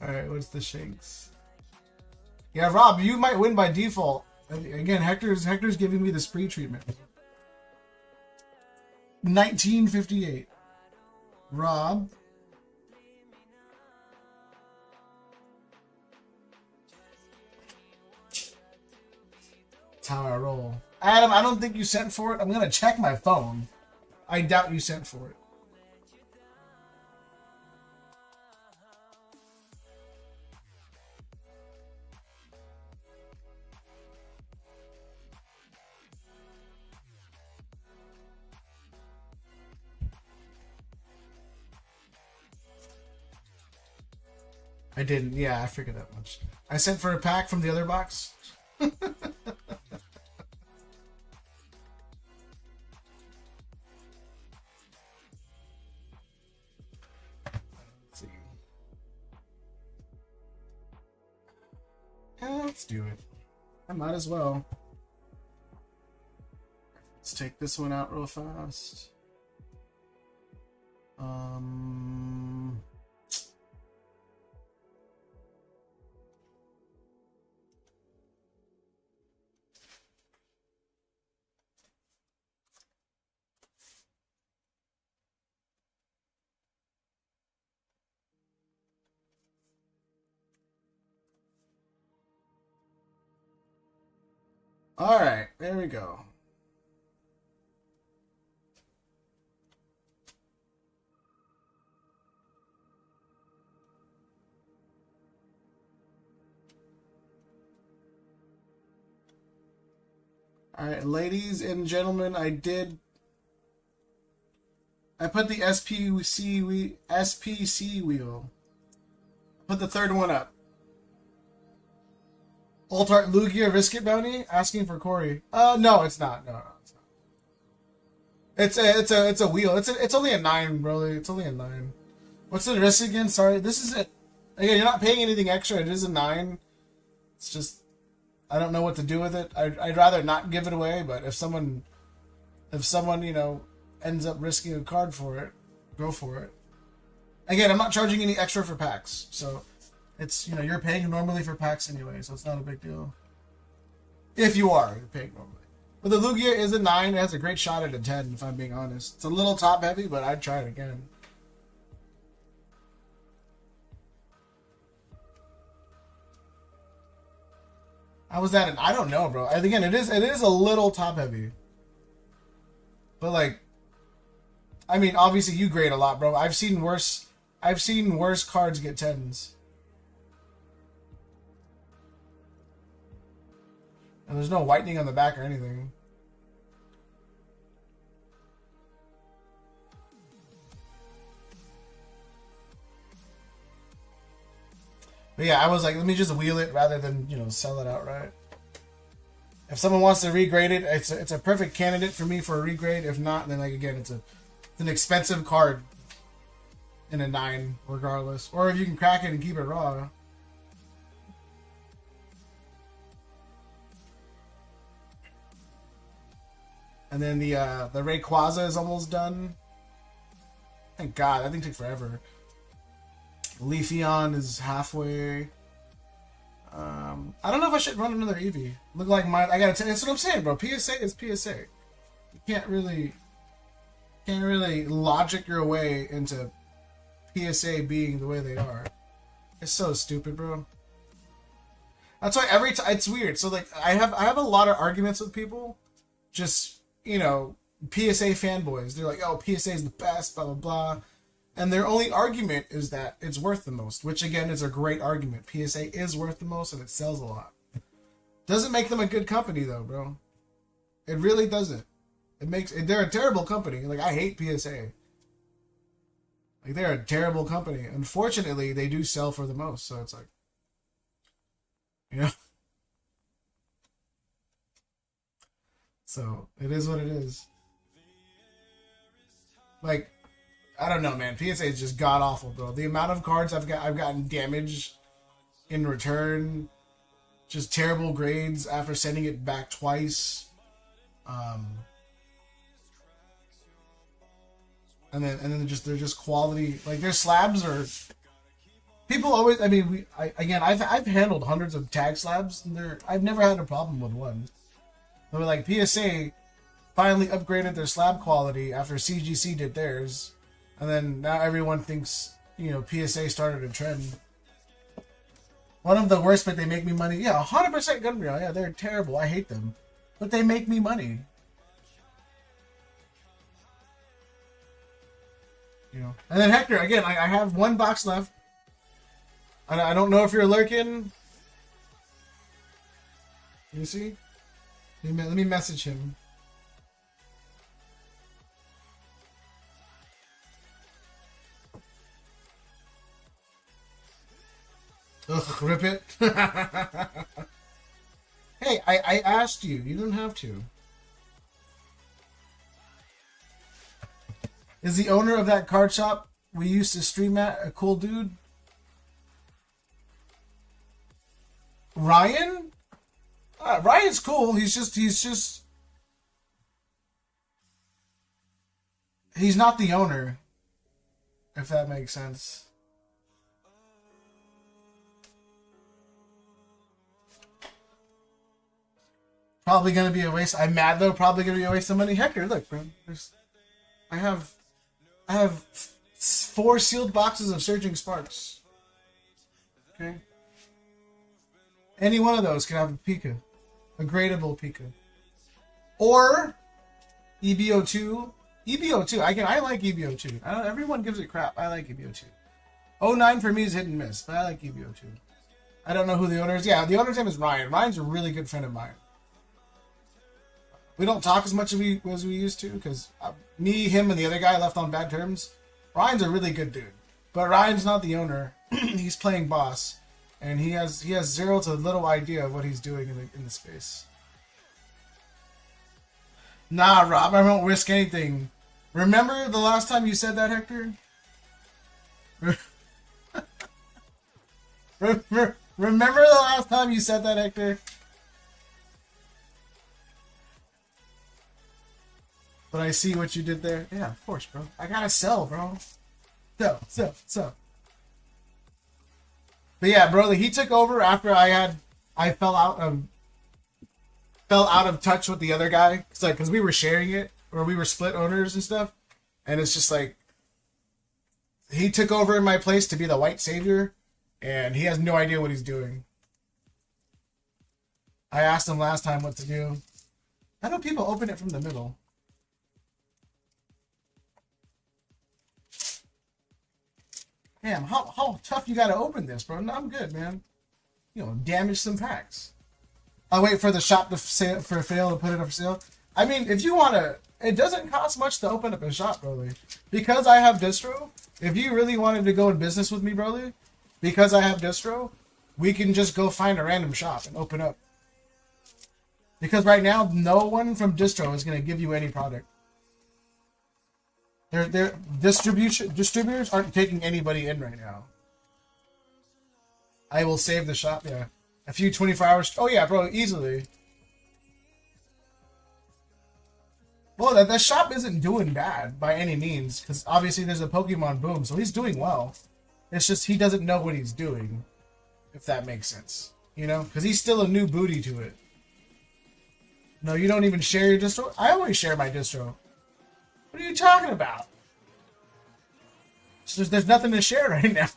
Alright, what's the Shanks? Yeah, Rob, you might win by default. Again, Hector's giving me the spree treatment. 1958. Rob. That's how I roll. Adam, I don't think you sent for it. I'm going to check my phone. I doubt you sent for it. I didn't. Yeah, I figured that much. I sent for a pack from the other box. Let's see. Yeah, let's do it. I might as well. Let's take this one out real fast. All right, there we go. All right, ladies and gentlemen, I put the SPC wheel. Put the third one up. Altart Lugia Riskit Bounty asking for Corey. No, it's not. No, it's not. It's a wheel. It's only a 9, bro. It's only a 9. What's the risk again? Sorry, this is it. Again, you're not paying anything extra. It is a 9. It's just I don't know what to do with it. I'd rather not give it away. But if someone you know ends up risking a card for it, go for it. Again, I'm not charging any extra for packs, so. It's, you know, you're paying normally for packs anyway, so it's not a big deal. If you are, you're paying normally. But the Lugia is a 9. It has a great shot at a 10, if I'm being honest. It's a little top heavy, but I'd try it again. How was that? I don't know, bro. Again, it is a little top heavy. But like, I mean, obviously you grade a lot, bro. I've seen worse cards get 10s. And there's no whitening on the back or anything. But yeah, I was like, let me just wheel it rather than, you know, sell it outright. If someone wants to regrade it, it's a perfect candidate for me for a regrade. If not, then like again, it's an expensive card in a 9 regardless. Or if you can crack it and keep it raw. And then the Rayquaza is almost done. Thank God, that thing took forever. Leafeon is halfway. I don't know if I should run another Eevee. Look like mine. That's what I'm saying, bro. PSA is PSA. You can't really logic your way into PSA being the way they are. It's so stupid, bro. That's why every time it's weird. So like, I have a lot of arguments with people. Just, you know, PSA fanboys. They're like, oh, PSA is the best, blah blah blah. And their only argument is that it's worth the most, which again is a great argument. PSA is worth the most and it sells a lot. Doesn't make them a good company though, bro. It really doesn't. They're a terrible company. Like, I hate PSA. Like, they're a terrible company. Unfortunately, they do sell for the most, so it's like, you know. So it is what it is. Like, I don't know, man. PSA is just god awful, bro. The amount of cards I've gotten damaged in return, just terrible grades after sending it back twice. And then they're just quality. Like, their slabs are. People always. I mean, I've handled hundreds of tag slabs, and I've never had a problem with one. But like, PSA finally upgraded their slab quality after CGC did theirs. And then now everyone thinks, you know, PSA started a trend. One of the worst, but they make me money. Yeah, 100% Gunreal. Yeah, they're terrible. I hate them. But they make me money. You know. And then Hector, again, I have one box left. I don't know if you're lurking. You see? Let me message him. Ugh, rip it. Hey, I asked you. You don't have to. Is the owner of that card shop we used to stream at a cool dude? Ryan? Ryan's cool. He's not the owner. If that makes sense. Probably gonna be a waste. I'm mad though. Probably gonna be a waste of money. Hector, look, bro. I have 4 sealed boxes of Surging Sparks. Okay. Any one of those can have a Pika, a gradable Pika, or EBO2. EBO2. I like EBO2. Everyone gives it crap. I like EBO2. 09 for me is hit and miss, but I like EBO2. I don't know who the owner is. Yeah, the owner's name is Ryan. Ryan's a really good friend of mine. We don't talk as much as we used to because me, him, and the other guy left on bad terms. Ryan's a really good dude, but Ryan's not the owner. He's playing boss, and he has zero to little idea of what he's doing in the space. Nah, Rob, I won't risk anything. Remember the last time you said that, Hector? Remember the last time you said that, Hector? But I see what you did there. Yeah, of course, bro. I gotta sell, bro. Sell. But yeah, bro, he took over after I fell out of touch with the other guy. It's like, because we were sharing it, or we were split owners and stuff. And it's just like, he took over in my place to be the white savior, and he has no idea what he's doing. I asked him last time what to do. How do people open it from the middle? Damn, how tough you gotta open this, bro? No, I'm good, man. You know, damage some packs. I'll wait for the shop to fail to put it up for sale. I mean, if you want to, it doesn't cost much to open up a shop, Broly. Because I have distro, if you really wanted to go in business with me, Broly, because I have distro, we can just go find a random shop and open up. Because right now, no one from distro is going to give you any product. Their distributors aren't taking anybody in right now. I will save the shop, yeah. A few 24 hours. Oh, yeah, bro, easily. Well, that shop isn't doing bad by any means, because obviously there's a Pokemon boom, so he's doing well. It's just he doesn't know what he's doing, if that makes sense. You know? Because he's still a new booty to it. No, you don't even share your distro? I always share my distro. What are you talking about? There's nothing to share right now.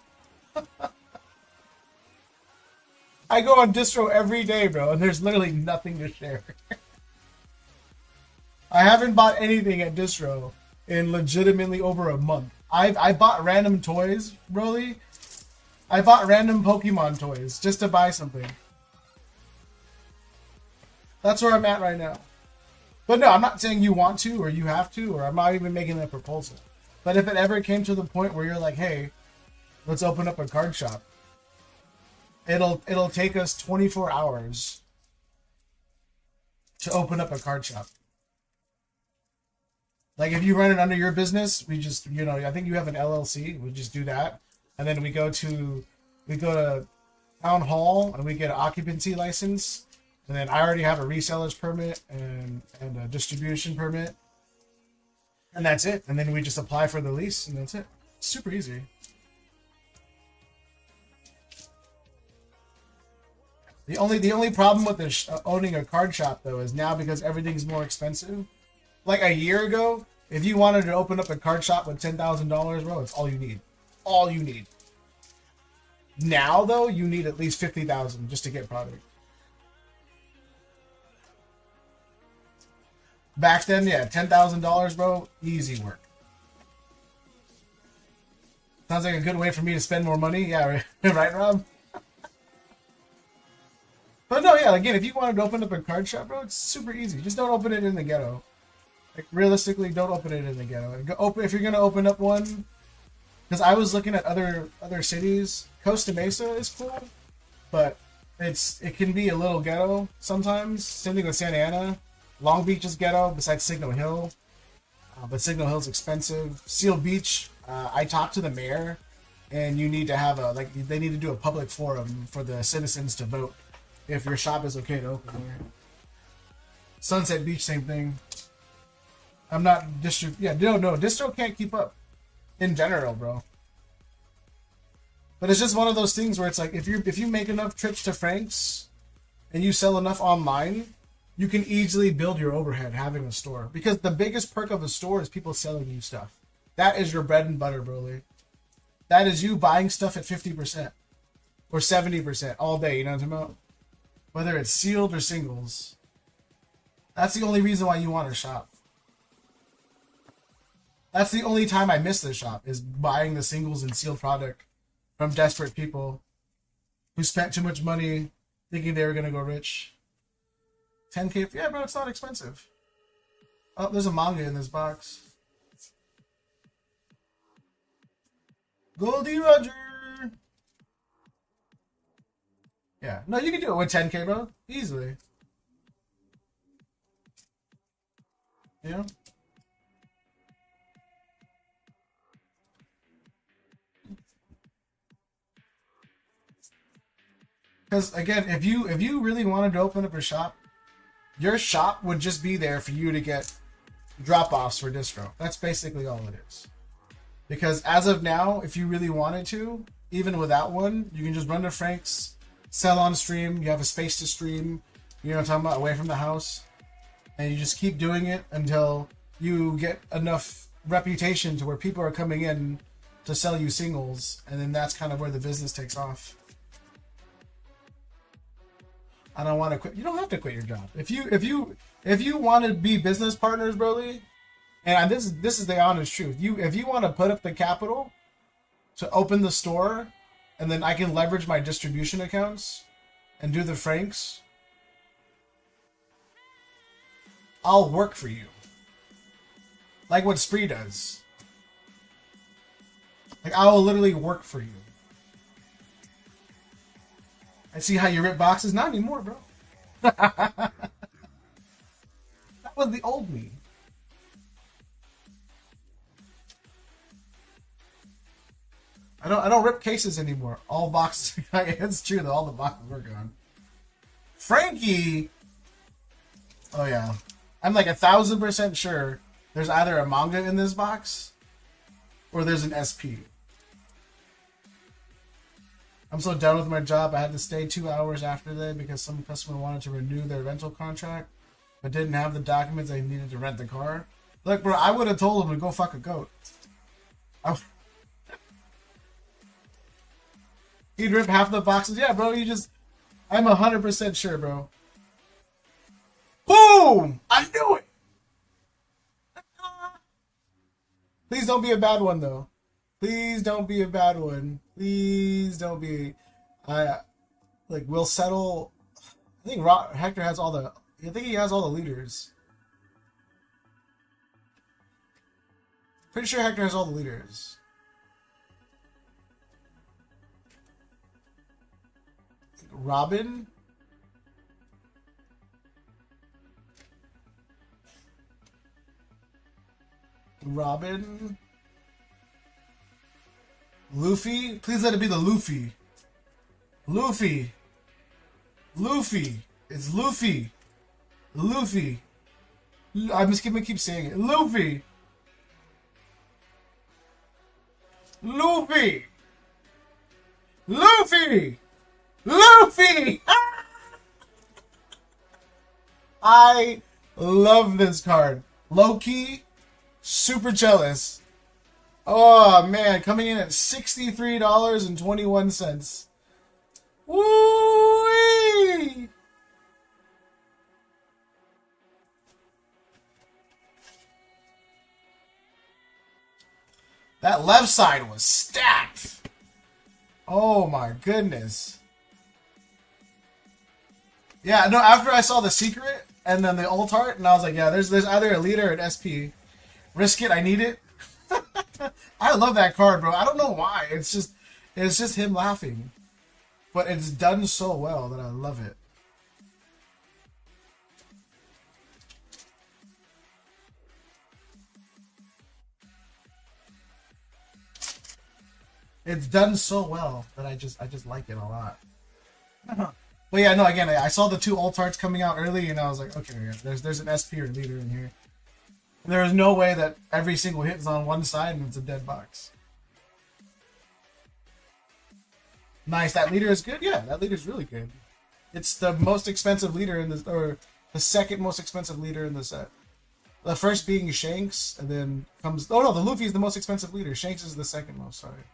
I go on distro every day, bro, and there's literally nothing to share. I haven't bought anything at distro in legitimately over a month. I bought random toys, Broly. I bought random Pokemon toys just to buy something. That's where I'm at right now. But no, I'm not saying you want to or you have to, or I'm not even making that proposal. But if it ever came to the point where you're like, hey, let's open up a card shop, it'll take us 24 hours to open up a card shop. Like if you run it under your business, we just, you know, I think you have an LLC, we just do that. And then we go to town hall and we get an occupancy license. And then I already have a reseller's permit and a distribution permit. And that's it. And then we just apply for the lease and that's it. It's super easy. The only problem with owning a card shop though is now because everything's more expensive. Like a year ago, if you wanted to open up a card shop with $10,000, bro, it's all you need. All you need. Now though, you need at least $50,000 just to get product. Back then, yeah, $10,000, bro, easy work. Sounds like a good way for me to spend more money. Yeah, right, Rob? But no, yeah, again, if you wanted to open up a card shop, bro, it's super easy. Just don't open it in the ghetto. Like, realistically, don't open it in the ghetto. If you're going to open up one, because I was looking at other cities. Costa Mesa is cool, but it can be a little ghetto sometimes. Same thing with Santa Ana. Long Beach is ghetto, besides Signal Hill. But Signal Hill's expensive. Seal Beach, I talked to the mayor, and you need to have they need to do a public forum for the citizens to vote if your shop is okay to open there. Sunset Beach, same thing. I'm not distro can't keep up in general, bro. But it's just one of those things where it's like if you make enough trips to Frank's and you sell enough online, you can easily build your overhead having a store. Because the biggest perk of a store is people selling you stuff. That is your bread and butter, Broly. That is you buying stuff at 50% or 70% all day, you know what I'm talking about? Whether it's sealed or singles. That's the only reason why you want to shop. That's the only time I miss the shop, is buying the singles and sealed product from desperate people who spent too much money thinking they were going to go rich. 10K, yeah, bro, it's not expensive. Oh, there's a manga in this box. Goldie Roger! Yeah, no, you can do it with 10K, bro. Easily. Yeah. Because again, if you really wanted to open up a shop, your shop would just be there for you to get drop-offs for distro. That's basically all it is. Because as of now, if you really wanted to, even without one, you can just run to Frank's, sell on stream, you have a space to stream, you know what I'm talking about, away from the house, and you just keep doing it until you get enough reputation to where people are coming in to sell you singles, and then that's kind of where the business takes off. I don't want to quit. You don't have to quit your job. If you want to be business partners, Broly, and this is the honest truth. If you want to put up the capital to open the store, and then I can leverage my distribution accounts and do the franks, I'll work for you. Like what Spree does. Like, I will literally work for you. I see how you rip boxes. Not anymore, bro. That was the old me. I don't rip cases anymore. All boxes. It's true that all the boxes were gone. Frankie. Oh yeah, I'm like 1,000% sure there's either a manga in this box or there's an SP. I'm so done with my job. I had to stay 2 hours after that because some customer wanted to renew their rental contract but didn't have the documents they needed to rent the car. Look, bro, I would have told him to go fuck a goat. He'd rip half the boxes. Yeah, bro, I'm 100% sure, bro. Boom! I knew it! Please don't be a bad one, though. Please don't be a bad one. Please don't be. We'll settle. I think Hector has all the. I think he has all the leaders. Pretty sure Hector has all the leaders. Robin. Luffy? Please let it be the Luffy. Luffy. It's Luffy. I'm just gonna keep saying it. Luffy. I love this card. Low-key, super jealous. Oh man, coming in at $63.21. Woo-wee! That left side was stacked. Oh my goodness. Yeah, no, after I saw the secret and then the alt art, and I was like, yeah, there's either a leader or an SP. Risk it, I need it. I love that card, bro. I don't know why. It's just him laughing. But it's done so well that I love it. It's done so well that I just like it a lot. But yeah, no, again, I saw the two alt arts coming out early, and I was like, okay, there's an SP or leader in here. There is no way that every single hit is on one side and it's a dead box. Nice, that leader is good? Yeah, that leader is really good. It's the most expensive leader in this, or the second most expensive leader in the set. The first being Shanks, and then comes... Oh no, the Luffy is the most expensive leader. Shanks is the second most, sorry.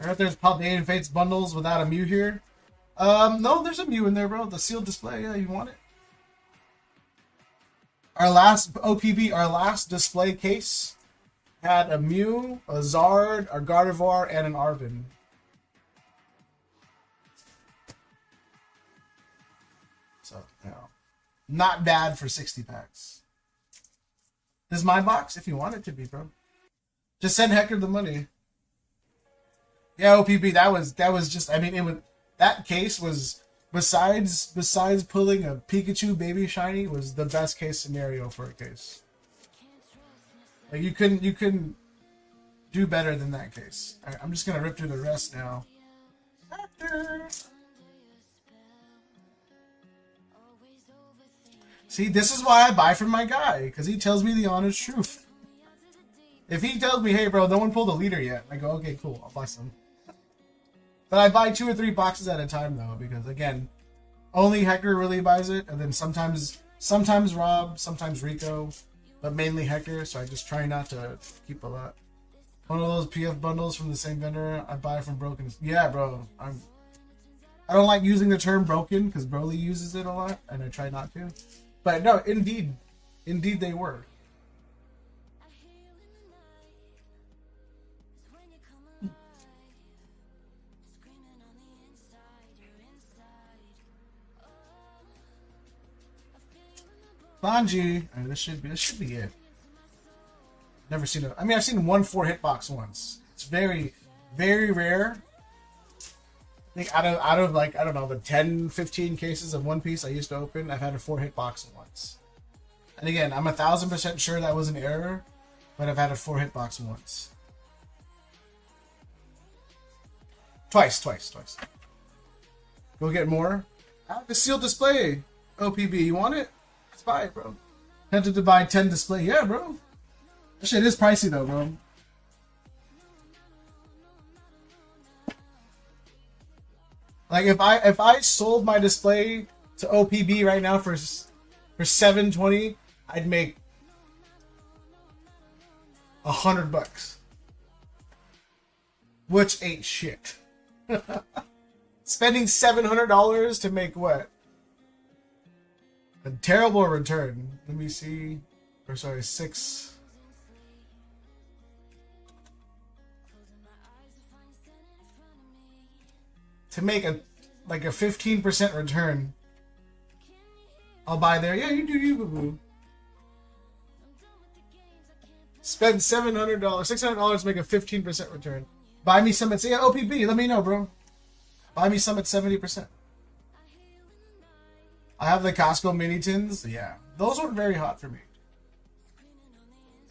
I heard there's Paldean Fates bundles without a Mew here. No, there's a Mew in there, bro. The sealed display, yeah, you want it? Our last OPB, our last display case had a Mew, a Zard, a Gardevoir, and an Arven. So, you know, not bad for 60 packs. This is my box if you want it to be, bro. Just send Hector the money. Yeah, OPB, that was just, I mean, it was, that case was, besides pulling a Pikachu baby shiny, was the best case scenario for a case. Like, you couldn't do better than that case. Alright, I'm just gonna rip through the rest now. Hector! See, this is why I buy from my guy, because he tells me the honest truth. If he tells me, hey bro, no one pulled a leader yet, I go, okay, cool, I'll buy some. But I buy 2 or 3 boxes at a time though, because again, only Hector really buys it, and then sometimes Rob, sometimes Rico, but mainly Hector, so I just try not to keep a lot. One of those PF bundles from the same vendor I buy from Broken. Yeah, bro, I don't like using the term broken because Broly uses it a lot, and I try not to. But no, indeed they were. Sanji, this should be it. Never seen it. I mean, I've seen 1/4 hitbox once. It's very, very rare. I think out of like, I don't know, the 10, 15 cases of One Piece I used to open, I've had a 4 hitbox once. And again, I'm 1000% sure that was an error, but I've had a 4 hitbox once. Twice. Go get more. I have a sealed display. OPB, you want it? Let's buy it, bro. Tempted to buy 10 display. Yeah, bro. That shit is pricey though, bro. Like if I sold my display to OPB right now for $720, I'd make $100, which ain't shit. Spending $700 to make what? A terrible return. Let me see. Or sorry, 6. To make a 15% return, I'll buy there. Yeah, you do you, boo boo. Spend $700, $600 to make a 15% return. Buy me some at OPB. Let me know, bro. Buy me some at 70%. I have the Costco mini tins. Yeah, those weren't very hot for me.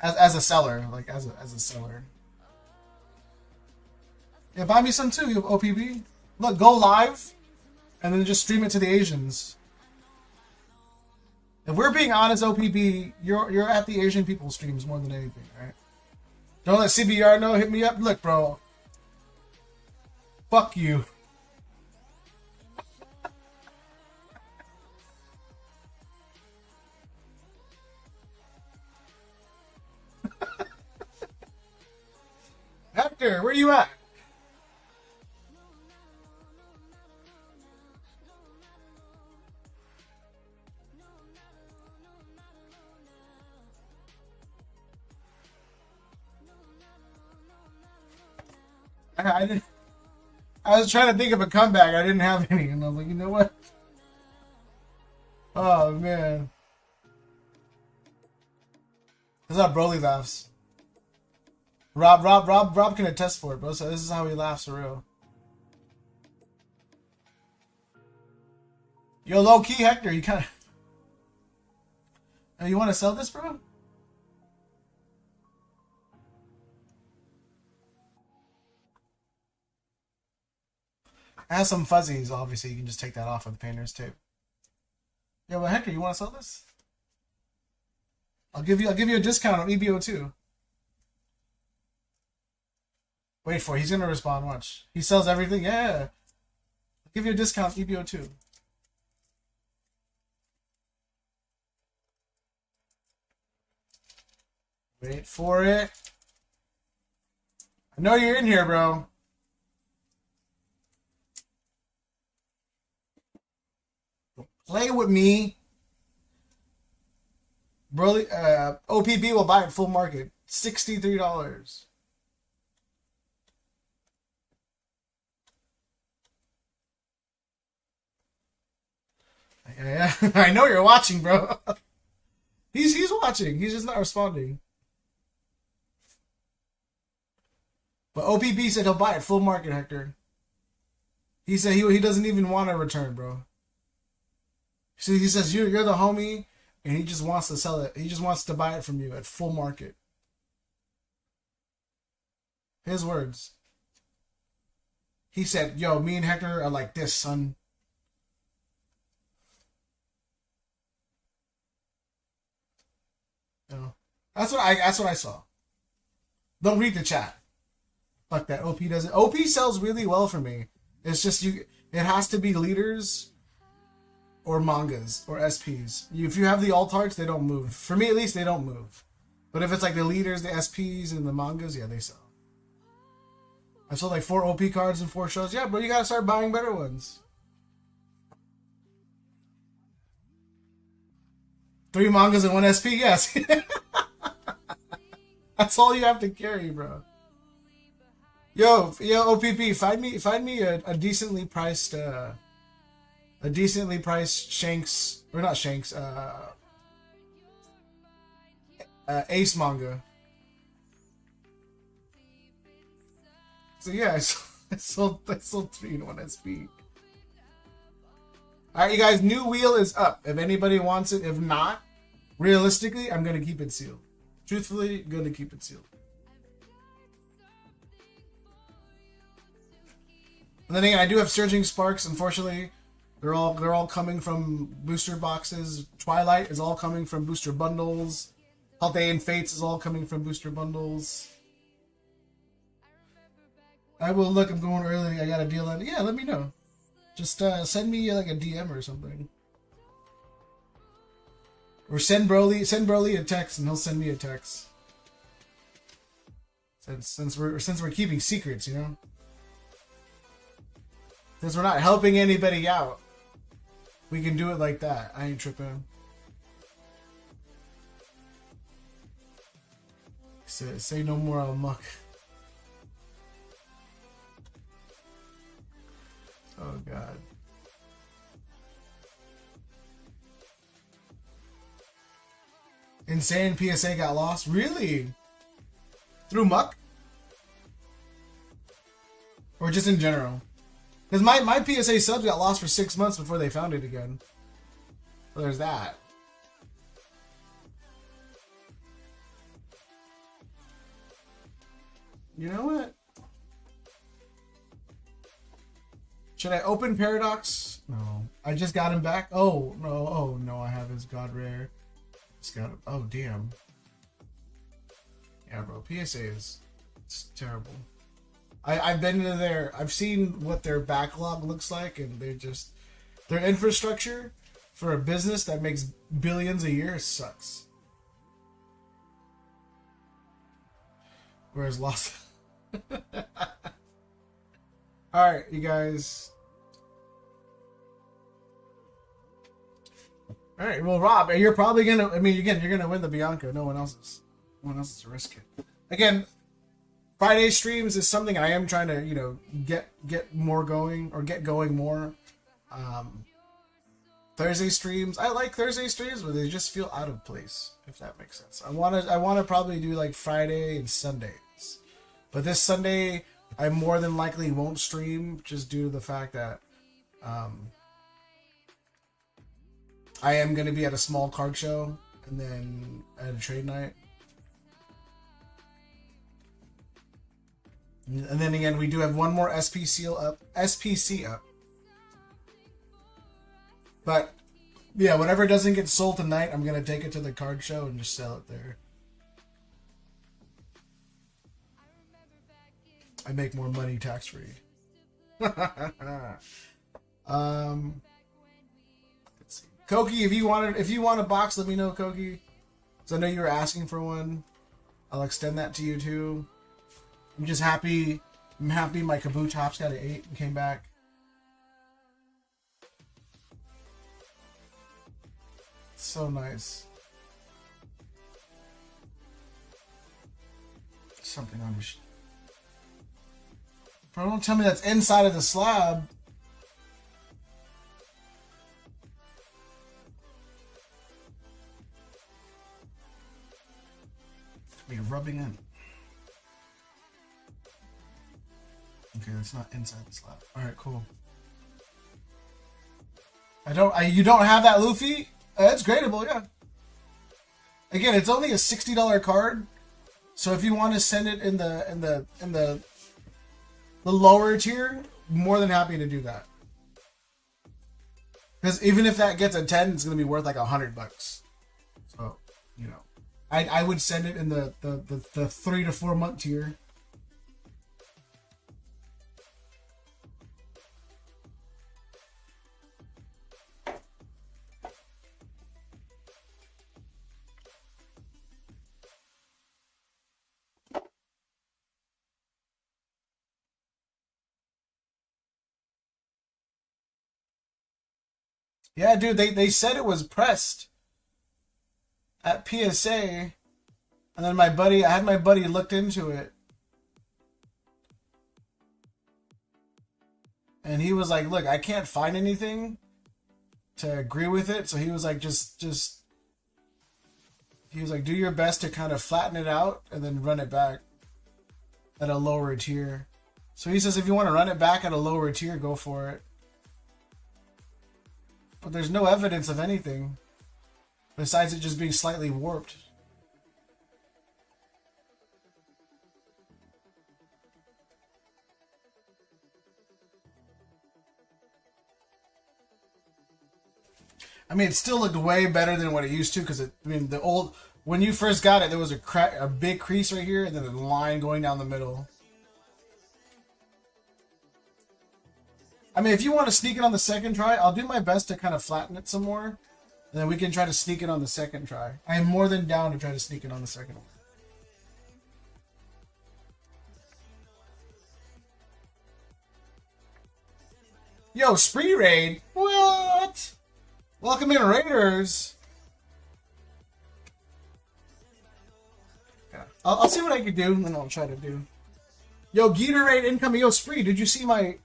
As a seller, like as a seller. Yeah, buy me some too. You have OPB. Look, go live, and then just stream it to the Asians. If we're being honest, OPB, you're at the Asian people streams more than anything, right? Don't let CBR know. Hit me up. Look, bro. Fuck you. Hector, where you at? I was trying to think of a comeback. I didn't have any, and I was like, you know what? Oh man, this is how Broly laughs. Rob can attest for it, bro. So this is how he laughs for real. Yo, low key, Hector, you kind of. Oh, you want to sell this, bro? It has some fuzzies, obviously. You can just take that off with the painter's tape. Yeah, but Hector, you want to sell this? I'll give you a discount on EBO too. Wait for it. He's gonna respond. Watch. He sells everything. Yeah. I'll give you a discount on EBO too. Wait for it. I know you're in here, bro. Play with me. Broly, OPB will buy it full market. $63. Yeah, I know you're watching, bro. He's watching. He's just not responding. But OPB said he'll buy it full market, Hector. He said he doesn't even want a return, bro. So he says you're the homie, and he just wants to sell it. He just wants to buy it from you at full market. His words. He said, "Yo, me and Hector are like this, son." You know, that's what I saw. Don't read the chat. Fuck that. OP doesn't. OP sells really well for me. It's just it has to be leaders or mangas or SPs. If you have the alt arts, they don't move. For me, at least, they don't move. But if it's like the leaders, the SPs, and the mangas, yeah, they sell. I sold like 4 OP cards in 4 shows. Yeah, bro, you gotta start buying better ones. 3 mangas and 1 SP, yes. That's all you have to carry, bro. Yo, OPP, find me a decently priced Shanks, or not Shanks, Ace manga. So yeah, I sold 3 in 1 SP. Alright, you guys, new wheel is up. If anybody wants it, if not, realistically, I'm gonna keep it sealed. Truthfully, gonna keep it sealed. And then again, I do have Surging Sparks. Unfortunately, they're all coming from booster boxes. Twilight is all coming from booster bundles. Paldean Fates is all coming from booster bundles. I will look. I'm going early. I got a deal on. Yeah, let me know. Just send me like a DM or something. Or send Broly a text, and he'll send me a text. Since we're keeping secrets, you know. Since we're not helping anybody out, we can do it like that. I ain't tripping. Say no more, I'll muck. Oh god. Insane PSA got lost? Really? Through muck? Or just in general? Because my PSA subs got lost for 6 months before they found it again. So there's that. You know what? Should I open Paradox? No. I just got him back. Oh, no. Oh, no. I have his God Rare. Just got him. Oh, damn. Yeah, bro. PSA is it's terrible. I've been into their... I've seen what their backlog looks like, and they're just... Their infrastructure for a business that makes billions a year sucks. Whereas Lost... Alright, you guys. Alright, well, Rob, you're probably gonna... I mean, again, you're gonna win the Bianca. No one else is to risk it. Again... Friday streams is something I am trying to, you know, get more going, or get going more. Thursday streams, I like Thursday streams, but they just feel out of place, if that makes sense. I wanna probably do like Friday and Sundays, but this Sunday I more than likely won't stream, just due to the fact that I am gonna be at a small card show and then at a trade night. And then again, we do have one more SPC up. But yeah, whatever doesn't get sold tonight, I'm gonna take it to the card show and just sell it there. I make more money tax free. Let's see. Koki, if you want a box, let me know, Koki. So I know you were asking for one. I'll extend that to you too. I'm just happy. I'm happy my Kabutops got an 8 and came back. So nice. Something on this. Bro, don't tell me that's inside of the slab. Be rubbing in. Okay, that's not inside the slab. Alright, cool. You don't have that Luffy? It's gradable, yeah. Again, it's only a $60 card. So if you want to send it in the lower tier, more than happy to do that. Because even if that gets a 10, it's gonna be worth like $100. So, you know. I would send it in the 3 to 4 month tier. Yeah, dude, they said it was pressed. at PSA, and then I had my buddy looked into it, and he was like, "Look, I can't find anything to agree with it." So he was like, he was like, "Do your best to kind of flatten it out and then run it back at a lower tier." So he says, if you want to run it back at a lower tier, go for it. But there's no evidence of anything besides it just being slightly warped. I mean, it still looked way better than what it used to, because when you first got it, there was a big crease right here and then a line going down the middle. I mean, if you want to sneak it on the second try, I'll do my best to kind of flatten it some more. And then we can try to sneak it on the second try. I am more than down to try to sneak it on the second one. Yo, Spree Raid? What? Welcome in, Raiders. Yeah, I'll see what I can do, and then I'll try to do. Yo, Gatorade incoming. Yo, Spree, did you see my...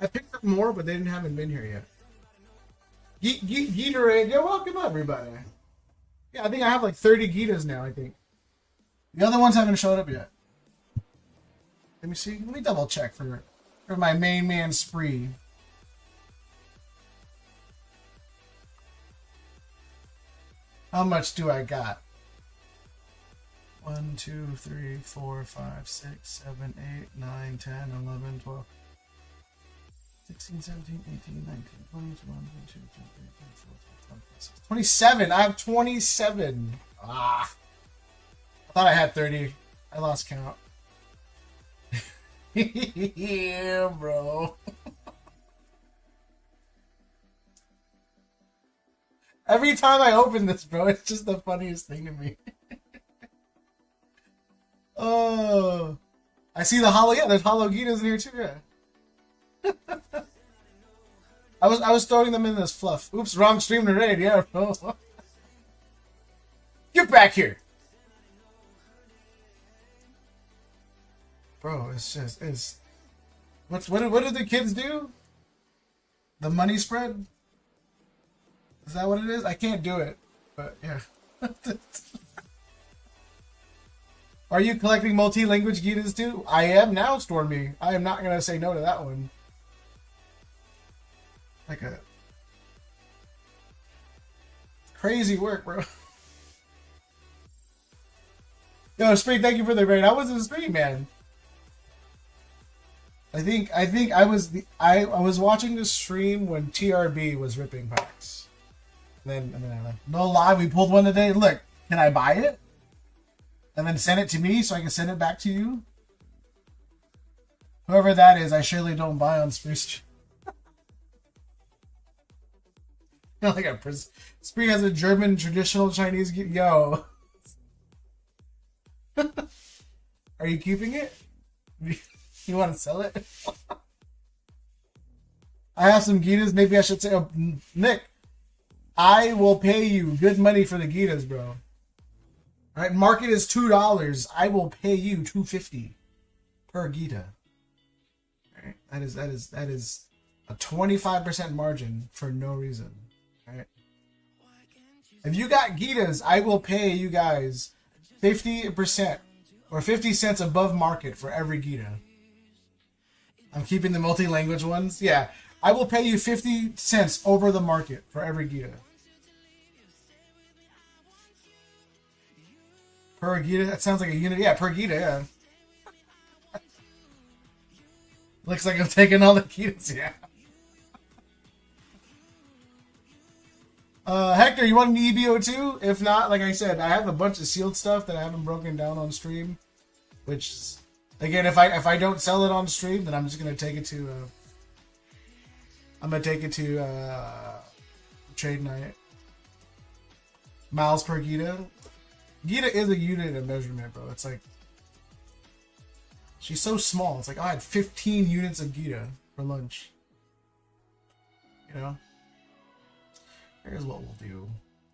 I picked up more, but they haven't been here yet. Gatorade, yo, welcome everybody. Yeah, I think I have like 30 Gitas now, I think. The other ones haven't showed up yet. Let me see. Let me double check for my main man Spree. How much do I got? 1, 2, 3, 4, 5, 6, 7, 8, 9, 10, 11, 12. 16, 17, 18, 19, 20, 21, 22, 23, 24, 25, 27. I have 27. Ah. I thought I had 30. I lost count. Yeah, bro. Every time I open this, bro, it's just the funniest thing to me. Oh. I see the hollow. Yeah, there's hollow Gitas in here too, yeah. I was throwing them in this fluff. Oops, wrong stream to raid. Yeah, bro. Get back here, bro. It's what do the kids do? The money spread. Is that what it is? I can't do it, but yeah. Are you collecting multi-language Gitas too? I am now, Stormy. I am not gonna say no to that one. Like a crazy work, bro. Yo, Spree, thank you for the raid. I was in stream, man. I think I was watching the stream when TRB was ripping packs. And then I left. No lie, we pulled one today. Look, can I buy it? And then send it to me so I can send it back to you? Whoever that is, I surely don't buy on Spree. Like a Spree has a German traditional Chinese. Yo. Are you keeping it? You want to sell it? I have some Gitas. Maybe I should say, oh, Nick, I will pay you good money for the Gitas, bro. All right, market is $2. I will pay you $2.50 per Gita. All right, that is a 25% margin for no reason. All right. If you got Gitas, I will pay you guys 50% or 50 cents above market for every Gita. I'm keeping the multi-language ones. Yeah, I will pay you 50 cents over the market for every Gita. Per Gita? That sounds like a unit. Yeah, per Gita, yeah. Looks like I'm taking all the Gitas, yeah. Hector, you want an EBO too? If not, like I said, I have a bunch of sealed stuff that I haven't broken down on stream. Which, again, if I don't sell it on stream, then I'm just gonna take it to trade night. Miles per Gita. Gita is a unit of measurement, bro. It's like she's so small. It's like, oh, I had 15 units of Gita for lunch. You know? Here's what we'll do.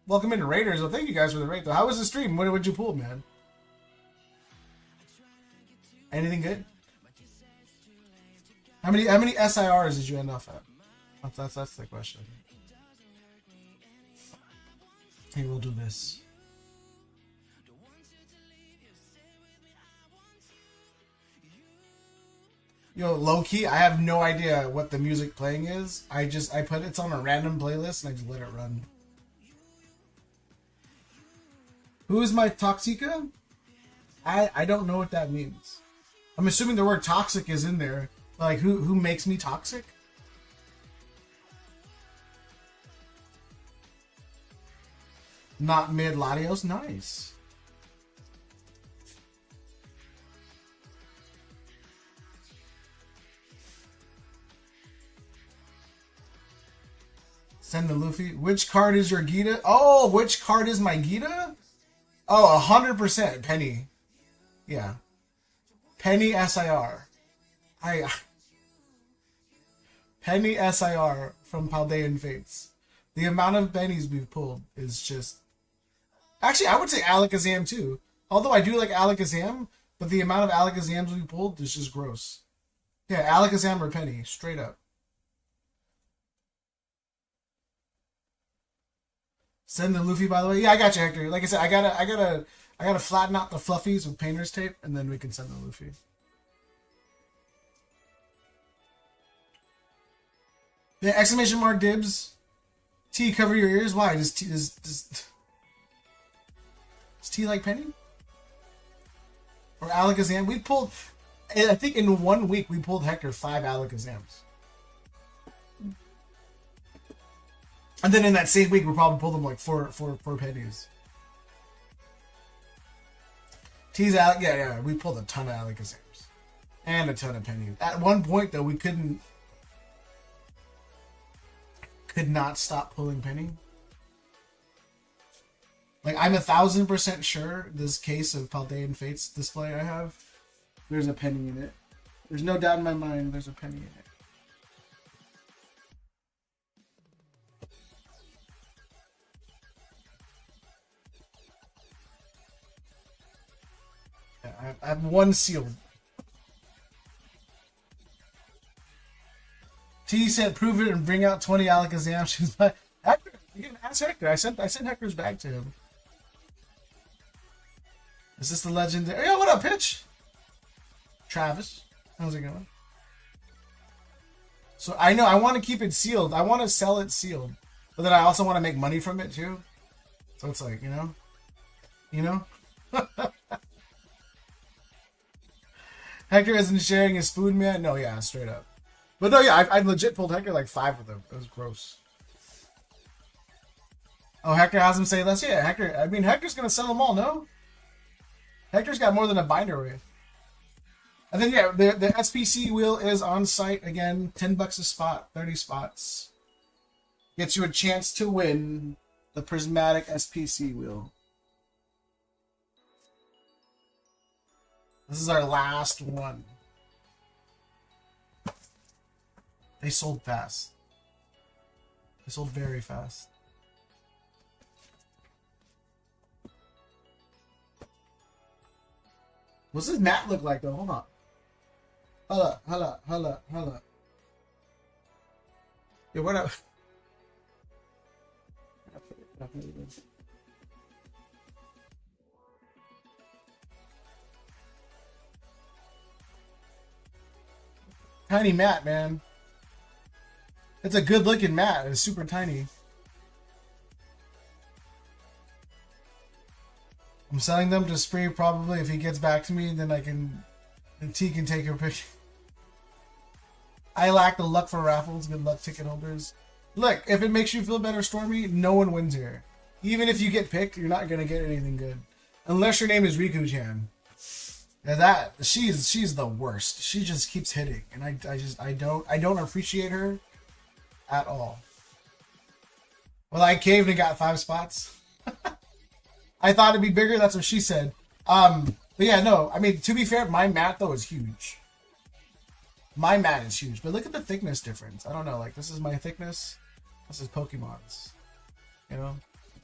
Welcome into Raiders. Well, thank you guys for the raid, though. How was the stream? What would you pull, man? Anything good? How many SIRs did you end off at? That's the question. Hey, we'll do this. Yo, low key, I have no idea what the music playing is. I put it's on a random playlist and I just let it run. Who is my Toxica? I don't know what that means. I'm assuming the word toxic is in there. Like, who makes me toxic? Not mid Latios. Nice. Send the Luffy. Which card is your Gita? Oh, which card is my Gita? Oh, 100% Penny. Yeah. Penny SIR. Penny SIR from Paldean Fates. The amount of pennies we've pulled is just... Actually, I would say Alakazam too. Although I do like Alakazam, but the amount of Alakazams we pulled is just gross. Yeah, Alakazam or Penny, straight up. Send the Luffy, by the way. Yeah, I got you, Hector. Like I said, I gotta flatten out the fluffies with painter's tape, and then we can send the Luffy. Yeah, exclamation mark dibs. T, cover your ears. Why? Does T like Penny? Or Alakazam? We pulled, I think in 1 week, we pulled Hector 5 Alakazams. And then in that same week, we probably pulled them like four pennies. T's Alec, yeah, we pulled a ton of Alakazams. And a ton of pennies. At one point, though, we could not stop pulling penny. Like, I'm 1000% sure this case of Paldean Fates display I have, there's a penny in it. There's no doubt in my mind there's a penny in it. Yeah, I have one sealed. T said, "Prove it and bring out 20 Alakazam." She's like, "Hector, you can ask Hector." I sent Hector's bag to him. Is this the legendary? Yo, what up, Pitch? Travis, how's it going? So I know I want to keep it sealed. I want to sell it sealed, but then I also want to make money from it too. So it's like, you know. Hector isn't sharing his food, man. No, yeah, straight up. But no, yeah, I legit pulled Hector like 5 of them. It was gross. Oh, Hector has him say less. Yeah, Hector. I mean, Hector's gonna sell them all. No, Hector's got more than a binder with. And then yeah, the SPC wheel is on site again. $10 a spot, 30 spots. Gets you a chance to win the prismatic SPC wheel. This is our last one. They sold fast. They sold very fast. What's this mat look like though? Hold on. Hold up. Yeah, what up? Tiny mat, man. It's a good looking mat. It's super tiny. I'm selling them to Spree probably. If he gets back to me, then T can take her picture. I lack the luck for raffles. Good luck, ticket holders. Look, if it makes you feel better, Stormy, no one wins here. Even if you get picked, you're not gonna get anything good, unless your name is Riku-chan. Yeah, she's the worst. She just keeps hitting, and I don't appreciate her at all. Well, I caved and got 5 spots. I thought it'd be bigger. That's what she said. But yeah, no. I mean, to be fair, my mat though is huge. My mat is huge, but look at the thickness difference. I don't know. Like, this is my thickness. This is Pokemon's. You know.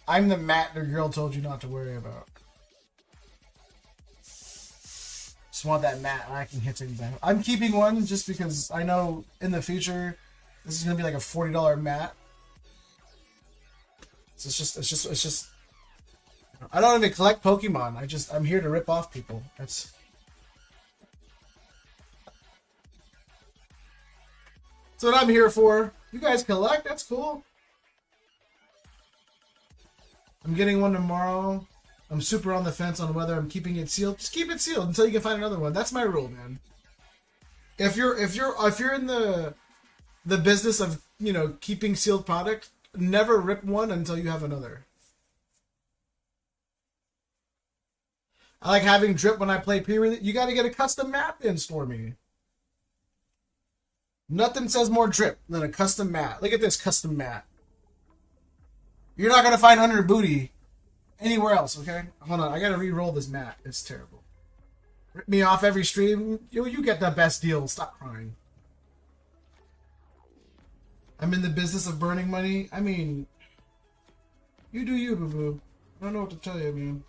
I'm the mat the girl told you not to worry about. Just want that mat. I can hit it back. I'm keeping one just because I know in the future this is gonna be like a $40 mat. So it's just. I don't even collect Pokemon. I'm here to rip off people. That's what I'm here for. You guys collect. That's cool. I'm getting one tomorrow. I'm super on the fence on whether I'm keeping it sealed. Just keep it sealed until you can find another one. That's my rule, man. If you're in the business of, you know, keeping sealed product, never rip one until you have another. I like having drip when I play pre-release. You got to get a custom map in, Stormy. Nothing says more drip than a custom mat. Look at this custom mat. You're not going to find under booty anywhere else, okay? Hold on, I got to re-roll this mat. It's terrible. Rip me off every stream. You get the best deal. Stop crying. I'm in the business of burning money. I mean, you do you, boo-boo. I don't know what to tell you, man.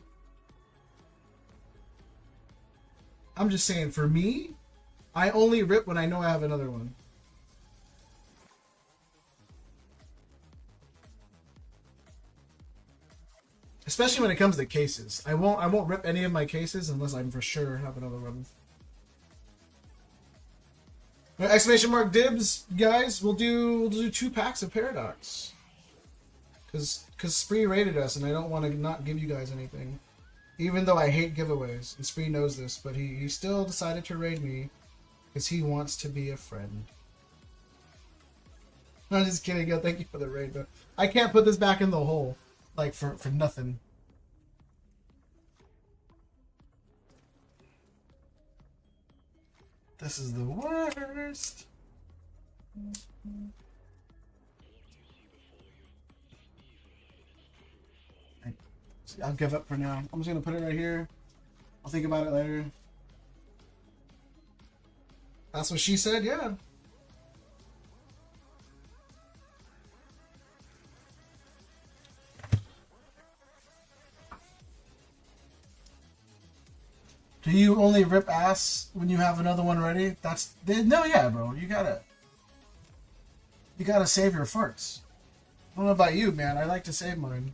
I'm just saying, for me, I only rip when I know I have another one. Especially when it comes to cases. I won't rip any of my cases unless I'm for sure have another one. Exclamation mark dibs, guys. We'll do 2 packs of Paradox. Cause Spree rated us and I don't want to not give you guys anything. Even though I hate giveaways. And Spree knows this, but he still decided to raid me because he wants to be a friend. I'm just kidding, yo, thank you for the raid, but I can't put this back in the hole. Like, for nothing. This is the worst. I'll give up for now. I'm just going to put it right here. I'll think about it later. That's what she said, yeah. Do you only rip ass when you have another one ready? No, yeah, bro. You gotta save your farts. I don't know about you, man. I like to save mine.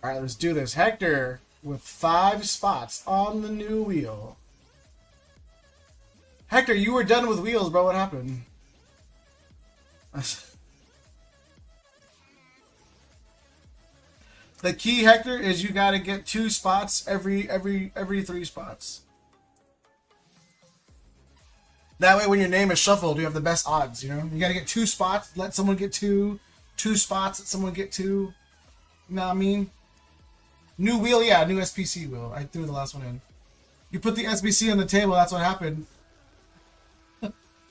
All right, let's do this. Hector with 5 spots on the new wheel. Hector, you were done with wheels, bro. What happened? The key, Hector, is you got to get 2 spots every 3 spots. That way, when your name is shuffled, you have the best odds. You know, you got to get 2 spots. Let someone get 2 spots. Let someone get 2. You know what I mean? New wheel, yeah, new SPC wheel. I threw the last one in. You put the SPC on the table, that's what happened.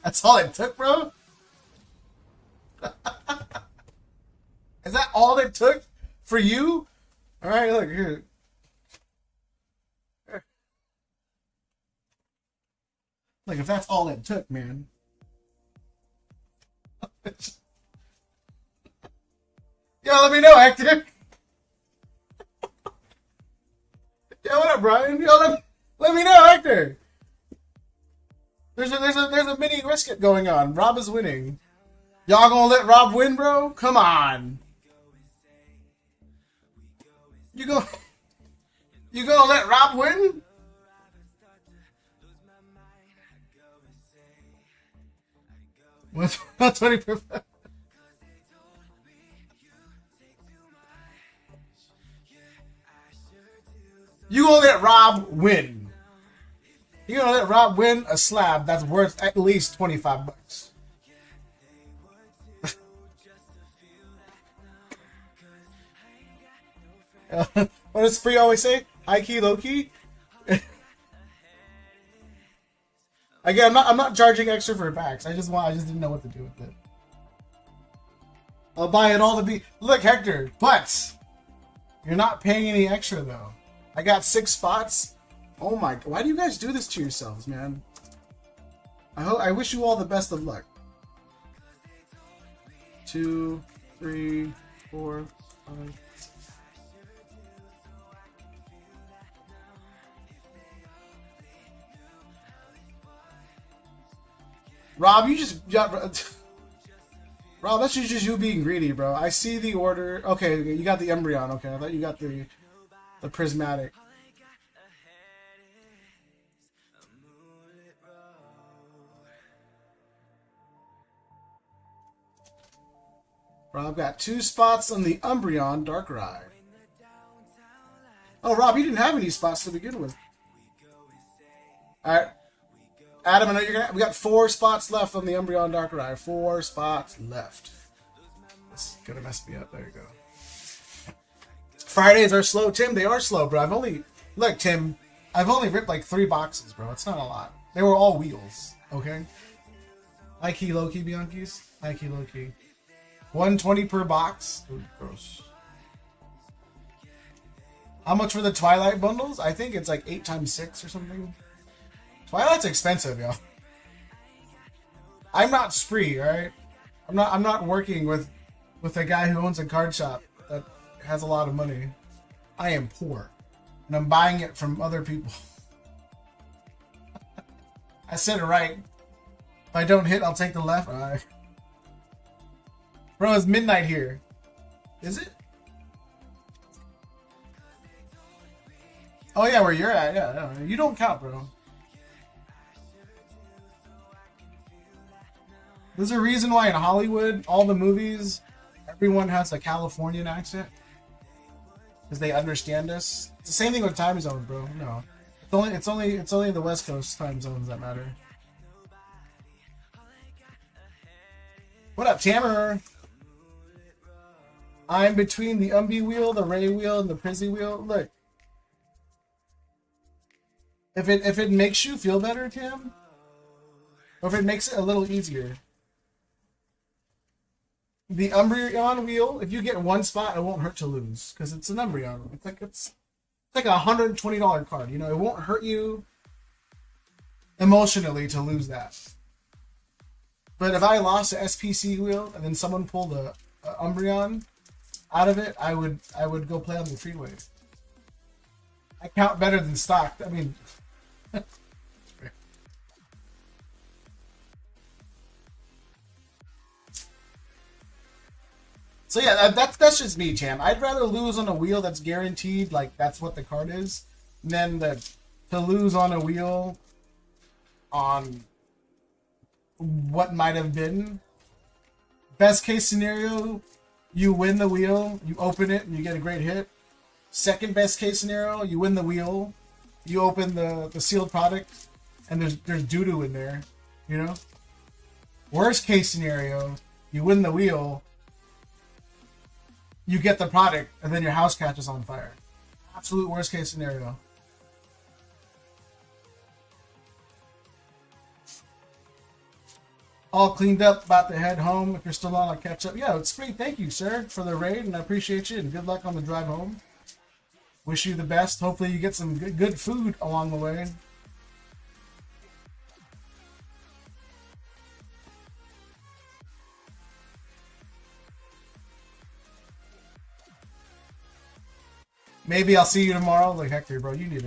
That's all it took, bro? Is that all it took for you? Alright, look, here. Look, if that's all it took, man. Yo, let me know, Hector. Yo, what up, Brian? Yo, let me know, Hector. There's a mini risket going on. Rob is winning. Y'all gonna let Rob win, bro? Come on. You gonna let Rob win? What's 20%? You gonna let Rob win? You gonna let Rob win a slab that's worth at least $25? What does Spree always say? High key, low key. Again, I'm not charging extra for packs. I just didn't know what to do with it. I'll buy it all to be. Look, Hector, but You're not paying any extra though. I got 6 spots. Oh my! Why do you guys do this to yourselves, man? I wish you all the best of luck. 2, 3, 4, 5. Rob, you just Rob, that's just you being greedy, bro. I see the order. Okay, you got the Embryon. Okay, I thought you got the prismatic. Rob got 2 spots on the Umbreon Darkrai. Oh, Rob, you didn't have any spots to begin with. Alright. Adam, I know you're gonna. We got 4 spots left on the Umbreon Darkrai. 4 spots left. This is gonna mess me up. There you go. Fridays are slow, Tim. They are slow, bro. Look, Tim. I've only ripped like 3 boxes, bro. It's not a lot. They were all wheels. Okay. High key, low key, Bianchis. High key, low key. 120 per box. Ooh, gross. How much for the Twilight bundles? I think it's like 8 times 6 or something. Twilight's expensive, yo. I'm not Spree, alright? I'm not working with a guy who owns a card shop that has a lot of money. I am poor. And I'm buying it from other people. I said it right. If I don't hit, I'll take the left. Alright. Bro, it's midnight here. Is it? Oh yeah, where you're at, yeah. You don't count, bro. There's a reason why in Hollywood, all the movies, everyone has a Californian accent. Because they understand us. It's the same thing with time zones, bro. No. It's only the West Coast time zones that matter. What up, Tammer? I'm between the Umbi wheel, the Ray wheel, and the Prizzy wheel. Look. If it makes you feel better, Tim, or if it makes it a little easier. The Umbreon wheel, if you get 1 spot, it won't hurt to lose. Because it's an Umbreon. It's like a $120 card. You know, it won't hurt you emotionally to lose that. But if I lost an SPC wheel and then someone pulled a Umbreon out of it, I would go play on the freeway. I count better than stock. I mean, so yeah, that's just me, Tam. I'd rather lose on a wheel that's guaranteed, like that's what the card is, than to lose on a wheel on what might have been. Best case scenario, you win the wheel, you open it, and you get a great hit. Second best case scenario, you win the wheel, you open the sealed product, and there's doo-doo in there, you know? Worst case scenario, you win the wheel, you get the product, and then your house catches on fire. Absolute worst case scenario. All cleaned up, about to head home. If you're still on, I'll catch up. Yeah, it's free. Thank you, sir, for the raid, and I appreciate you, and good luck on the drive home. Wish you the best. Hopefully you get some good food along the way. Maybe I'll see you tomorrow. Like, Hector, bro, you need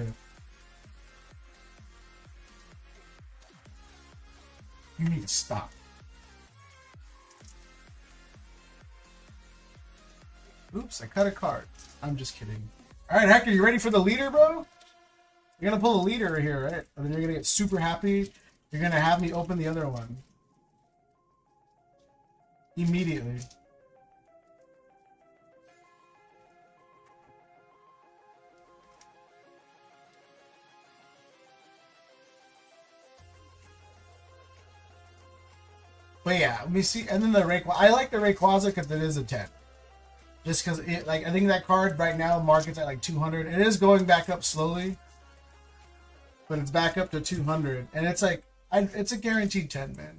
to stop. Oops, I cut a card. I'm just kidding. All right, Hector, you ready for the leader, bro? You're gonna pull a leader here, right? And then you're gonna get super happy. You're gonna have me open the other one immediately. But yeah, let me see. And then the Rayquaza. I like the Rayquaza because it is a 10. Just because it, like, I think that card right now markets at like 200. It is going back up slowly, but it's back up to 200, and it's like it's a guaranteed 10, man.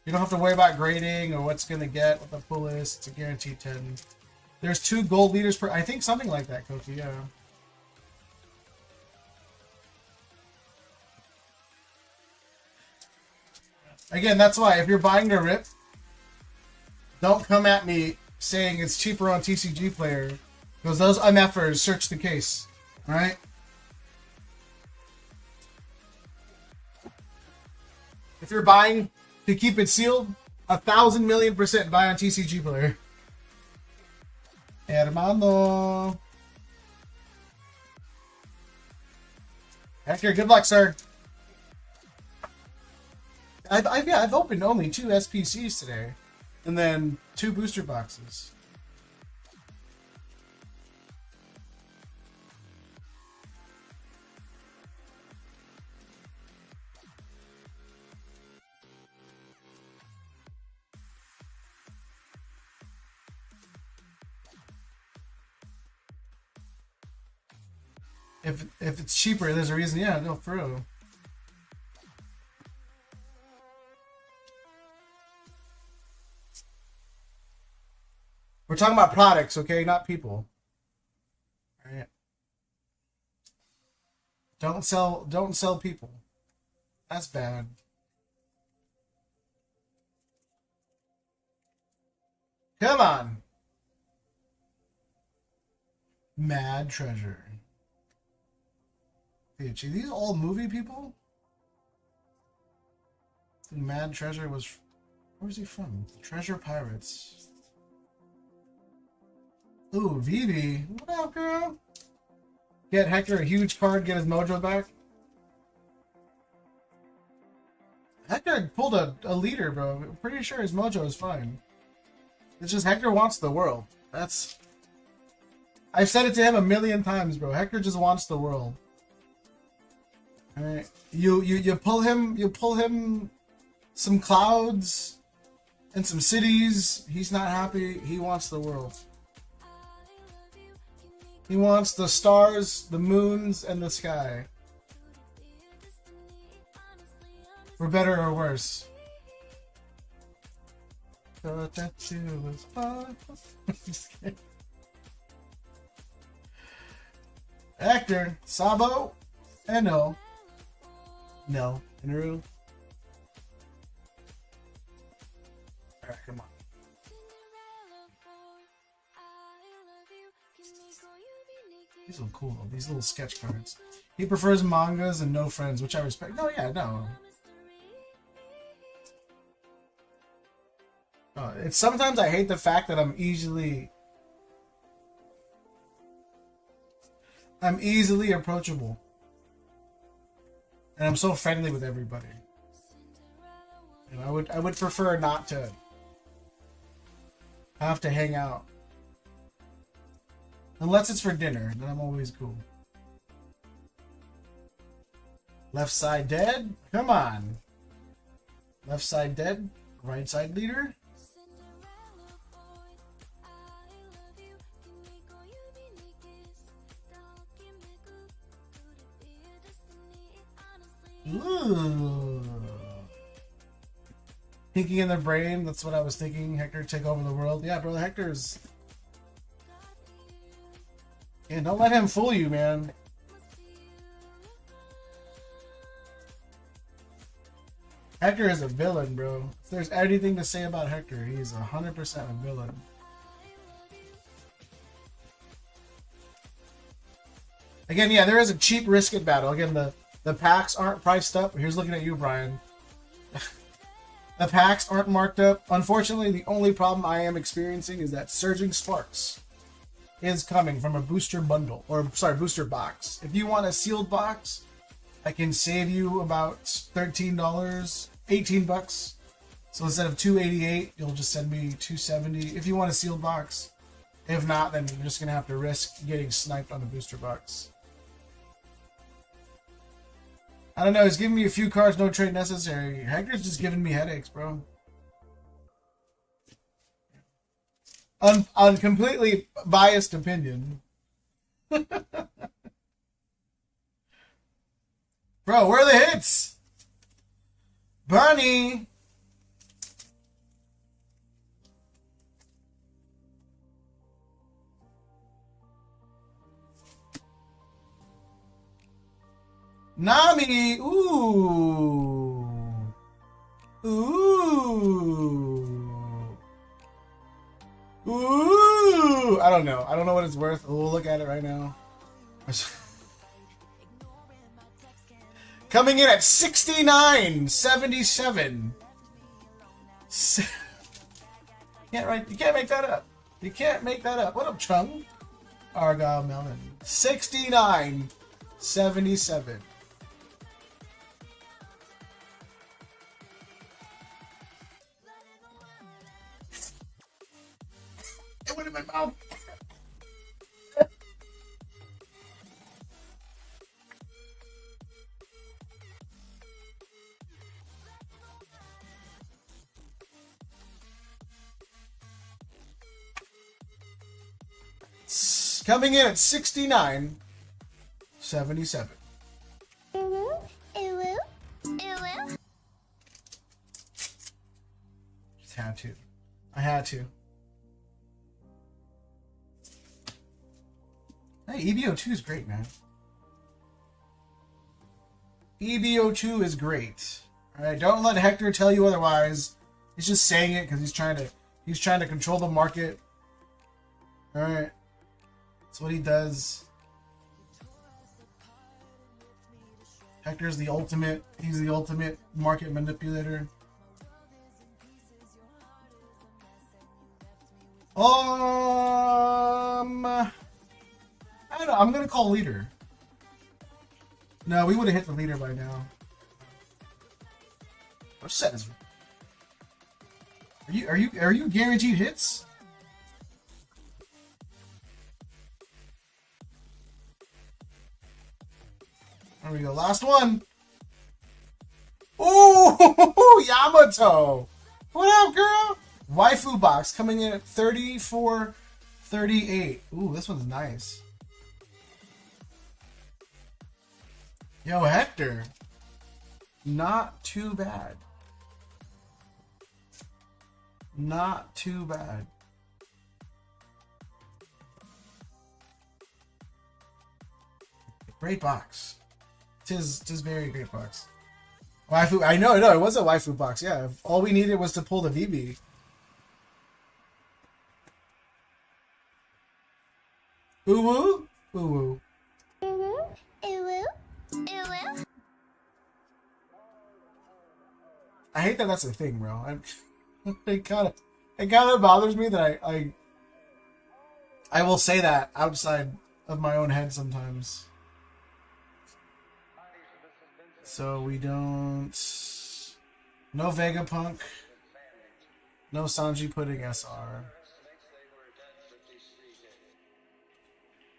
You don't have to worry about grading or what's gonna get, what the pull is. It's a guaranteed 10. There's 2 gold leaders per... I think something like that, Kofi, yeah. Again, that's why if you're buying the rip, don't come at me saying it's cheaper on TCG Player, because those MFers search the case, alright? If you're buying to keep it sealed, 1,000,000,000% buy on TCG Player. Hermano. Hector, good luck, sir. I've opened only 2 SPCs today, and then 2 booster boxes. If it's cheaper, there's a reason. Yeah, no, for real. We're talking about products, okay, not people. All right. Don't sell people. That's bad. Come on. Mad Treasure. These all movie people? Mad Treasure was... Where was he from? Treasure Pirates. Ooh, Vivi. What up, girl? Get Hector a huge card, get his mojo back. Hector pulled a leader, bro. I'm pretty sure his mojo is fine. It's just Hector wants the world. That's... I've said it to him 1,000,000 times, bro. Hector just wants the world. Alright. You pull him some clouds and some cities. He's not happy. He wants the world. He wants the stars, the moons, and the sky. For better or worse. Thought that you was fun. Hector, Sabo, and no. No. Inaru. Alright, come on. These look cool, though. These little sketch cards. He prefers mangas and no friends, which I respect. No, yeah, no. It's sometimes I hate the fact that I'm easily approachable. And I'm so friendly with everybody. And I would prefer not to have to hang out. Unless it's for dinner, then I'm always cool. Left side dead? Come on. Left side dead? Right side leader? Ooh. Thinking in their brain, that's what I was thinking. Hector take over the world. Yeah, bro, Hector's... Yeah, don't let him fool you, man. Hector is a villain, bro. If there's anything to say about Hector, he's 100% a villain. Again, yeah, there is a cheap risk at battle. Again, the packs aren't priced up. Here's looking at you, Brian. The packs aren't marked up. Unfortunately, the only problem I am experiencing is that Surging Sparks is coming from a booster bundle. Or, sorry, booster box. If you want a sealed box, I can save you about $13, 18 bucks. So instead of $288, you'll just send me $270 if you want a sealed box. If not, then you're just going to have to risk getting sniped on the booster box. I don't know, he's giving me a few cards, no trade necessary. Hector's just giving me headaches, bro. On completely biased opinion. Bro, where are the hits? Bernie! Nami! Ooh! Ooh! Ooh! I don't know. I don't know what it's worth. We'll look at it right now. Coming in at 69.77. You can't make that up. You can't make that up. What up, Chung? Argyle Melon. 69.77. It went in my mouth. Coming in at 69.77. Just had to. I had to. Hey, EBO2 is great, man. EBO2 is great. Alright, don't let Hector tell you otherwise. He's just saying it because he's trying to control the market. Alright. That's what he does. Hector's the ultimate. He's the ultimate market manipulator. I don't know. I'm gonna call leader. No, we would have hit the leader by now. What set is? Are you guaranteed hits? There we go. Last one. Ooh, Yamato. What up, girl? Waifu box coming in at 34.38. Ooh, this one's nice. Yo, Hector. Not too bad. Not too bad. Great box. Tis very great box. Waifu, I know, it was a waifu box, yeah. All we needed was to pull the VB. Ooh woo? Ooh woo. I hate that that's a thing, bro. It kind of bothers me that I will say that outside of my own head sometimes. So we don't... No Vegapunk. No Sanji Pudding SR.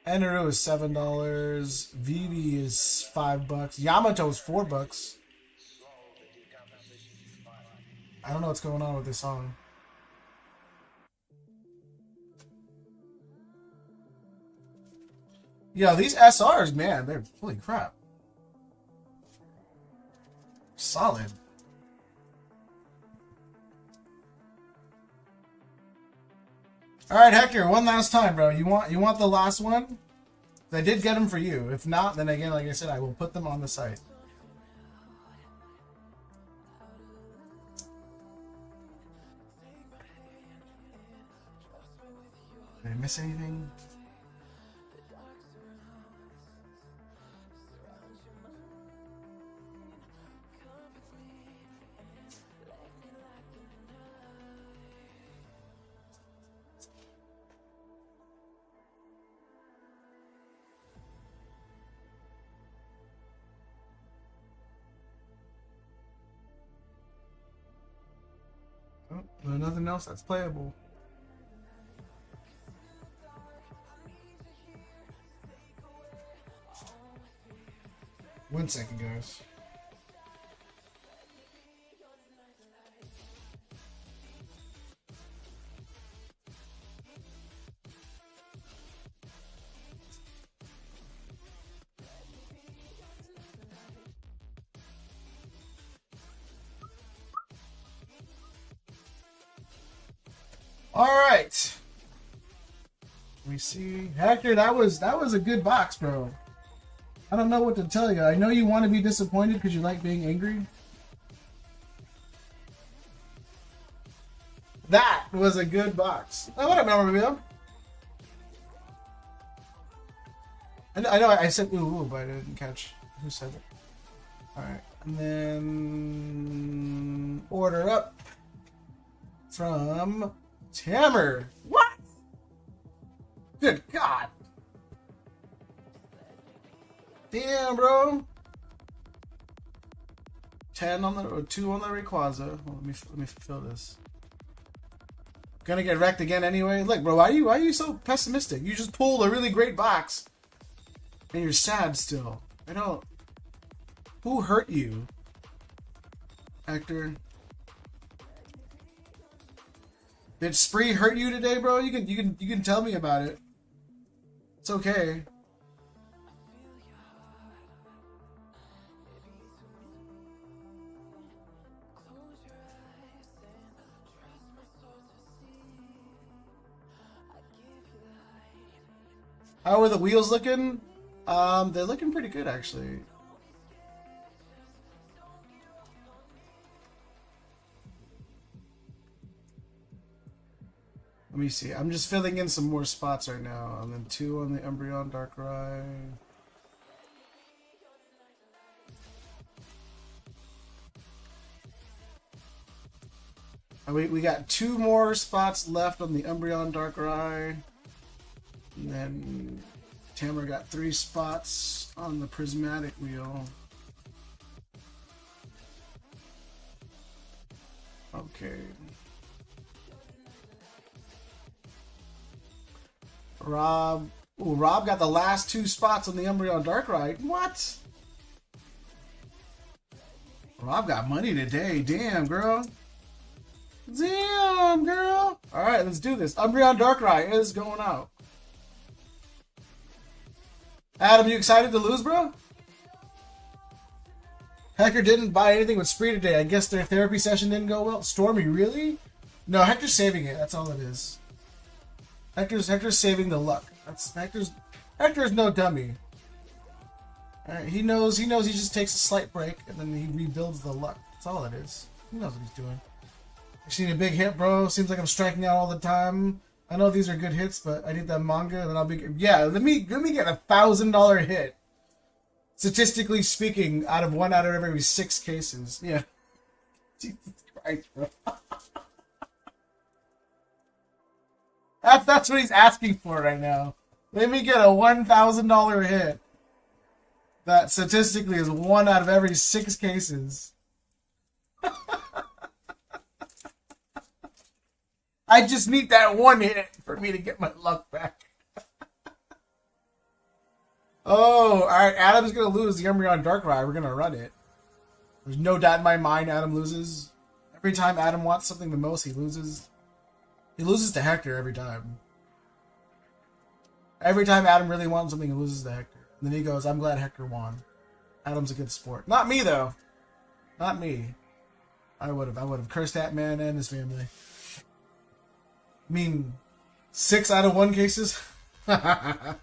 Eneru is $7. Vivi is $5. Yamato is $4. I don't know what's going on with this song. Yo, these SRs, man, they're holy crap. Solid. All right, Hector, one last time, bro. You want the last one? I did get them for you. If not, then again, like I said, I will put them on the site. Did I miss anything? Oh, nothing else that's playable. One second, guys. All right. Let me see. Hector, that was a good box, bro. I don't know what to tell you. I know you want to be disappointed because you like being angry. That was a good box. Oh, what up, Melville? I know I said ooh, but I didn't catch who said it. Alright, and then order up from Tammer. What? Good God. Damn, bro. 10 on the or 2 on the Rayquaza. Well, let me fill this. Gonna get wrecked again anyway. Look, bro, why are you so pessimistic? You just pulled a really great box, and you're sad still. I don't. Who hurt you, Hector? Did Spree hurt you today, bro? You can tell me about it. It's okay. How are the wheels looking? They're looking pretty good, actually. Let me see. I'm just filling in some more spots right now. And then 2 on the Umbreon Darkrai. We got 2 more spots left on the Umbreon Darkrai. And then Tamara got 3 spots on the prismatic wheel. Okay. Rob. Ooh, Rob got the last 2 spots on the Umbreon Darkrai. What? Rob got money today. Damn, girl. Damn, girl. Alright, let's do this. Umbreon Darkrai is going out. Adam, you excited to lose, bro? Hector didn't buy anything with Spree today. I guess their therapy session didn't go well. Stormy, really? No, Hector's saving it. That's all it is. Hector's saving the luck. Hector's no dummy. Alright, he knows he just takes a slight break and then he rebuilds the luck. That's all it is. He knows what he's doing. I just need a big hit, bro. Seems like I'm striking out all the time. I know these are good hits, but I need that manga, and then I'll be... Yeah, let me get $1,000 hit. Statistically speaking, out of every 6 cases. Yeah. Jesus Christ, bro. That's what he's asking for right now. Let me get a $1,000 hit. That statistically is 1 out of every 6 cases. I just need that 1 hit for me to get my luck back. Oh, alright. Adam's going to lose the Umbreon Darkrai. We're going to run it. There's no doubt in my mind Adam loses. Every time Adam wants something the most, he loses. He loses to Hector every time. Every time Adam really wants something, he loses to Hector. And then he goes, I'm glad Hector won. Adam's a good sport. Not me, though. Not me. I would have cursed that man and his family. I mean, 6 out of 1 cases? That's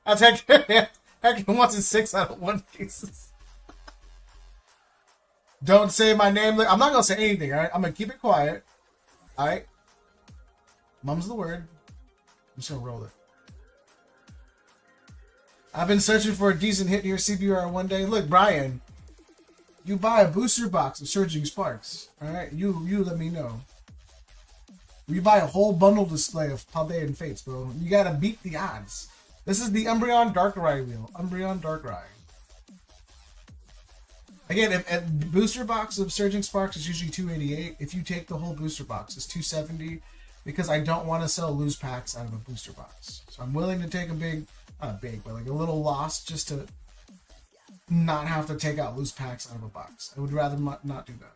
Hector. Hector wants it 6 out of 1 cases. Don't say my name. I'm not going to say anything, alright? I'm going to keep it quiet. Alright? Mum's the word. I'm just going to roll it. I've been searching for a decent hit here, CBR one day. Look, Brian. You buy a booster box of Surging Sparks. Alright? You let me know. You buy a whole bundle display of Paldean Fates, bro. You gotta beat the odds. This is the Umbreon Darkrai wheel. Umbreon Darkrai. Again, if booster box of Surging Sparks is usually $288. If you take the whole booster box, it's $270. Because I don't want to sell loose packs out of a booster box. So I'm willing to take a big, not big, but like a little loss just to not have to take out loose packs out of a box. I would rather not do that.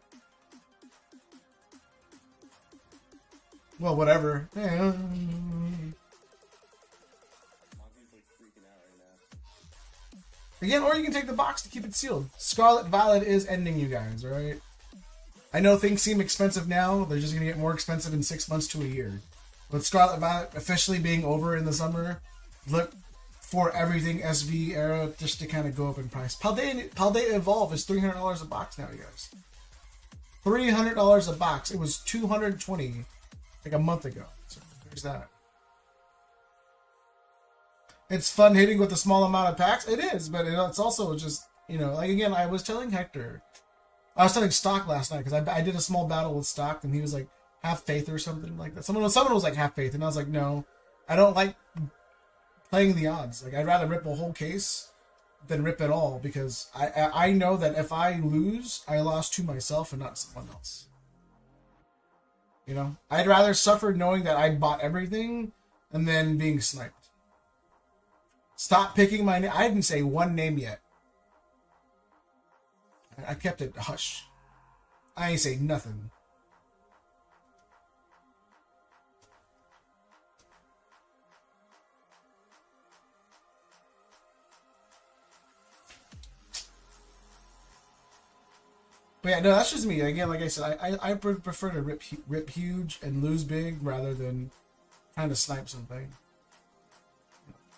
Well, whatever. Yeah. Again, or you can take the box to keep it sealed. Scarlet Violet is ending, you guys, alright? I know things seem expensive now. They're just going to get more expensive in 6 months to a year. With Scarlet Violet officially being over in the summer, look for everything SV era just to kind of go up in price. Paldean Evolve is $300 a box now, you guys. $300 a box. It was $220 like a month ago. So there's that. It's fun hitting with a small amount of packs. It is, but it's also just, you know, like again, I was telling Hector, I was telling Stock last night because I did a small battle with Stock and he was like, have faith or something like that. Someone was like, have faith, and I was like, no, I don't like playing the odds. Like, I'd rather rip a whole case than rip it all, because I know that if I lose, I lost to myself and not someone else. You know, I'd rather suffer knowing that I bought everything and then being sniped. Stop picking my name. I didn't say one name yet. I kept it hush. I ain't say nothing. But yeah, no, that's just me. Again, like I said, I prefer to rip huge and lose big rather than trying to snipe something.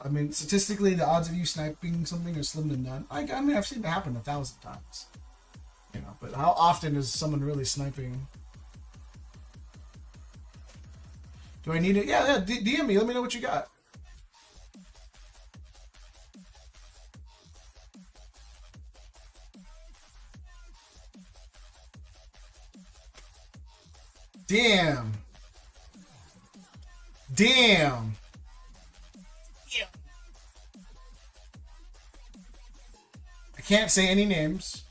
I mean, statistically, the odds of you sniping something are slim to none. I mean, I've seen it happen 1,000 times. You know, but how often is someone really sniping? Do I need it? Yeah, DM me. Let me know what you got. Damn. Damn. Yeah. I can't say any names.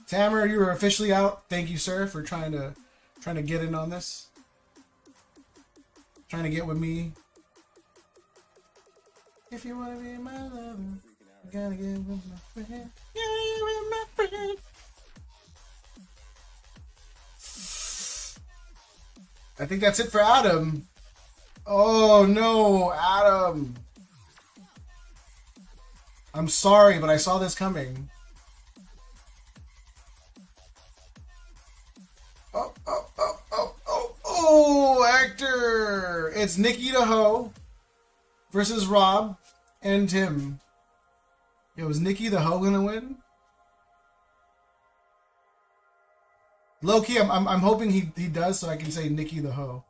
Tamer, you are officially out. Thank you, sir, for trying to get in on this. Trying to get with me. If you want to be my lover, you gotta get with my friend. Yeah, with my friend. I think that's it for Adam. Oh no, Adam. I'm sorry, but I saw this coming. Oh, Hector! It's Nikki the Ho versus Rob and Tim. Yo, is Nikki the Ho gonna win? Low-key, I'm hoping he does so I can say Nikki the Ho.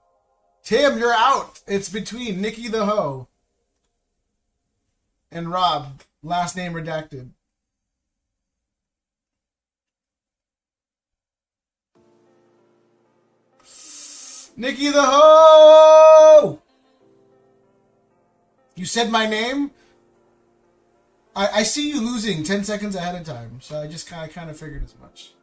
Tim, you're out! It's between Nikki the Ho and Rob. Last name redacted. Nikki the Ho! You said my name? I see you losing 10 seconds ahead of time, so I just kind of figured as much.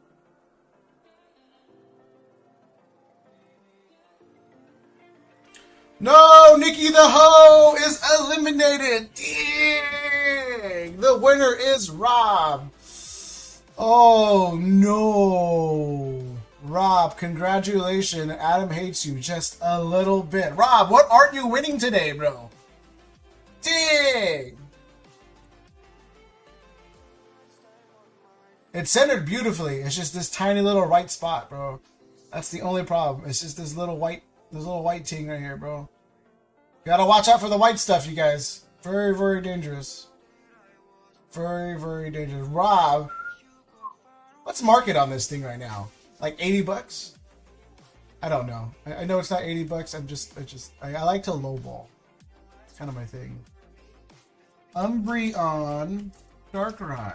No! Nikki the Ho is eliminated! Dang! The winner is Rob. Oh, no. Rob, congratulations. Adam hates you just a little bit. Rob, what aren't you winning today, bro? Dang! It's centered beautifully. It's just this tiny little right spot, bro. That's the only problem. It's just this little white thing right here, bro. You gotta watch out for the white stuff, you guys. Very, very dangerous. Very, very dangerous. Rob, what's market on this thing right now? Like 80 bucks? I don't know. I know it's not 80 bucks. I like to lowball. It's kind of my thing. Umbreon Darkrai.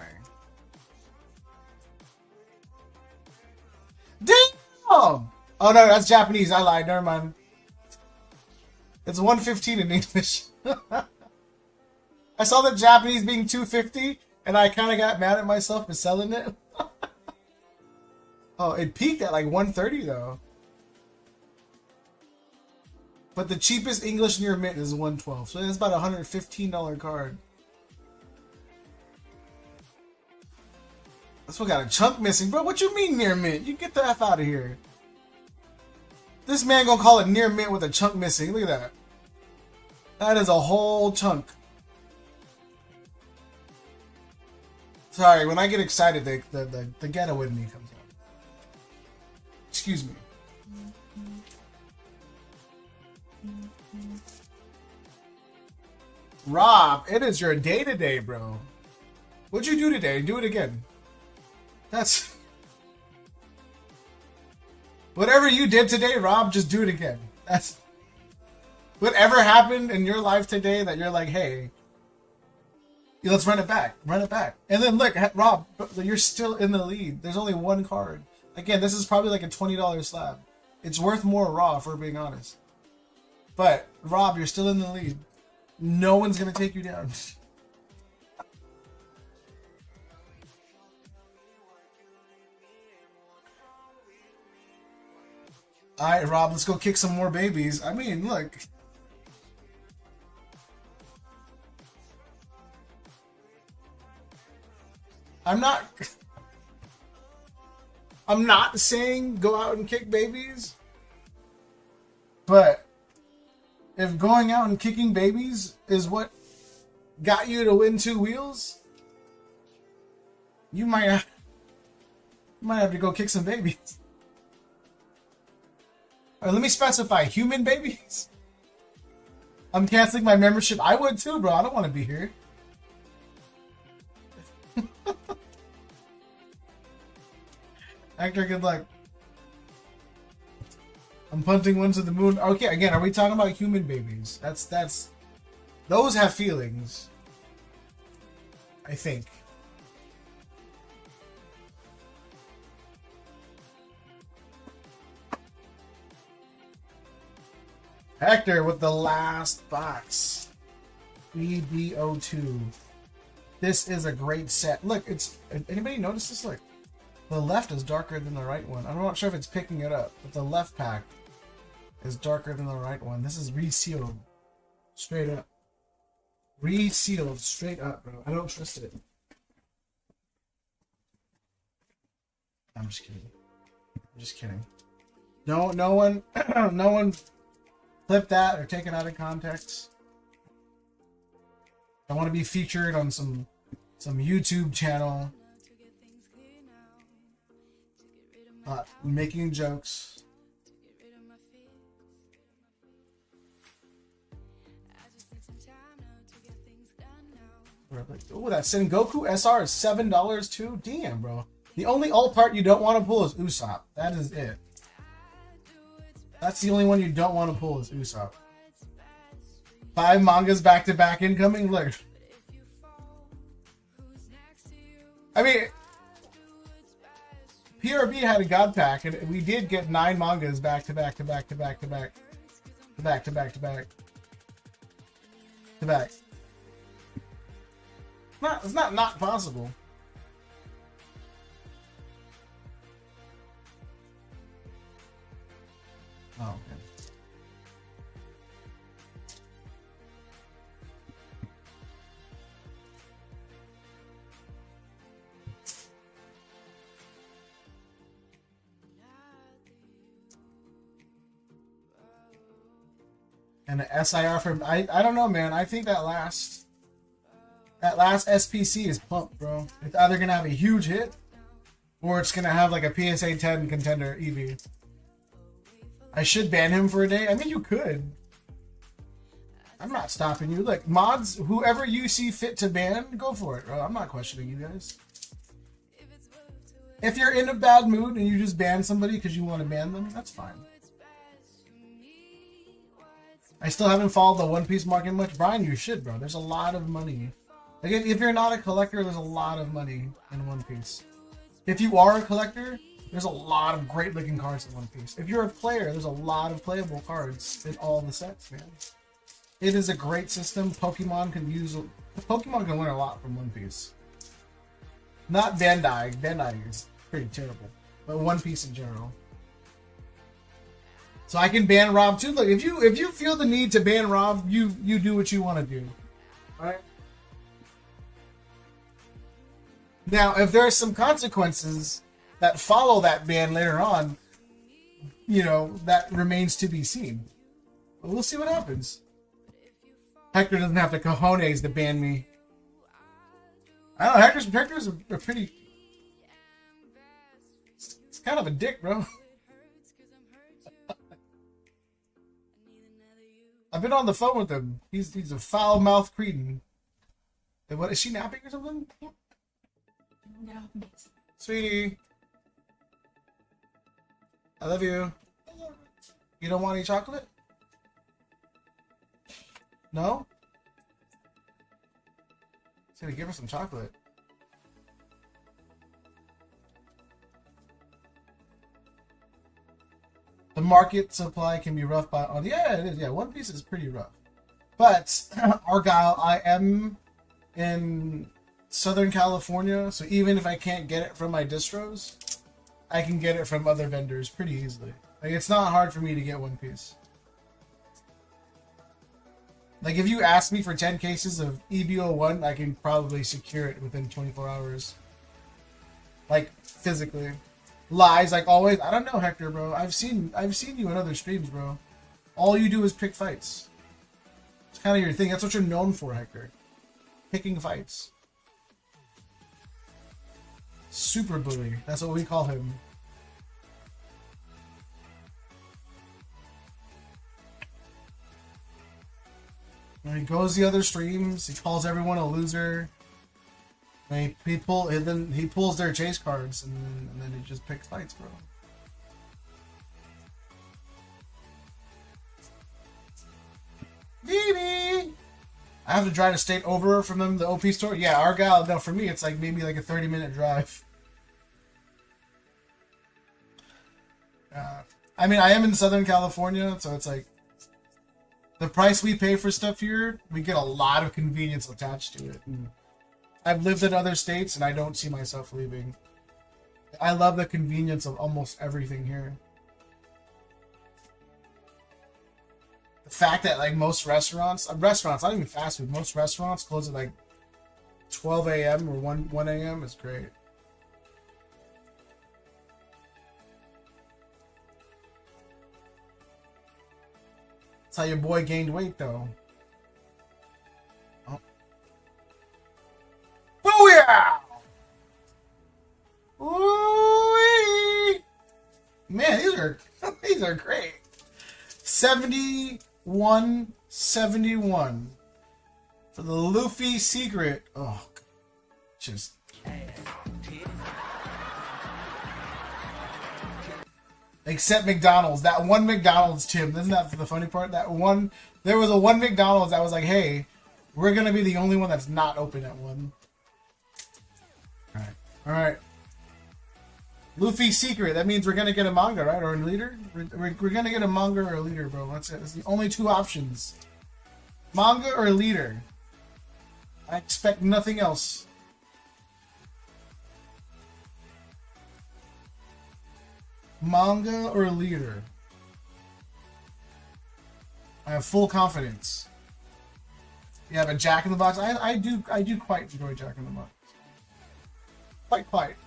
Damn! Oh no, that's Japanese. I lied. Never mind. It's 115 in English. I saw the Japanese being 250, and I kind of got mad at myself for selling it. Oh, it peaked at like 130 though. But the cheapest English near mint is 112, so that's about a $115 card. This one got a chunk missing, bro. What you mean near mint? You get the F out of here. This man gonna call it near mint with a chunk missing. Look at that. That is a whole chunk. Sorry, when I get excited, the ghetto in me comes out. Excuse me. Rob, it is your day today, bro. What'd you do today? Do it again. That's... Whatever you did today, Rob, just do it again. That's... Whatever happened in your life today that you're like, hey, let's run it back. Run it back. And then look, Rob, you're still in the lead. There's only one card. Again, this is probably like a $20 slab. It's worth more raw, if we're being honest. But, Rob, you're still in the lead. No one's going to take you down. Alright, Rob, let's go kick some more babies. I mean, look. I'm not saying go out and kick babies. But if going out and kicking babies is what got you to win 2 wheels, you might have to go kick some babies. Or let me specify, human babies? I'm canceling my membership. I would too, bro. I don't want to be here. Hector, good luck. I'm punting one to the moon. Okay, again, are we talking about human babies? That's those have feelings, I think. Hector with the last box. EBO2. This is a great set. Look, it's... Anybody notice this? Look. The left is darker than the right one. I'm not sure if it's picking it up, but the left pack is darker than the right one. This is resealed. Straight up. Resealed straight up, bro. I don't trust it. I'm just kidding. I'm just kidding. No one no one clip that or take it out of context. I want to be featured on some YouTube channel. Making jokes. Oh, that Sengoku SR is $7 too? Damn, bro. The only alt part you don't want to pull is Usopp. That is it. That's the only one you don't want to pull is Usopp. 5 mangas back to back incoming. Look. I mean, PRB had a god pack, and we did get 9 mangas back to back to back to back to back to back to back to back to back. It's not possible. Oh, okay. And the SIR from I don't know, man. I think that last SPC is pumped, bro. It's either gonna have a huge hit or it's gonna have like a PSA 10 contender EV. I should ban him for a day. I mean, you could. I'm not stopping you. Look, mods, whoever you see fit to ban, go for it, bro. I'm not questioning you guys. If you're in a bad mood and you just ban somebody because you want to ban them, that's fine. I still haven't followed the One Piece market much. Brian, you should, bro. There's a lot of money. Like, if you're not a collector, there's a lot of money in One Piece. If you are a collector, there's a lot of great looking cards in One Piece. If you're a player, there's a lot of playable cards in all the sets, man. It is a great system. Pokemon can learn a lot from One Piece. Not Bandai. Bandai is pretty terrible. But One Piece in general. So I can ban Rob too. Look, if you feel the need to ban Rob, you do what you want to do. Alright? Now, if there are some consequences that follow that ban later on, you know, that remains to be seen. But we'll see what happens. Hector doesn't have the cojones to ban me. I don't know, Hector's a pretty... It's kind of a dick, bro. I've been on the phone with him. He's a foul-mouthed cretin. And what, is she napping or something? Yep. No. Sweetie. I love you. You don't want any chocolate? No? He's gonna give her some chocolate. The market supply can be rough by on. Yeah, it is. Yeah, One Piece is pretty rough. But Argyle, I am in Southern California, so even if I can't get it from my distros, I can get it from other vendors pretty easily. Like, it's not hard for me to get One Piece. Like, if you ask me for 10 cases of EBO1, I can probably secure it within 24 hours. Like, physically. Lies, like always. I don't know, Hector, bro. I've seen you in other streams, bro. All you do is pick fights. It's kind of your thing. That's what you're known for, Hector. Picking fights. Super bully. That's what we call him. And he goes the other streams. He calls everyone a loser. And he pulls their chase cards, and then he just picks fights, bro. Phoebe! I have to drive to state over from them, the OP store. Yeah, Argyle. No, for me, it's like maybe like a 30-minute drive. I mean, I am in Southern California, so it's like the price we pay for stuff here, we get a lot of convenience attached to it. And I've lived in other states, and I don't see myself leaving. I love the convenience of almost everything here. The fact that like most restaurants, not even fast food, most restaurants close at like 12 a.m. or 1 a.m. is great. That's how your boy gained weight, though. Oh. Booyah! Ooh-wee! Man, these are great. 71.71 for the Luffy secret. Oh, just. Except McDonald's. That one McDonald's, Tim. Isn't that the funny part? That one. There was a one McDonald's that was like, hey, we're going to be the only one that's not open at 1. Alright. Alright. Luffy secret. That means we're going to get a manga, right? Or a leader? We're going to get a manga or a leader, bro. That's it. That's the only 2 options. Manga or leader. I expect nothing else. Manga or leader? I have full confidence. Yeah, but Jack in the Box, I do quite enjoy Jack in the Box. Quite.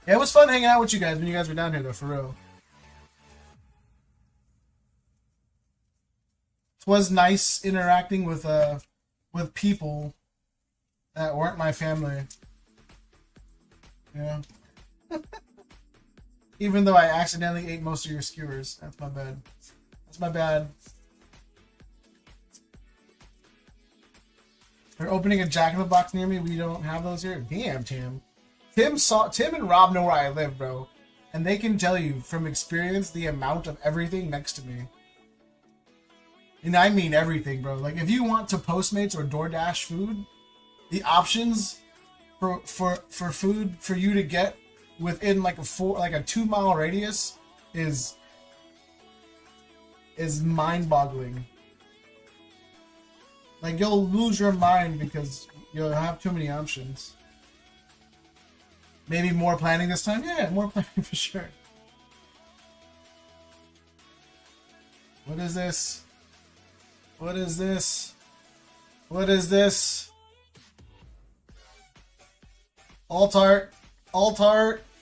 Yeah, it was fun hanging out with you guys when you guys were down here, though, for real. It was nice interacting with people that weren't my family. Yeah. Even though I accidentally ate most of your skewers. That's my bad. That's my bad. They're opening a Jack in the Box near me. We don't have those here. Damn, Tim. Tim and Rob know where I live, bro. And they can tell you from experience the amount of everything next to me. And I mean everything, bro. Like, if you want to Postmates or DoorDash food, the options for food for you to get within like a 2-mile radius is mind-boggling. Like, you'll lose your mind because you'll have too many options. Maybe more planning this time? Yeah, more planning for sure. What is this? What is this? What is this? Altart,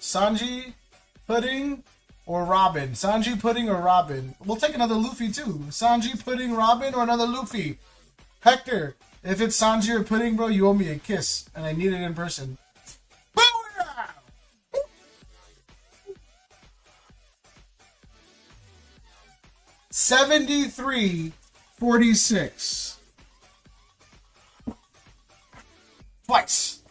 Sanji, Pudding, or Robin? Sanji, Pudding, or Robin? We'll take another Luffy too. Sanji, Pudding, Robin, or another Luffy? Hector, If it's Sanji or Pudding, bro, you owe me a kiss, and I need it in person. 73-46. Twice.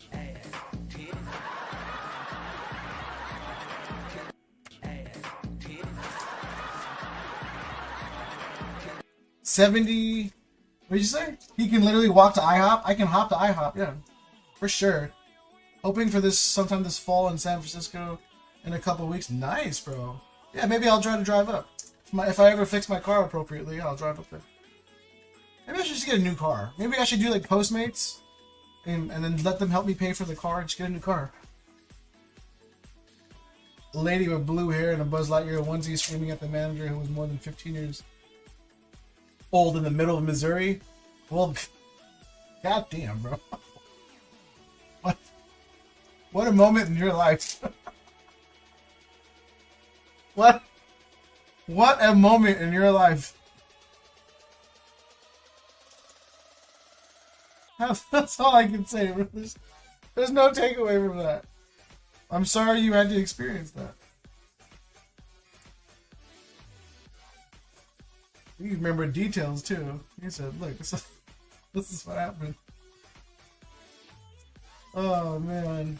What did you say? He can literally walk to IHOP? I can hop to IHOP, yeah. For sure. Hoping for this sometime this fall in San Francisco in a couple weeks. Nice, bro. Yeah, maybe I'll try to drive up. If I ever fix my car appropriately, I'll drive up there. Maybe I should just get a new car. Maybe I should do like Postmates and then let them help me pay for the car and just get a new car. A lady with blue hair and a Buzz Lightyear onesie screaming at the manager who was more than 15 years old in the middle of Missouri. Well, goddamn, bro. What a moment in your life. What a moment in your life. That's all I can say. There's no takeaway from that. I'm sorry you had to experience that. You remember details too. He said, look, this is what happened. Oh, man.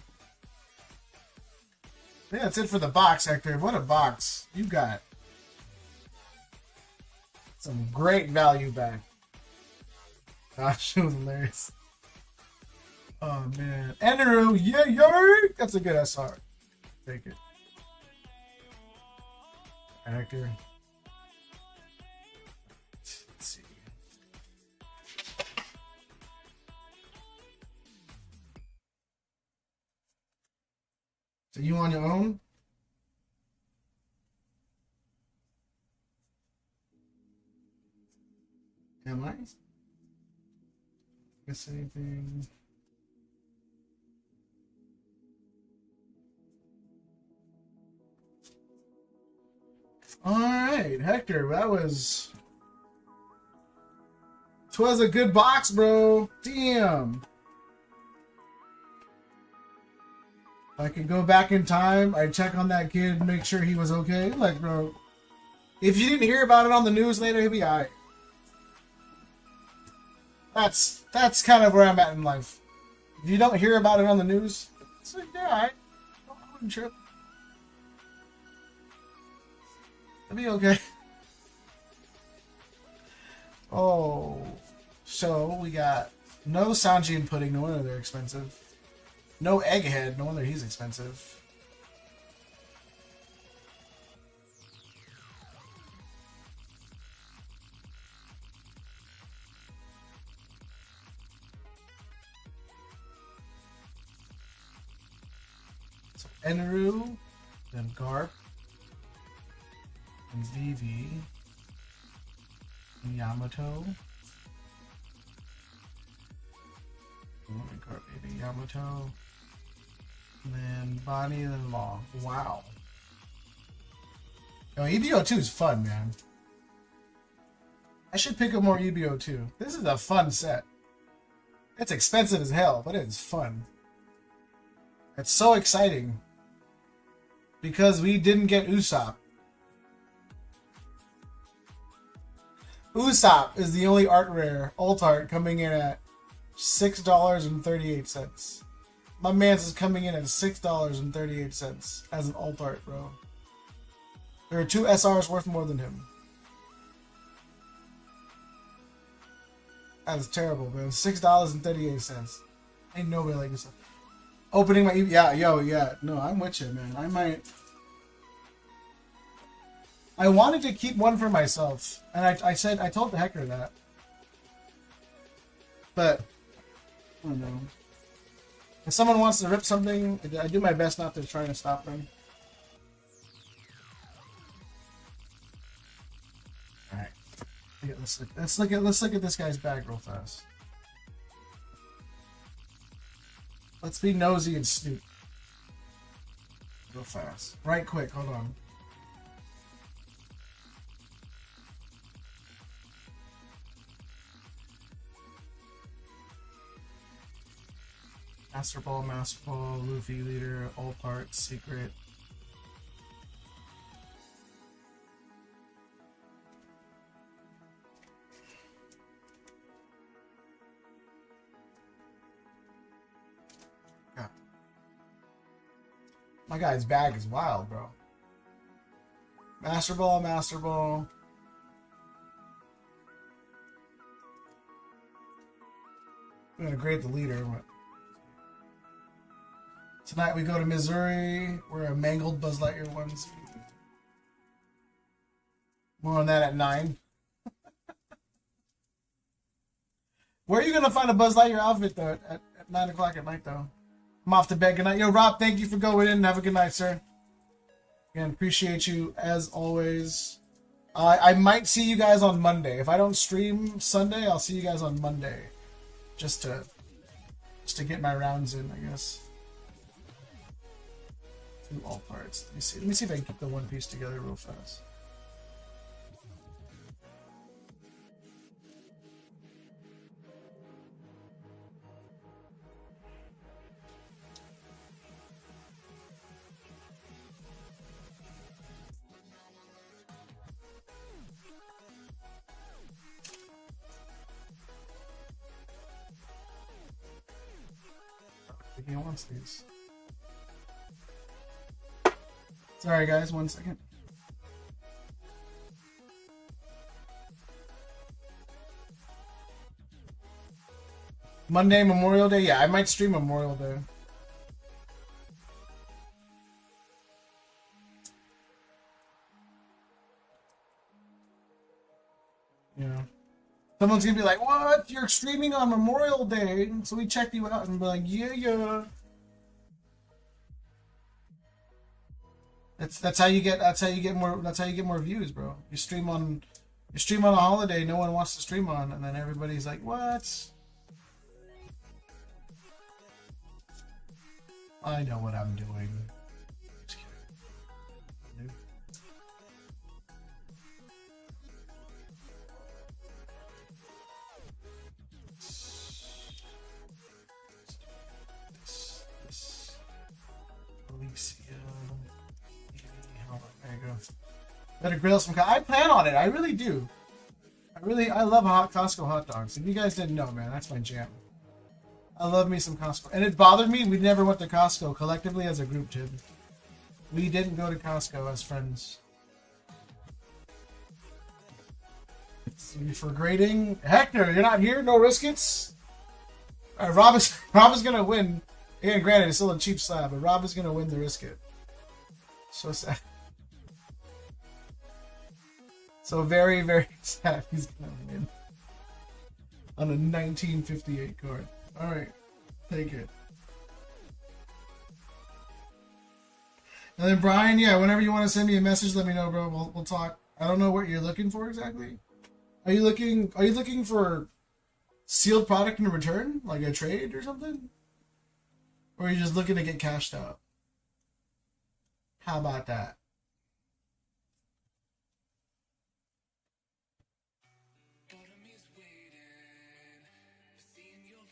Yeah, that's it for the box, Hector. What a box. You got some great value back. Gosh, it was hilarious. Oh, man. Enderu, yeah. That's a good SR. Take it. Hector. Let's see. So you on your own? Am I? Miss anything? Alright, Hector, that was... 'Twas a good box, bro. Damn. If I could go back in time, I'd check on that kid, make sure he was okay. Like, bro, if you didn't hear about it on the news later, he'll be alright. That's kind of where I'm at in life. If you don't hear about it on the news, it's like, yeah, alright. I wouldn't trip. It'll be okay. Oh, so we got no Sanji and Pudding, no wonder they're expensive. No Egghead, no wonder he's expensive. So Enru, then Garp, and Vivi, and Yamato. Garp, Vivi, Yamato. And then Bonnie and then Law. Wow. Yo, EBO2 is fun, man. I should pick up more EBO2. This is a fun set. It's expensive as hell, but it's fun. It's so exciting. Because we didn't get Usopp. Usopp is the only art rare, alt art, coming in at $6.38. My man's is coming in at $6.38 as an alt art, bro. There are two SRs worth more than him. That's terrible, man. $6.38. Ain't nobody like this. Opening my yeah. No, I'm with you, man. I wanted to keep one for myself, and I told the Hector that. But I don't know. If someone wants to rip something, I do my best not to try to stop them. All right, let's look at this guy's bag real fast. Let's be nosy and snoop real fast. Right quick, hold on. Master Ball, Luffy leader, all parts, secret. Yeah. My guy's bag is wild, bro. Master Ball. I'm gonna grade the leader, but tonight we go to Missouri. We're a mangled Buzz Lightyear onesie. More on that at 9. Where are you gonna find a Buzz Lightyear outfit though? At 9 o'clock at night though. I'm off to bed. Good night. Yo, Rob, thank you for going in. Have a good night, sir. Again, appreciate you as always. I might see you guys on Monday. If I don't stream Sunday, I'll see you guys on Monday. Just to get my rounds in, I guess. Do all parts. Let me see if I can keep the one piece together real fast. He wants these. Sorry guys, 1 second. Monday, Memorial Day? Yeah, I might stream Memorial Day. Yeah. Someone's gonna be like, "What? You're streaming on Memorial Day?" So we checked you out and be like, "Yeah." That's how you get more views, bro. You stream on a holiday no one wants to stream on, and then everybody's like, "What?" I know what I'm doing. Just kidding. Alicia. There you go. Better grill some. I plan on it. I really do. I love Costco hot dogs. If you guys didn't know, man, that's my jam. I love me some Costco. And it bothered me. We never went to Costco collectively as a group, Tib. We didn't go to Costco as friends. For grading. Hector, you're not here? No riskets? Alright, Rob is going to win. Again, granted, it's still a cheap slab, but Rob is going to win the risket. So sad. So very, very sad he's going to win. On a 1958 card. Alright, take it. And then Brian, yeah, whenever you want to send me a message, let me know, bro. We'll talk. I don't know what you're looking for exactly. Are you looking for sealed product in return? Like a trade or something? Or are you just looking to get cashed out? How about that?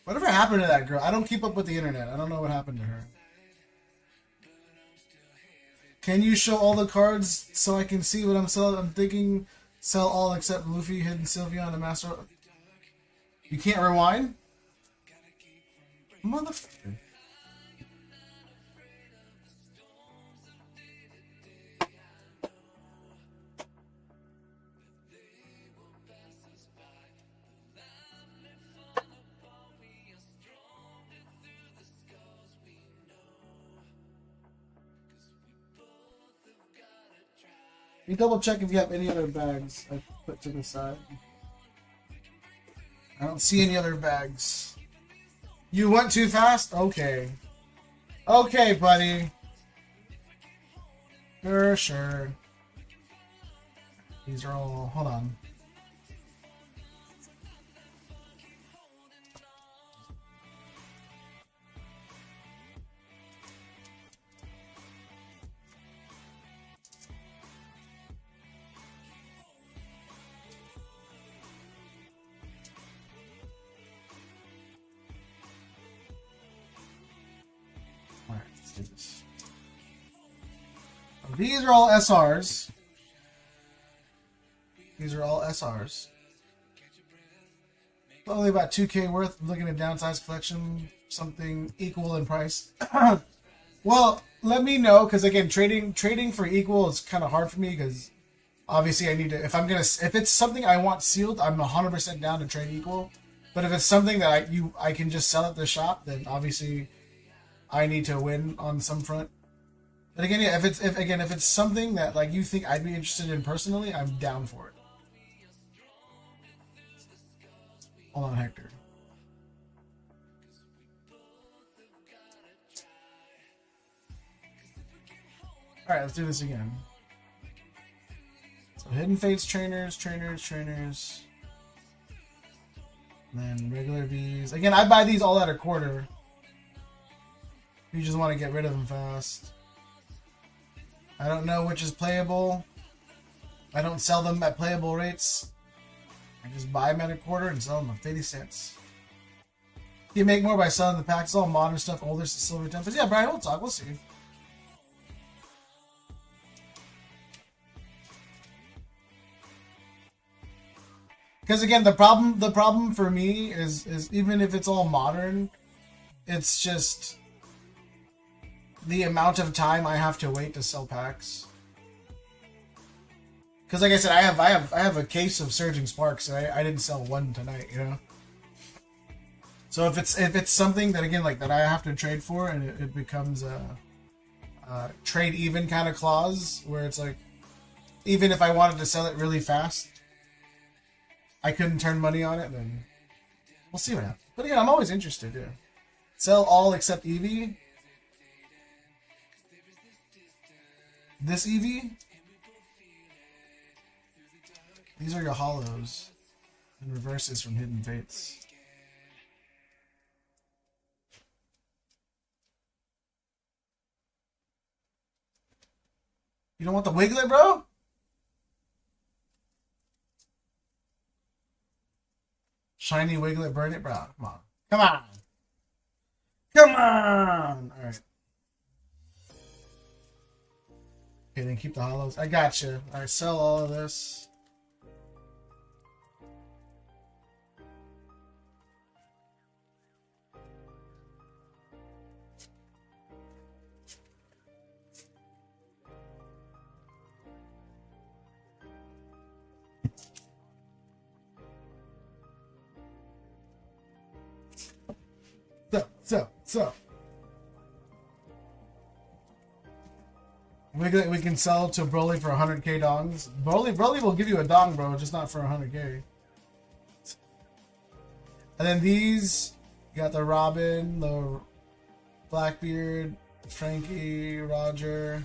Whatever happened to that girl? I don't keep up with the internet. I don't know what happened to her. Can you show all the cards so I can see what I'm selling? I'm thinking sell all except Luffy, Hidden Sylveon, and Master. You can't rewind? Motherfucker. You double check if you have any other bags I put to the side. I don't see any other bags. You went too fast? Okay. Okay, buddy. Sure. These are all... Hold on. do this. These are all SRs. These are all SRs. Only about 2K worth. Looking at downsize collection, something equal in price. Well, let me know, because again, trading for equal is kind of hard for me, because obviously I need to, if it's something I want sealed, I'm 100% down to trade equal. But if it's something that I can just sell at the shop, then obviously I need to win on some front. But again, yeah, if it's something that like you think I'd be interested in personally, I'm down for it. Hold on, Hector. All right, let's do this again. So Hidden Fates, trainers. And then regular Vs. Again, I buy these all at a quarter. You just want to get rid of them fast. I don't know which is playable. I don't sell them at playable rates. I just buy them at a quarter and sell them at 50 cents. You make more by selling the packs. It's all modern stuff, older silver tempers. Yeah, Brian, we'll talk. We'll see. Because again, the problem for me is even if it's all modern, it's just the amount of time I have to wait to sell packs. Because like I said, I have a case of Surging Sparks, and I didn't sell one tonight, you know. So if it's something that again that I have to trade for, and it becomes a trade even kind of clause where it's like, even if I wanted to sell it really fast, I couldn't turn money on it, then we'll see what happens. But again, I'm always interested, yeah. Sell all except Eevee. This Eevee? These are your hollows and reverses from Hidden Fates. You don't want the Wiglet, bro? Shiny Wiglet, burn it, bro. Come on. Come on. Come on. All right. Okay, then keep the hollows. I got you. All right, sell all of this. So. We can sell to Broly for 100k dongs. Broly will give you a dong, bro, just not for 100k. And then these, you got the Robin, the Blackbeard, Frankie, Roger.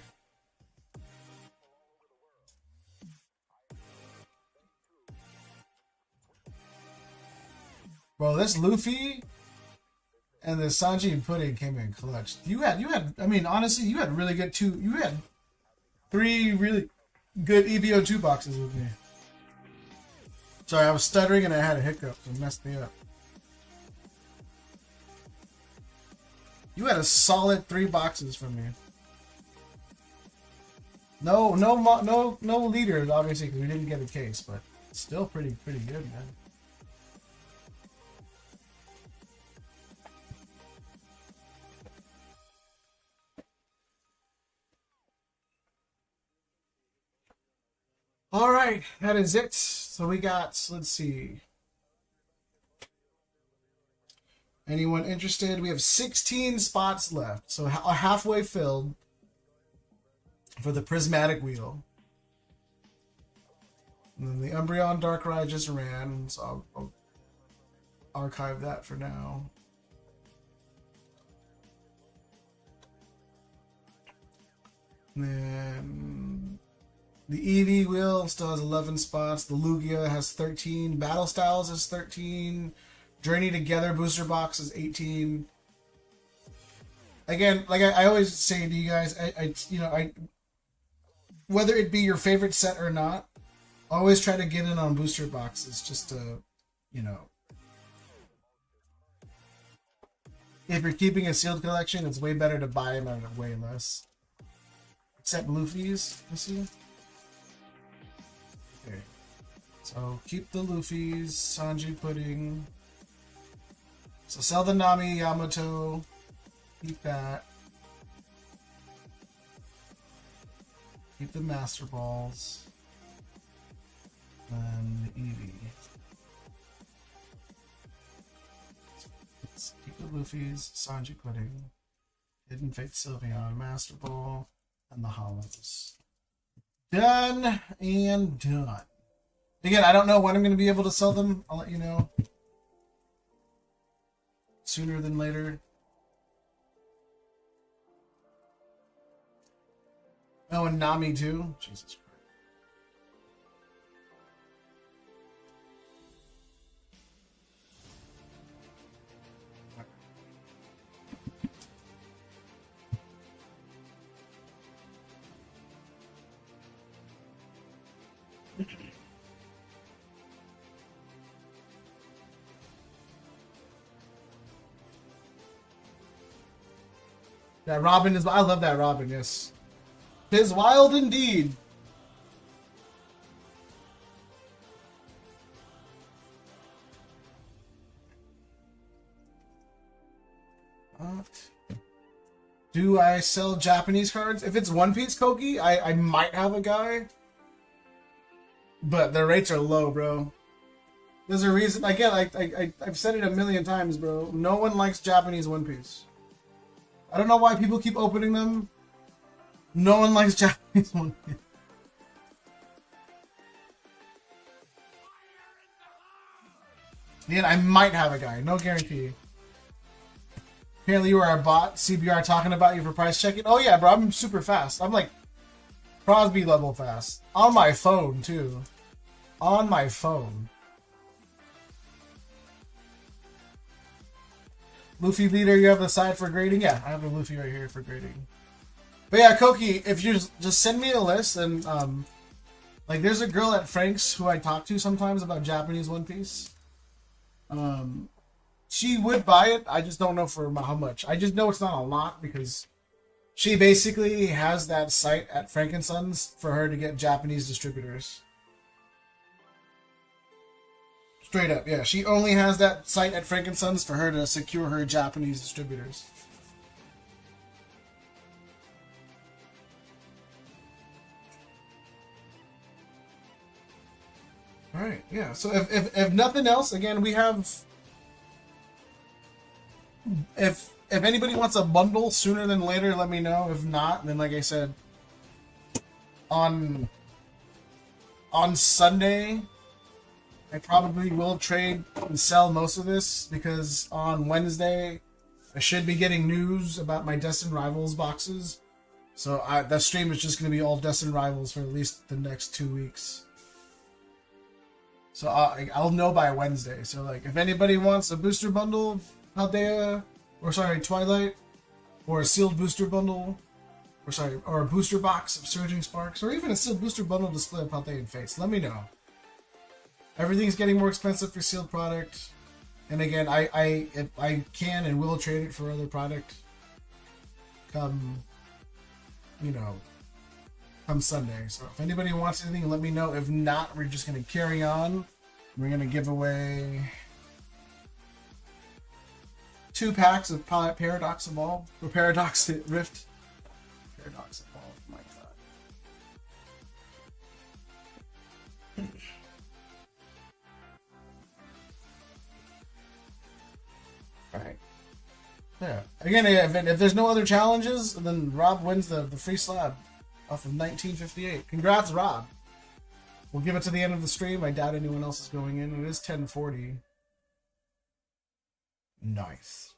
Bro, this Luffy and the Sanji and Pudding came in clutch. You had, I mean, honestly, you had really good you had 3 really good EVO 2 boxes with me. Sorry, I was stuttering and I had a hiccup, so it messed me up. You had a solid 3 boxes from me. No leaders, obviously, because we didn't get a case, but still pretty good, man. All right, that is it. So we got, let's see. Anyone interested? We have 16 spots left, so halfway filled for the prismatic wheel. And then the Umbreon Darkrai just ran, so I'll archive that for now. And then the Eevee wheel still has 11 spots. The Lugia has 13. Battle Styles has 13. Journey Together booster box is 18. Again, like I always say to you guys, I whether it be your favorite set or not, always try to get in on booster boxes just to, if you're keeping a sealed collection, it's way better to buy them at way less. Except Luffy's, you see? Okay. So keep the Luffy's, Sanji Pudding. So sell the Nami, Yamato. Keep that. Keep the Master Balls. And the Eevee. Let's keep the Luffy's, Sanji Pudding. Hidden Fate Sylveon, Master Ball, and the Hollows. Done and done. Again, I don't know when I'm going to be able to sell them. I'll let you know. Sooner than later. Oh, and Nami too? Jesus Christ. That Robin is... I love that Robin, yes. 'Tis wild indeed. Do I sell Japanese cards? If it's One Piece Koki, I might have a guy. But the rates are low, bro. There's a reason. Again, I've said it a million times, bro. No one likes Japanese One Piece. I don't know why people keep opening them. No one likes Japanese One Piece. Again, I might have a guy. No guarantee. Apparently you are a bot. CBR talking about you for price checking. Oh yeah, bro. I'm super fast. I'm like Crosby level fast. On my phone, too. On my phone. Luffy leader, you have the side for grading? Yeah, I have a Luffy right here for grading. But yeah, Koki, if you just send me a list and, like, there's a girl at Frank's who I talk to sometimes about Japanese One Piece. She would buy it. I just don't know for how much. I just know it's not a lot because she basically has that site at Frank & Sons for her to get Japanese distributors. Straight up, yeah. She only has that site at Frank & Sons for her to secure her Japanese distributors. Alright, yeah. So if nothing else, again, we have... If anybody wants a bundle sooner than later, let me know. If not, then like I said, on Sunday... I probably will trade and sell most of this because on Wednesday I should be getting news about my Destined Rivals boxes. So that stream is just going to be all Destined Rivals for at least the next 2 weeks. So I'll know by Wednesday. So like if anybody wants a booster bundle, Paldean, or sorry, Twilight, or a sealed booster bundle, or a booster box of Surging Sparks, or even a sealed booster bundle display of Paldean Face, let me know. Everything's getting more expensive for sealed product. And again, if I can and will trade it for other product come Sunday. So if anybody wants anything, let me know. If not, we're just going to carry on. We're going to give away 2 packs of Paradox Evolve, or Paradox Rift. Paradox Evolve, my God. Alright. Yeah. Again, if there's no other challenges, then Rob wins the free slab off of 1958. Congrats, Rob. We'll give it to the end of the stream. I doubt anyone else is going in. It is 10:40. Nice.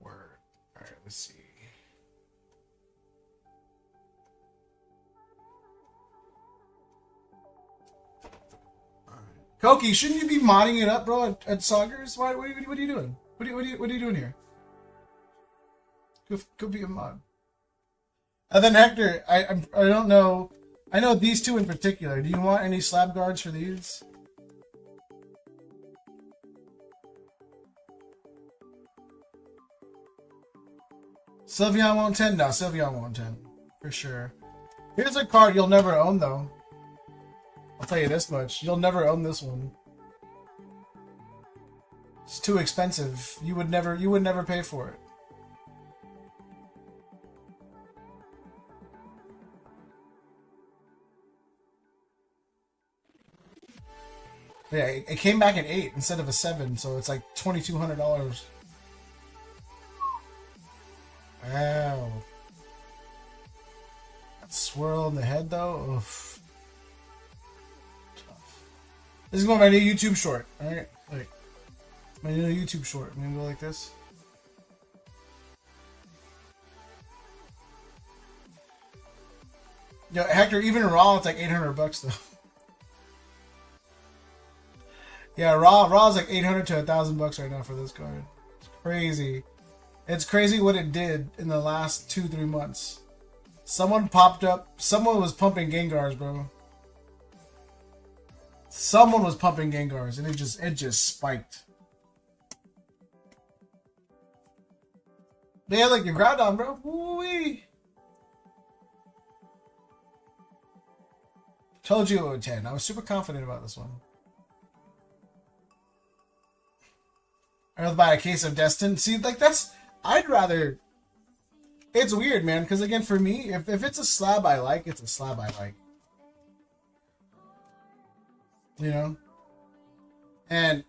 Word. Alright, let's see. Koki, shouldn't you be modding it up, bro, at Saugers? What are you doing? What are you doing here? Go be a mod. And then Hector, I don't know. I know these two in particular. Do you want any slab guards for these? Sylveon won't 10? No, Sylveon won't 10. For sure. Here's a card you'll never own, though. I'll tell you this much. You'll never own this one. It's too expensive. You would never pay for it. Yeah, it came back at 8 instead of a 7, so it's like $2,200. Wow. That swirl in the head, though? Oof. Tough. This is going to be my new YouTube short, alright? Like, my new YouTube short. I'm going to go like this. Yo, Hector, even raw, it's like $800 though. Yeah, raw is like $800 to $1,000 right now for this card. It's crazy. It's crazy what it did in the last 2-3 months. Someone popped up. Someone was pumping Gengars, bro. Someone was pumping Gengars, and it just spiked. They had like your Groudon, bro. Woo-wee. Told you it would 10. I was super confident about this one. I'd buy a case of Destin. See, like I'd rather. It's weird, man, because again, for me, if it's a slab I like, it's a slab I like. You know? And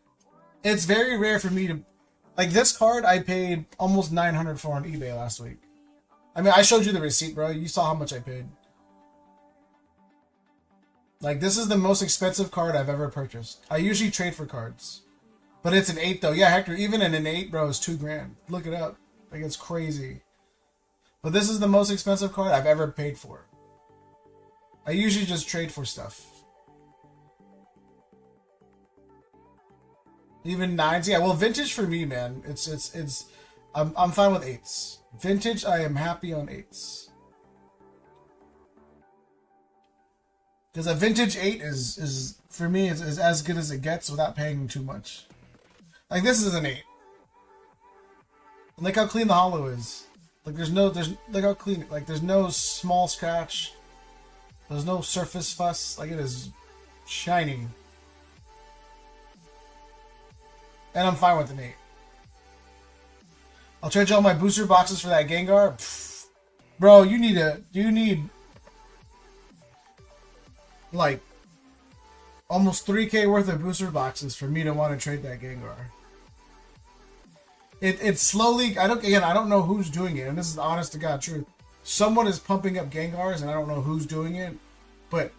it's very rare for me to. Like this card, I paid almost $900 for on eBay last week. I mean, I showed you the receipt, bro. You saw how much I paid. Like, this is the most expensive card I've ever purchased. I usually trade for cards. But it's an 8 though. Yeah, Hector, even in an 8, bro, is $2,000. Look it up. Like, it's crazy. But this is the most expensive card I've ever paid for. I usually just trade for stuff. Even 9s. Yeah, well, vintage for me, man. I'm fine with 8s. Vintage, I am happy on 8s. Because a vintage 8 is for me is as good as it gets without paying too much. Like this is an 8. And look how clean the hollow is. Like look how clean. Like there's no small scratch. There's no surface fuss. Like it is shiny. And I'm fine with an 8. I'll trade you all my booster boxes for that Gengar. Pfft. Bro, you need like almost 3K worth of booster boxes for me to want to trade that Gengar. It's slowly. I don't know who's doing it, and this is the honest to God truth. Someone is pumping up Gengars, and I don't know who's doing it, but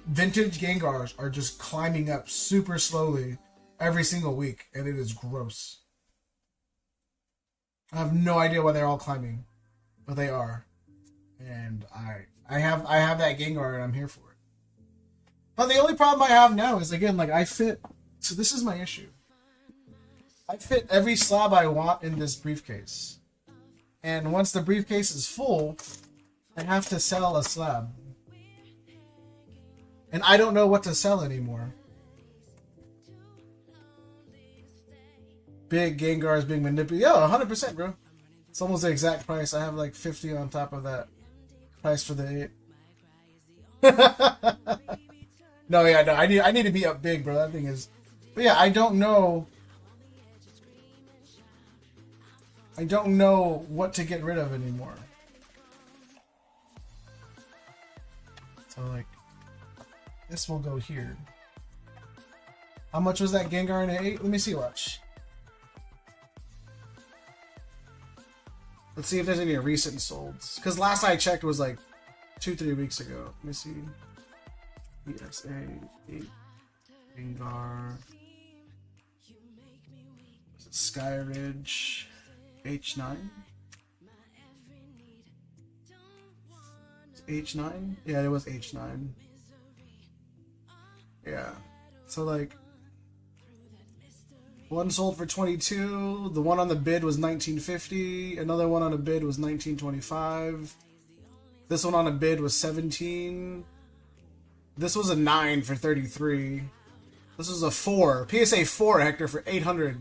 vintage Gengars are just climbing up super slowly every single week, and it is gross. I have no idea why they're all climbing, but they are, and I have that Gengar, and I'm here for it. But the only problem I have now is, again, like, I fit... So this is my issue. I fit every slab I want in this briefcase. And once the briefcase is full, I have to sell a slab. And I don't know what to sell anymore. Big Gengar is being manipulated. Yeah, 100%, bro. It's almost the exact price. I have like 50 on top of that price for the 8. No, yeah, no. I need to be up big, bro. That thing is. But yeah, I don't know. I don't know what to get rid of anymore. So like, this will go here. How much was that Gengar in an 8? Let me see. Watch. Let's see if there's any recent solds. Because last I checked was like 2-3 weeks ago. Let me see. ESA 8 Gengar Skyridge H9 H9? Yeah, it was H9. Yeah. So like one sold for 22, the one on the bid was 1950, another one on a bid was 1925. This one on a bid was 17. This was a 9 for 33. This was a 4. PSA 4, Hector, for 800.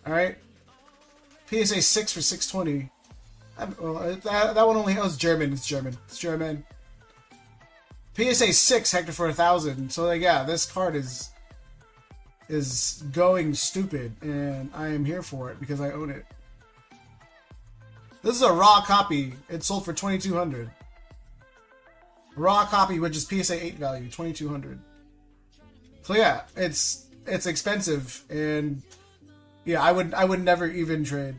Alright? PSA 6 for 620. That one only has German. It's German. It's German. PSA 6 Hector for 1,000. So like, yeah, this card is going stupid, and I am here for it because I own it. This is a raw copy. It sold for 2,200. Raw copy, which is PSA 8 value, 2,200. So yeah, it's expensive, and yeah, I would never even trade.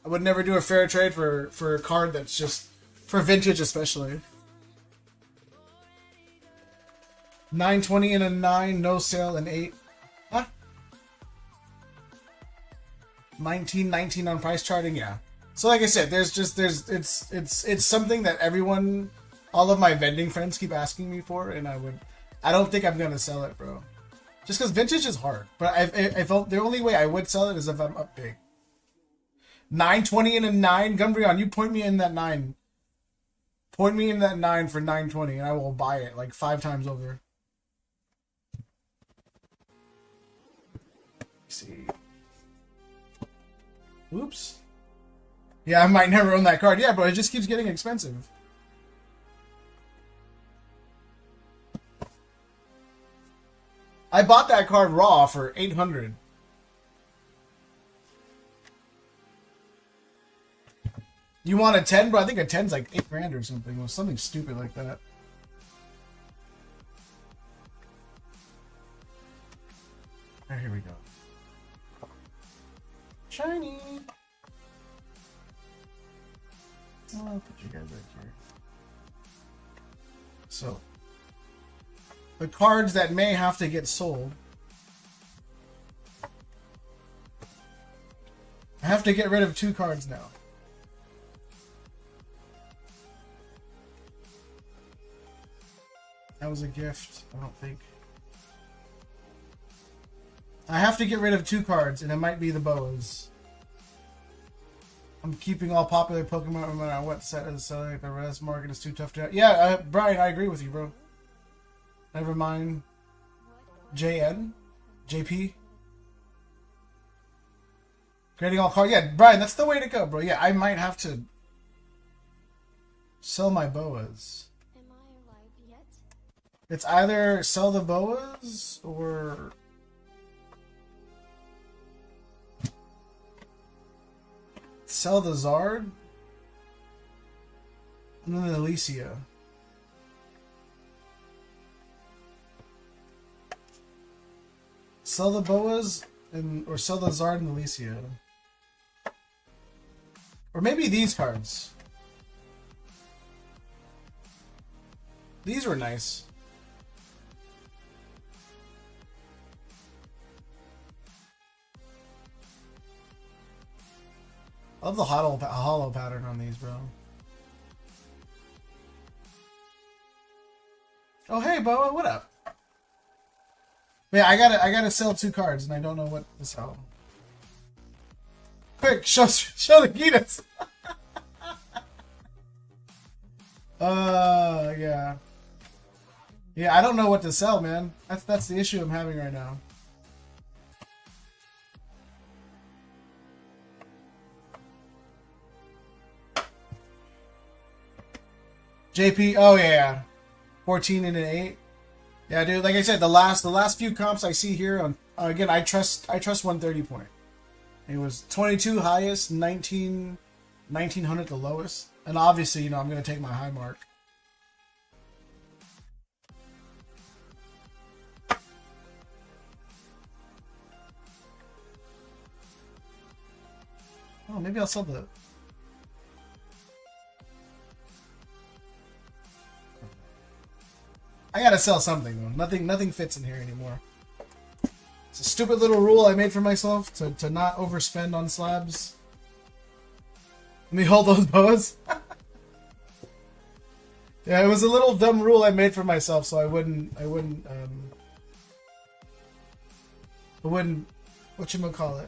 I would never do a fair trade for a card that's just for vintage, especially. 920 and a 9, no sale, and 8. Huh? 1919 on price charting, yeah. So like I said, it's something that everyone, all of my vending friends keep asking me for, and I don't think I'm gonna sell it, bro. Just because vintage is hard. But I felt the only way I would sell it is if I'm up big. 920 and a 9, Gumbrion, you point me in that 9. Point me in that 9 for 920, and I will buy it like 5 times over. Let's see. Oops. Yeah, I might never own that card. Yeah, but it just keeps getting expensive. I bought that card raw for 800. You want a 10, bro? I think a 10's like 8 grand or something. Or something stupid like that. Right, here we go. Shiny. I'll put you guys right here. So, the cards that may have to get sold. I have to get rid of 2 cards now. That was a gift, I don't think. I have to get rid of 2 cards, and it might be the boas. I'm keeping all popular Pokemon no matter what set is selling. The rest market is too tough to... Yeah, Brian, I agree with you, bro. Never mind. JN? JP? Creating all cards. Yeah, Brian, that's the way to go, bro. Yeah, I might have to sell my boas. Am I alive yet? It's either sell the boas or... sell the Zard and then the Alicia. Sell the boas or sell the Zard and Alicia. Or maybe these cards. These were nice. I love the hollow pattern on these, bro. Oh, hey, Boa, what up? Yeah, I gotta sell 2 cards, and I don't know what to sell. Quick, show the Gyarados. Yeah. Yeah, I don't know what to sell, man. That's the issue I'm having right now. JP, oh yeah, 14 and an 8. Yeah, dude. Like I said, the last few comps I see here on again, I trust 130 point. It was 22 highest, 1900 the lowest, and obviously, you know, I'm gonna take my high mark. Oh, maybe I'll sell the. I gotta sell something though. Nothing fits in here anymore. It's a stupid little rule I made for myself to not overspend on slabs. Let me hold those boas. Yeah, it was a little dumb rule I made for myself, so I wouldn't whatchamacallit,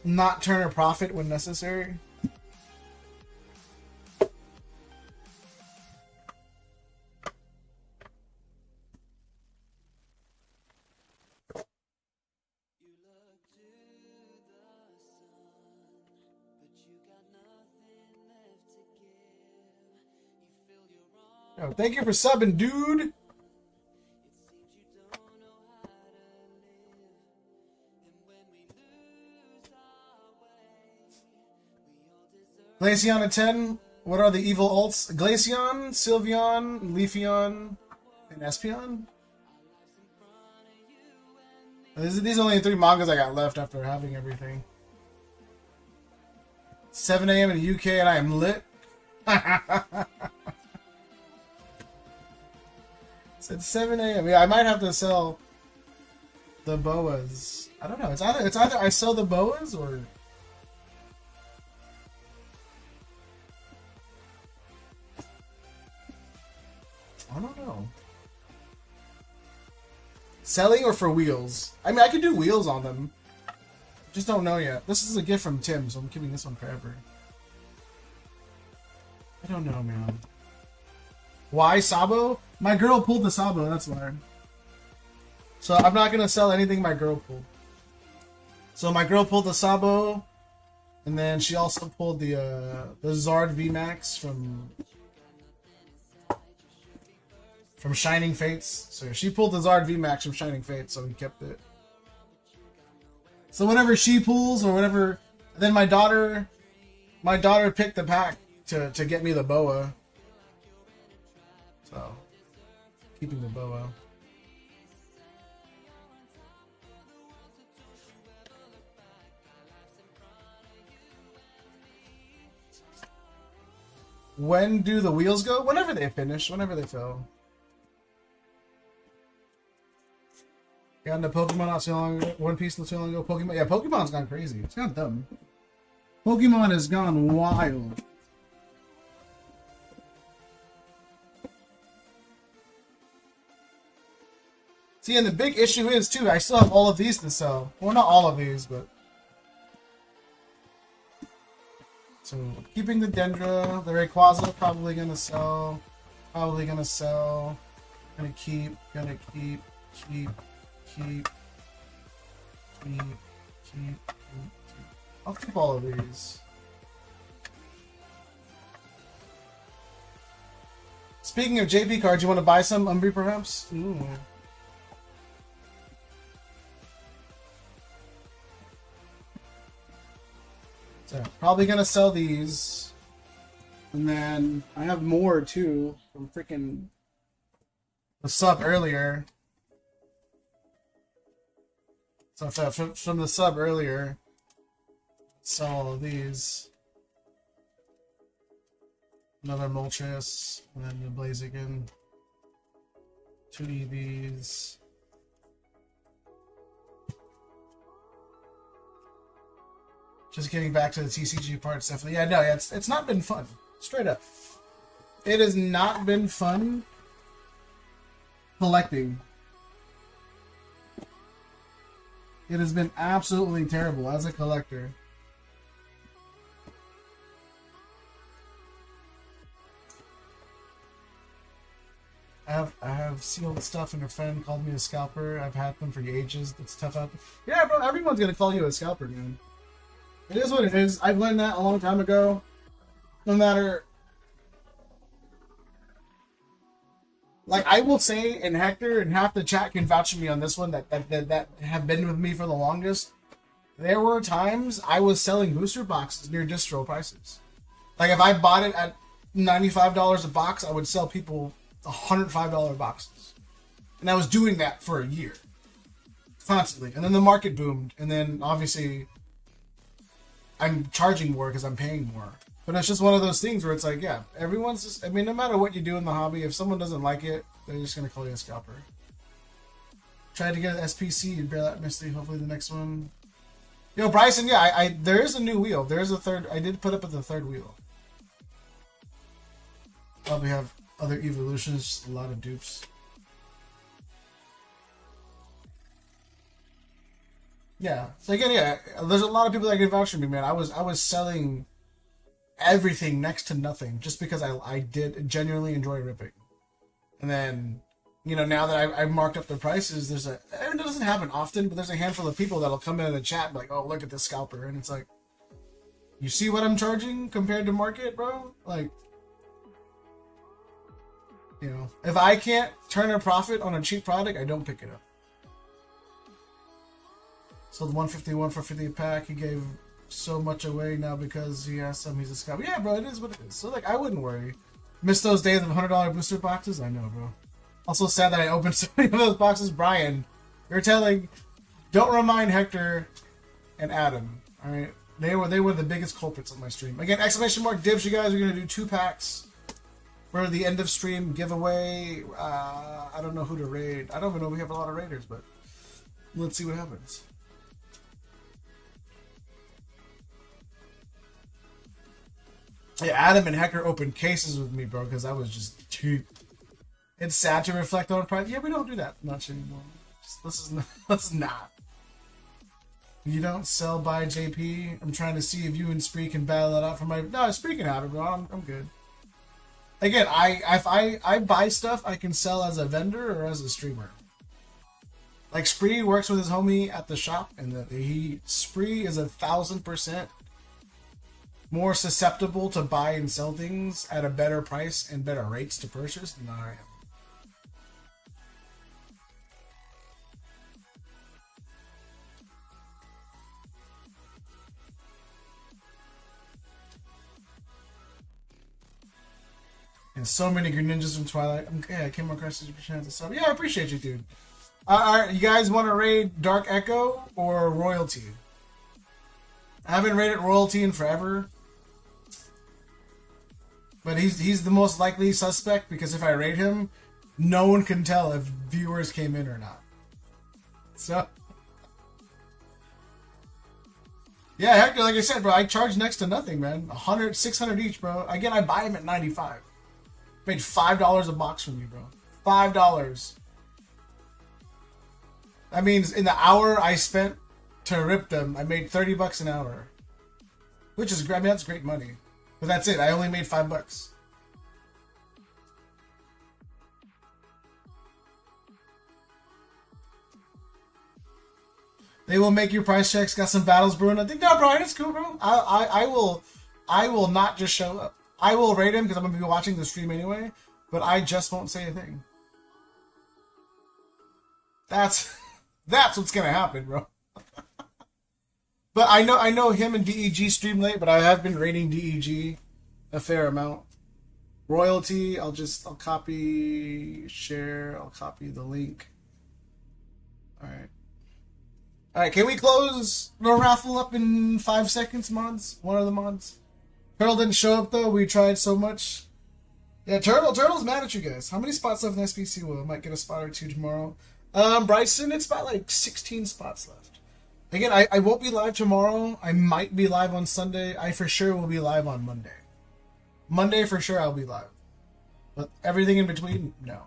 not turn a profit when necessary. Yo, thank you for subbing, dude. Glaceon at 10. What are the evil alts? Glaceon, Sylveon, Leafeon, and Espeon? These are only 3 mangas I got left after having everything. 7 a.m. in the UK and I am lit. It's 7 a.m. Yeah, I might have to sell the boas. I don't know. It's either I sell the boas or I don't know. Selling or for wheels? I mean, I could do wheels on them. Just don't know yet. This is a gift from Tim, so I'm keeping this one forever. I don't know, man. Why Sabo? My girl pulled the Sabo, that's why. So I'm not going to sell anything my girl pulled. So my girl pulled the Sabo, and then she also pulled the Zard VMAX from Shining Fates. So she pulled the Zard VMAX from Shining Fates, so we kept it. So whatever she pulls or whatever, then my daughter picked the pack to get me the boa. So keeping the boa. When do the wheels go? Whenever they finish, whenever they fill. Got into Pokemon not so long ago. One Piece not so long ago. Pokemon. Yeah, Pokemon's gone crazy. It's gone dumb. Pokemon has gone wild. See, and the big issue is, too, I still have all of these to sell. Well, not all of these, but... So, keeping the Dendra, the Rayquaza, probably gonna sell. Probably gonna sell. Gonna keep. I'll keep all of these. Speaking of JP cards, you want to buy some Umbri perhaps? Ooh. So, probably gonna sell these. And then I have more too from freaking the sub earlier. So from the sub earlier, sell all of these. Another Moltres, and then the Blaziken. 2 EVs. Just getting back to the TCG part, definitely. Yeah, no, it's not been fun. Straight up. It has not been fun collecting. It has been absolutely terrible as a collector. I have sealed stuff, and a friend called me a scalper. I've had them for ages. It's tough out there. Yeah, bro, everyone's gonna call you a scalper, man. It is what it is. I've learned that a long time ago. No matter... Like, I will say, and Hector and half the chat can vouch for me on this one that have been with me for the longest. There were times I was selling booster boxes near distro prices. Like, if I bought it at $95 a box, I would sell people $105 boxes. And I was doing that for a year. Constantly. And then the market boomed. And then, obviously, I'm charging more because I'm paying more. But it's just one of those things where it's like, yeah, everyone's just, I mean, no matter what you do in the hobby, if someone doesn't like it, they're just going to call you a scalper. Tried to get an SPC and bear that Misty. Hopefully the next one. Yo, Bryson, yeah, there is a new wheel. There's a third, I did put up at the third wheel. Probably have other evolutions, a lot of dupes. Yeah. So again, yeah, there's a lot of people that can vouch for me, man. I was selling everything next to nothing just because I did genuinely enjoy ripping. And then, you know, now that I've marked up the prices, it doesn't happen often, but there's a handful of people that'll come in the chat and be like, oh, look at this scalper. And it's like, you see what I'm charging compared to market, bro? Like, You know, if I can't turn a profit on a cheap product, I don't pick it up. So the 151 for 50 pack, he gave so much away now because he has some. He's a scalper. Yeah, bro, it is what it is. So like, I wouldn't worry. Miss those days of $100 booster boxes. I know, bro. Also sad that I opened so many of those boxes. Brian, you're telling. Don't remind Hector and Adam. All right, they were the biggest culprits on my stream. Again, exclamation mark dibs. You guys are gonna do 2 packs for the end of stream giveaway. I don't know who to raid. I don't even know if we have a lot of raiders, but let's see what happens. Yeah, Adam and Hector opened cases with me, bro, because I was just cheap. It's sad to reflect on price. Yeah, we don't do that much anymore. Let's not. You don't sell by JP. I'm trying to see if you and Spree can battle it out for my. No, Spree can have it, bro. I'm good. Again, if I buy stuff, I can sell as a vendor or as a streamer. Like Spree works with his homie at the shop, and Spree is 1,000% more susceptible to buy and sell things at a better price and better rates to purchase than I am. And so many Greninjas from Twilight. Yeah, I came across this chance to sub. Yeah, I appreciate you, dude. You guys want to raid Dark Echo or Royalty? I haven't raided Royalty in forever. But he's the most likely suspect because if I raid him, no one can tell if viewers came in or not. So... yeah, Hector, like I said, bro, I charge next to nothing, man. 100, 600 each, bro. Again, I buy them at 95. Made $5 a box from you, bro. $5. That means in the hour I spent to rip them, I made $30 an hour. Which is, I mean, that's great money. But that's it. I only made $5. They will make your price checks. Got some battles brewing. I think, no, Brian, it's cool, bro. I will not just show up. I will rate him because I'm going to be watching the stream anyway, but I just won't say a thing. That's what's going to happen, bro. But I know him and DEG stream late, but I have been rating DEG a fair amount. Royalty, I'll copy, share, I'll copy the link. Alright. Alright, can we close the raffle up in 5 seconds, mods? One of the mods. Turtle didn't show up, though. We tried so much. Yeah, Turtle's mad at you guys. How many spots left in SPC? Well, I might get a spot or 2 tomorrow. Bryson, it's about like 16 spots left. Again, I won't be live tomorrow. I might be live on Sunday. I for sure will be live on Monday. Monday, for sure, I'll be live. But everything in between, no.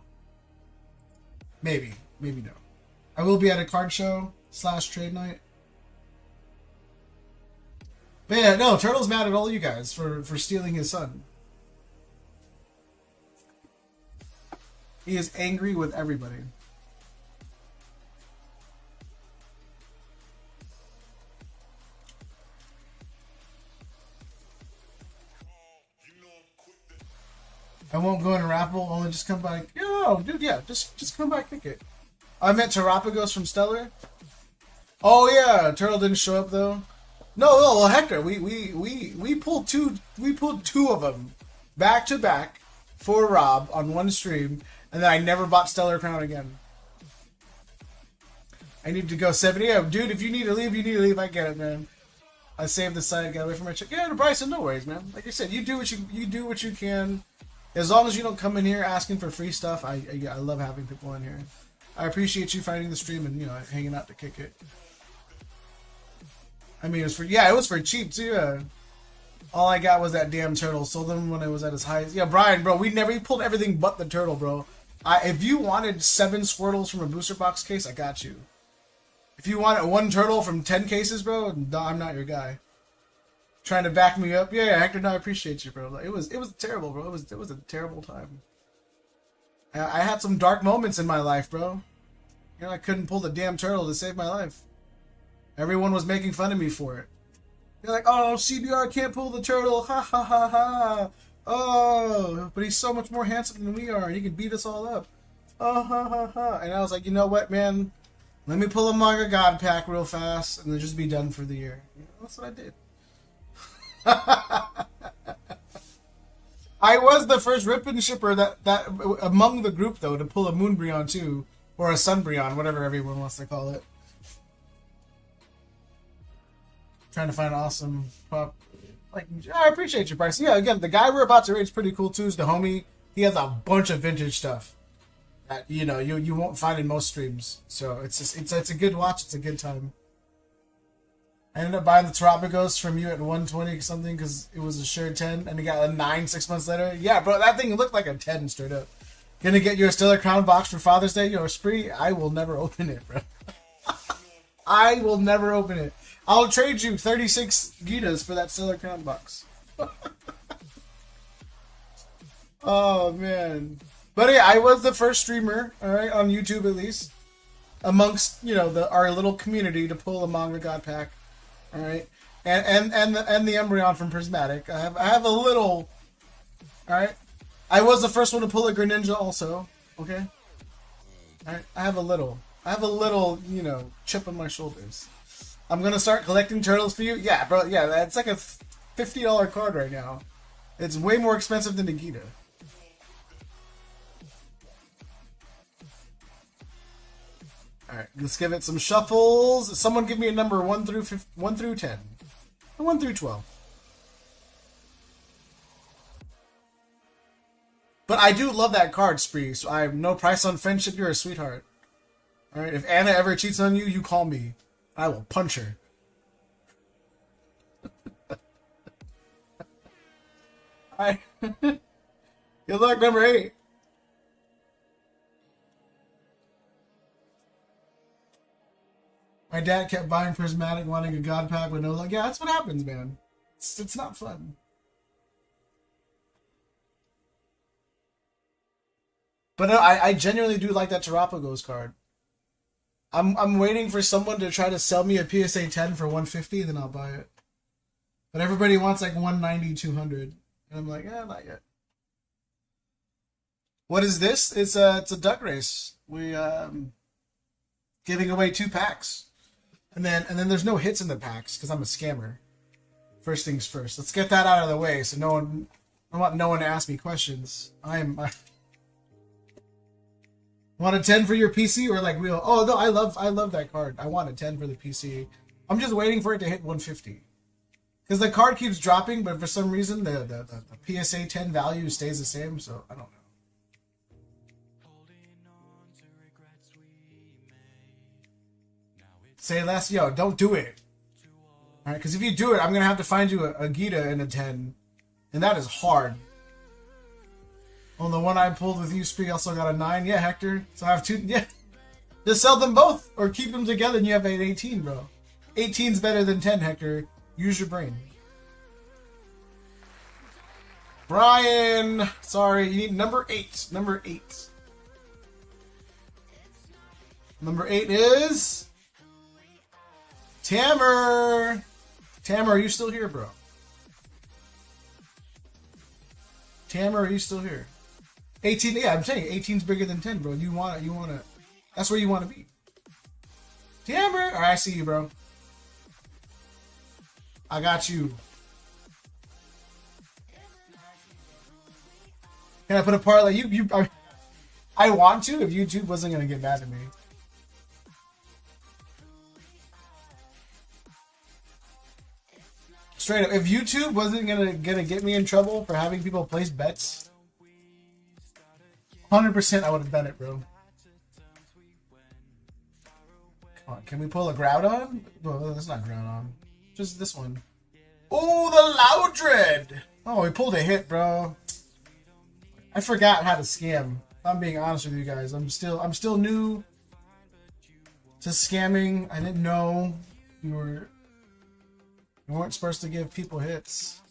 Maybe no. I will be at a card show / trade night. But yeah, no, Turtle's mad at all you guys for stealing his son. He is angry with everybody. I won't go in a raffle, only just come by. Yo, dude, yeah, just come by, kick it. I met Terapagos from Stellar. Oh yeah, Turtle didn't show up though. No, well, Hector, we pulled two of them back to back for Rob on one stream, and then I never bought Stellar Crown again. I need to go 70. Yeah, dude, if you need to leave, you need to leave. I get it, man. I saved the site, got away from my check. Yeah, Bryson, no worries, man. Like I said, you do what you can. As long as you don't come in here asking for free stuff, I love having people in here. I appreciate you finding the stream and hanging out to kick it. I mean, it was for cheap too. All I got was that damn turtle. Sold them when it was at its highest. Yeah, Brian, bro, we pulled everything but the turtle, bro. If you wanted 7 Squirtles from a booster box case, I got you. If you wanted 1 turtle from 10 cases, bro, no, I'm not your guy. Trying to back me up, yeah, Hector. No, I appreciate you, bro. Like, it was terrible, bro. It was a terrible time. I had some dark moments in my life, bro. I couldn't pull the damn turtle to save my life. Everyone was making fun of me for it. They're like, "Oh, CBR can't pull the turtle, ha ha ha ha." Oh, but he's so much more handsome than we are. He can beat us all up. Oh, ha, ha, ha. And I was like, you know what, man? Let me pull a Manga God pack real fast and then just be done for the year. You know, that's what I did. I was the first Ripon shipper that among the group, though, to pull a Moonbreon, too. Or a Sunbreon, whatever everyone wants to call it. Trying to find an awesome pup. Like, I appreciate you, Bryce. Yeah, again, the guy we're about to raid is pretty cool, too. Is the homie. He has a bunch of vintage stuff that, you know, you won't find in most streams. So it's just, it's a good watch. It's a good time. I ended up buying the Terapagos from you at 120 or something because it was a sure 10, and he got a 9 6 months later. Yeah, bro, that thing looked like a 10 straight up. Gonna get you a Stellar Crown box for Father's Day? Yo, Spree, I will never open it, bro. I will never open it. I'll trade you 36 Gitas for that Stellar Crown box. Oh, man. But yeah, I was the first streamer, alright, on YouTube at least, amongst, you know, our little community to pull a Manga God pack. Alright. And the Embryon from Prismatic. I have a little. Alright. I was the first one to pull a Greninja also. Okay. Alright. I have a little, you know, chip on my shoulders. I'm gonna start collecting turtles for you. Yeah, bro, yeah, that's like a $50 card right now. It's way more expensive than Nagita. Alright, let's give it some shuffles. Someone give me a number 1 through 10. 1 through 12. But I do love that card, Spree, so I have no price on friendship. You're a sweetheart. Alright, if Anna ever cheats on you, you call me. I will punch her. Alright. Good luck, number 8. My dad kept buying Prismatic, wanting a God pack with no luck. Yeah, that's what happens, man. It's not fun. But no, I genuinely do like that Terapagos card. I'm waiting for someone to try to sell me a PSA 10 for 150, then I'll buy it. But everybody wants like 190, 200. And I'm like, not yet. What is this? It's a duck race. We giving away 2 packs. And then there's no hits in the packs because I'm a scammer. First things first. Let's get that out of the way so I want no one to ask me questions. I want a 10 for your PC or like real? Oh no, I love that card. I want a 10 for the PC. I'm just waiting for it to hit 150. Because the card keeps dropping, but for some reason the PSA 10 value stays the same, so I don't know. Say less, yo, don't do it. Alright, because if you do it, I'm going to have to find you a Gita and a 10. And that is hard. On the one I pulled with you, Speak, also got a 9. Yeah, Hector. So I have 2. Yeah. Just sell them both or keep them together and you have an 18, bro. 18's better than 10, Hector. Use your brain. Brian! Sorry, you need number 8. Number 8. Number 8 is... Tammer! Tammer, are you still here, bro? Tammer, are you still here? 18, yeah, I'm saying 18's bigger than 10, bro. You want to, that's where you want to be. Tammer! Alright, I see you, bro. I got you. Can I put a part like you? I want to if YouTube wasn't going to get mad at me. Straight up, if YouTube wasn't gonna get me in trouble for having people place bets, 100% I would have done it, bro. Come on, can we pull a Groudon? No, that's not Groudon. Just this one. Oh, the Loudred! Oh, we pulled a hit, bro. I forgot how to scam. If I'm being honest with you guys. I'm still new to scamming. I didn't know you weren't supposed to give people hits.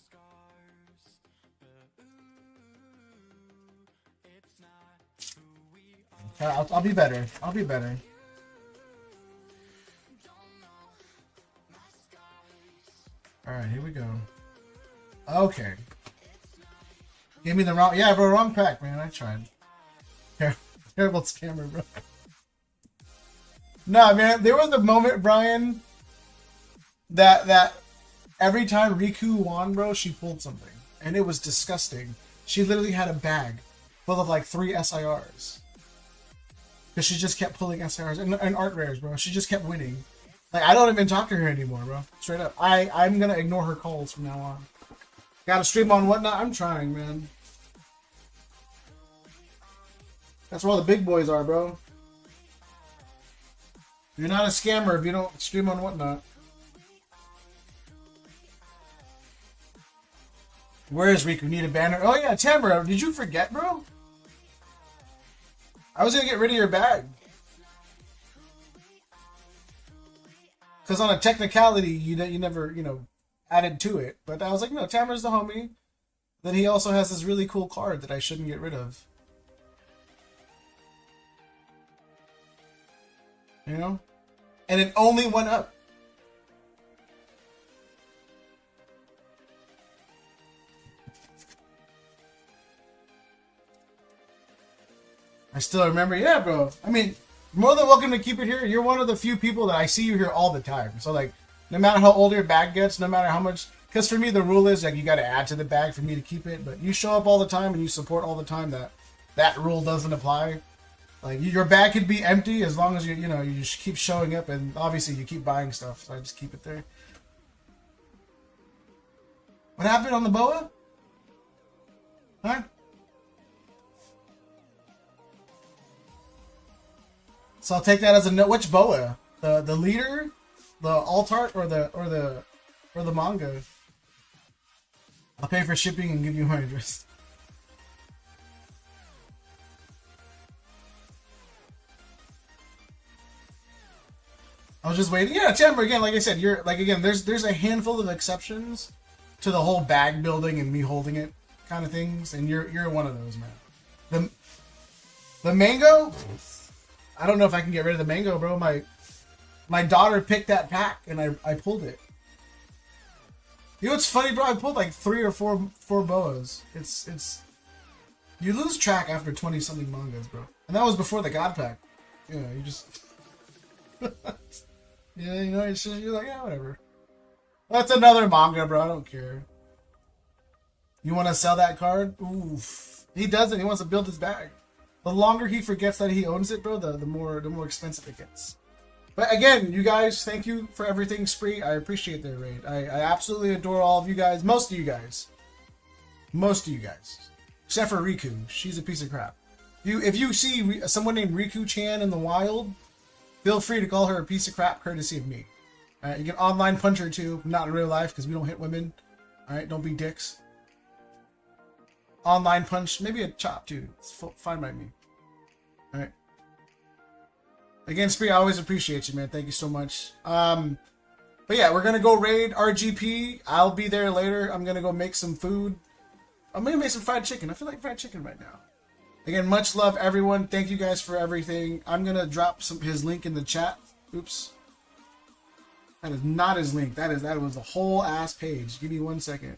I'll be better. I'll be better. Alright, here we go. Okay. Gave me the wrong, yeah, bro, wrong pack, man. I tried. Terrible scammer, bro. Nah, man, there was a moment, Brian, that every time Riku won, bro, she pulled something. And it was disgusting. She literally had a bag full of like 3 SIRs. Because she just kept pulling SIRs and art rares, bro. She just kept winning. Like, I don't even talk to her anymore, bro. Straight up. I'm gonna ignore her calls from now on. Gotta stream on whatnot? I'm trying, man. That's where all the big boys are, bro. You're not a scammer if you don't stream on whatnot. Where is Riku? Need a banner? Oh yeah, Tamara, did you forget, bro? I was gonna get rid of your bag. Because on a technicality, you never, added to it. But I was like, no, Tamara's the homie. Then he also has this really cool card that I shouldn't get rid of. You know? And it only went up. I still remember, yeah, bro. I mean, more than welcome to keep it here. You're one of the few people that I see you here all the time. So, like, no matter how old your bag gets, no matter how much... Because for me, the rule is, like, you got to add to the bag for me to keep it. But you show up all the time and you support all the time that rule doesn't apply. Like, your bag could be empty as long as you just keep showing up. And obviously, you keep buying stuff. So I just keep it there. What happened on the boa? Huh? So I'll take that as a note. Which boa? The leader, the alt art, or the manga? I'll pay for shipping and give you my address. I was just waiting. Yeah, Timber, again, like I said, there's a handful of exceptions to the whole bag building and me holding it kind of things, and you're one of those, man. The mango. I don't know if I can get rid of the mango, bro. My daughter picked that pack, and I pulled it. You know what's funny, bro? I pulled like 3 or 4 boas. It's you lose track after 20-something mangas, bro. And that was before the God pack. Yeah, you just... yeah, it's just, you're like, yeah, whatever. That's another manga, bro. I don't care. You want to sell that card? Oof. He doesn't. He wants to build his bag. The longer he forgets that he owns it, bro, the more expensive it gets. But again, you guys, thank you for everything, Spree. I appreciate their raid. I absolutely adore all of you guys. Most of you guys. Except for Riku. She's a piece of crap. If you see someone named Riku-chan in the wild, feel free to call her a piece of crap, courtesy of me. Alright, you can online punch her too. Not in real life, because we don't hit women. Alright, don't be dicks. Online punch, maybe a chop too. It's fine by me. Alright. Again, Spree, I always appreciate you, man. Thank you so much. But yeah, we're gonna go raid RGP. I'll be there later. I'm gonna go make some food. I'm gonna make some fried chicken. I feel like fried chicken right now. Again, much love, everyone. Thank you guys for everything. I'm gonna drop his link in the chat. Oops. That is not his link. That was a whole ass page. Give me 1 second.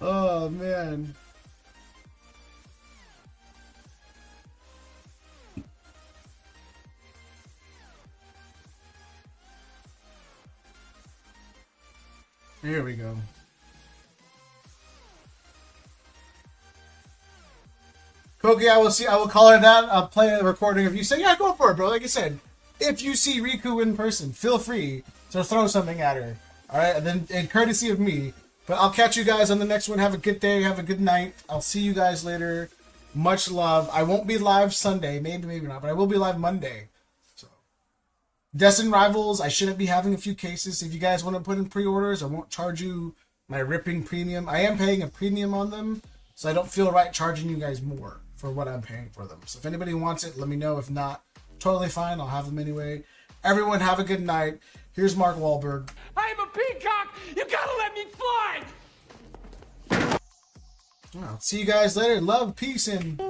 Oh man. Here we go. Koki, I will call her that. I'll play a recording if you say, yeah, go for it, bro. Like I said, if you see Riku in person, feel free to throw something at her. Alright, and then in courtesy of me. But I'll catch you guys on the next one. Have a good day. Have a good night. I'll see you guys later. Much love. I won't be live Sunday. Maybe not. But I will be live Monday. So, Destin Rivals, I shouldn't be having a few cases. If you guys want to put in pre-orders, I won't charge you my ripping premium. I am paying a premium on them. So I don't feel right charging you guys more for what I'm paying for them. So if anybody wants it, let me know. If not, totally fine. I'll have them anyway. Everyone have a good night. Here's Mark Wahlberg. I am a peacock! You gotta let me fly! I'll see you guys later. Love, peace, and...